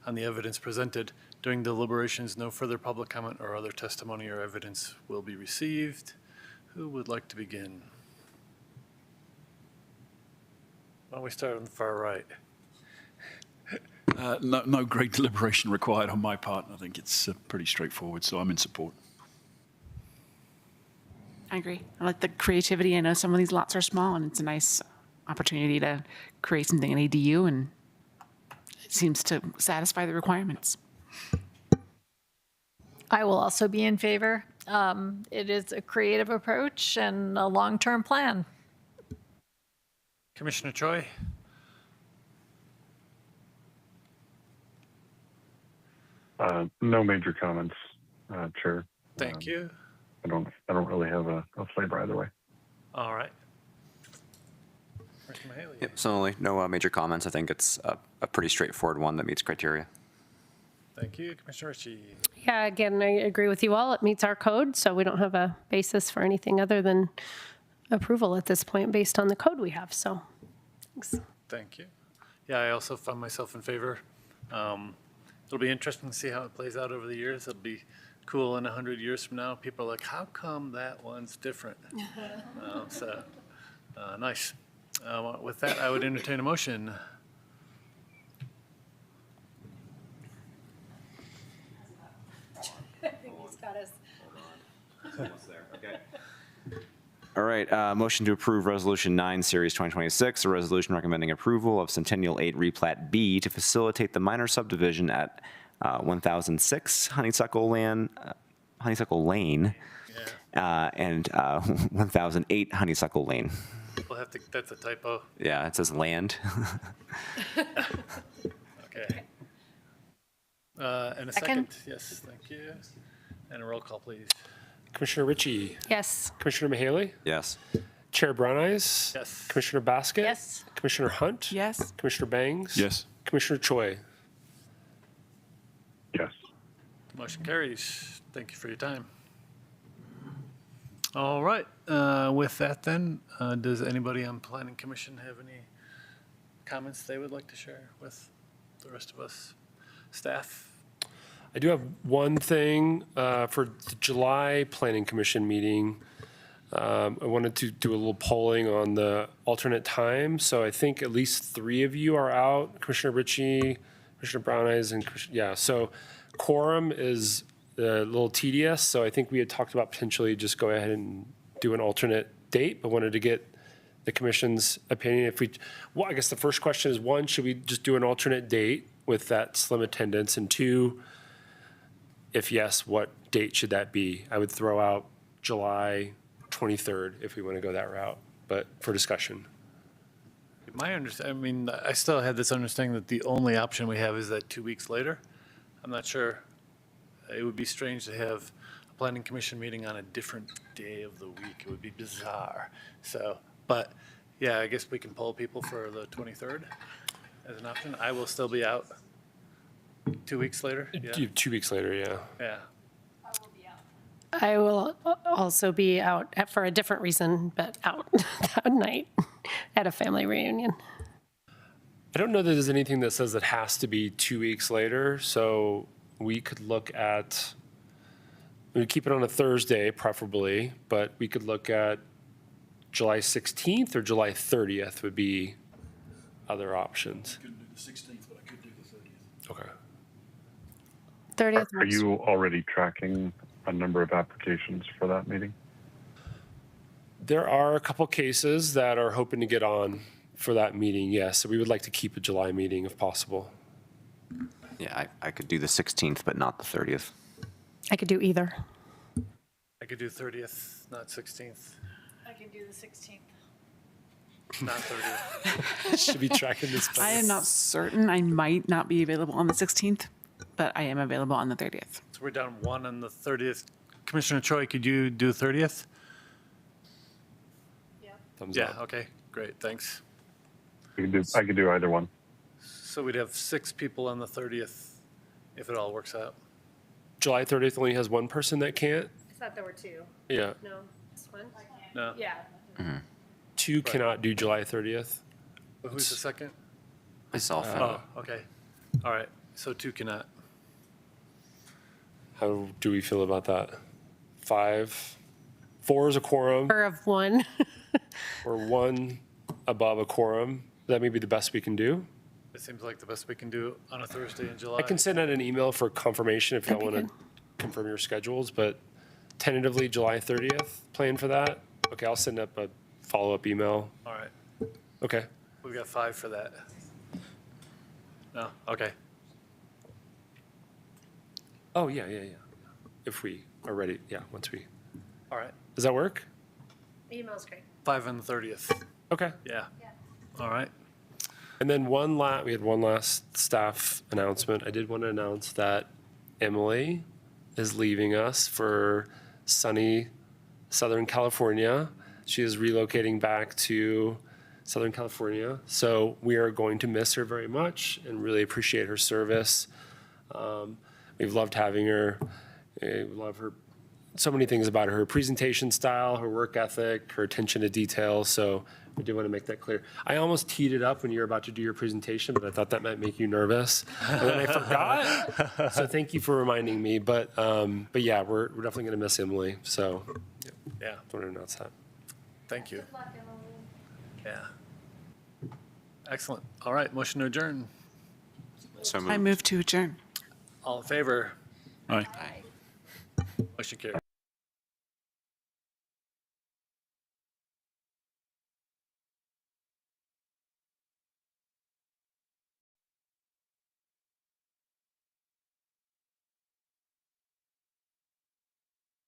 [SPEAKER 2] on the evidence presented. During deliberations, no further public comment or other testimony or evidence will be received. Who would like to begin? Why don't we start on the far right?
[SPEAKER 7] No great deliberation required on my part. I think it's pretty straightforward, so I'm in support.
[SPEAKER 6] I agree. I like the creativity. I know some of these lots are small, and it's a nice opportunity to create something in ADU, and it seems to satisfy the requirements.
[SPEAKER 5] I will also be in favor. It is a creative approach and a long-term plan.
[SPEAKER 2] Commissioner Choi?
[SPEAKER 8] No major comments, Chair.
[SPEAKER 2] Thank you.
[SPEAKER 8] I don't really have a flavor either way.
[SPEAKER 2] All right. Commissioner Mahaley?
[SPEAKER 4] Yep, similarly, no major comments. I think it's a pretty straightforward one that meets criteria.
[SPEAKER 2] Thank you. Commissioner Ritchie?
[SPEAKER 1] Yeah, again, I agree with you all. It meets our code, so we don't have a basis for anything other than approval at this point based on the code we have, so thanks.
[SPEAKER 2] Thank you. Yeah, I also found myself in favor. It'll be interesting to see how it plays out over the years. It'll be cool in 100 years from now. People are like, how come that one's different? Nice. With that, I would entertain a motion.
[SPEAKER 1] I think he's got us.
[SPEAKER 4] Almost there. Okay. All right. Motion to approve Resolution 9, Series 2026, a resolution recommending approval of Centennial 8 Replat B to facilitate the minor subdivision at 1006 Honeysuckle Lane and 1008 Honeysuckle Lane.
[SPEAKER 2] We'll have to, that's a typo.
[SPEAKER 4] Yeah, it says land.
[SPEAKER 2] Okay. And a second? Yes, thank you. And a roll call, please.
[SPEAKER 12] Commissioner Ritchie.
[SPEAKER 1] Yes.
[SPEAKER 12] Commissioner Mahaley.
[SPEAKER 4] Yes.
[SPEAKER 12] Chair Brown Eyes.
[SPEAKER 2] Yes.
[SPEAKER 12] Commissioner Basket.
[SPEAKER 5] Yes.
[SPEAKER 12] Commissioner Hunt.
[SPEAKER 6] Yes.
[SPEAKER 12] Commissioner Bangs.
[SPEAKER 7] Yes.
[SPEAKER 12] Commissioner Choi.
[SPEAKER 8] Yes.
[SPEAKER 2] Motion carries. Thank you for your time. All right, with that then, does anybody on Planning Commission have any comments they would like to share with the rest of us? Staff?
[SPEAKER 3] I do have one thing for the July Planning Commission meeting. I wanted to do a little polling on the alternate time. So I think at least 3 of you are out, Commissioner Ritchie, Commissioner Brown Eyes, and yeah. So quorum is a little tedious. So I think we had talked about potentially just go ahead and do an alternate date, but wanted to get the commission's opinion. Well, I guess the first question is, 1, should we just do an alternate date with that slim attendance? And 2, if yes, what date should that be? I would throw out July 23rd if we want to go that route, but for discussion.
[SPEAKER 2] My understanding, I still had this understanding that the only option we have is that 2 weeks later. I'm not sure. It would be strange to have a planning commission meeting on a different day of the week. It would be bizarre. So, but yeah, I guess we can poll people for the 23rd as an option. I will still be out 2 weeks later. Yeah.
[SPEAKER 3] 2 weeks later, yeah.
[SPEAKER 2] Yeah.
[SPEAKER 19] I will also be out for a different reason, but out that night at a family reunion.
[SPEAKER 3] I don't know that there's anything that says it has to be 2 weeks later, so we could look at, we keep it on a Thursday preferably, but we could look at July 16th or July 30th would be other options.
[SPEAKER 7] I couldn't do the 16th, but I could do the 30th.
[SPEAKER 3] Okay.
[SPEAKER 19] 30th.
[SPEAKER 8] Are you already tracking a number of applications for that meeting?
[SPEAKER 3] There are a couple cases that are hoping to get on for that meeting, yes. So we would like to keep a July meeting if possible.
[SPEAKER 4] Yeah, I could do the 16th, but not the 30th.
[SPEAKER 19] I could do either.
[SPEAKER 2] I could do 30th, not 16th,
[SPEAKER 5] I can do the 16th.
[SPEAKER 2] not 30th.
[SPEAKER 3] Should be tracking this.
[SPEAKER 6] I am not certain. I might not be available on the 16th, but I am available on the 30th.
[SPEAKER 2] So we're down 1 on the 30th. Commissioner Choi, could you do 30th?
[SPEAKER 3] Thumbs
[SPEAKER 2] Yeah,
[SPEAKER 3] up.
[SPEAKER 2] okay, great, thanks.
[SPEAKER 8] I could do either one.
[SPEAKER 2] So we'd have 6 people on the 30th if it all works out.
[SPEAKER 3] July 30th only has 1 person that can't?
[SPEAKER 1] I thought there were 2.
[SPEAKER 3] Yeah.
[SPEAKER 1] No, just 1?
[SPEAKER 2] No?
[SPEAKER 1] Yeah.
[SPEAKER 3] 2 cannot do July 30th.
[SPEAKER 2] But who's the second?
[SPEAKER 4] Myself.
[SPEAKER 2] Oh, okay. All right, so 2 cannot.
[SPEAKER 3] How do we feel about that? 5? 4 is a quorum,
[SPEAKER 19] Or of one.
[SPEAKER 3] or 1 above a quorum. That may be the best we can do.
[SPEAKER 2] It seems like the best we can do on a Thursday in July.
[SPEAKER 3] I can send out an email for confirmation if you
[SPEAKER 19] That'd be
[SPEAKER 3] want to confirm your schedules, but tentatively July 30th, plan for that. Okay, I'll send up a follow-up email.
[SPEAKER 2] All right,
[SPEAKER 3] Okay.
[SPEAKER 2] we've got 5 for that. No, okay.
[SPEAKER 3] Oh, yeah. If we are ready, yeah, once we,
[SPEAKER 2] All right,
[SPEAKER 3] does that work?
[SPEAKER 1] Email's great.
[SPEAKER 2] 5 on the 30th.
[SPEAKER 3] Okay.
[SPEAKER 2] Yeah. All right.
[SPEAKER 3] And then we had one last staff announcement. I did want to announce that Emily is leaving us for sunny Southern California. She is relocating back to Southern California. So we are going to miss her very much and really appreciate her service. We've loved having her. We love her. So many things about her presentation style, her work ethic, her attention to detail. So I do want to make that clear. I almost teed it up when you were about to do your presentation, but I thought that might make you nervous. And then I forgot. So thank you for reminding me. But yeah, we're definitely going to miss Emily. So
[SPEAKER 2] Yeah,
[SPEAKER 3] I want to announce that.
[SPEAKER 2] thank you. Yeah. Excellent. All right, motion to adjourn.
[SPEAKER 4] So
[SPEAKER 6] I move to adjourn.
[SPEAKER 2] All in favor?
[SPEAKER 7] Aye.
[SPEAKER 2] Motion carried.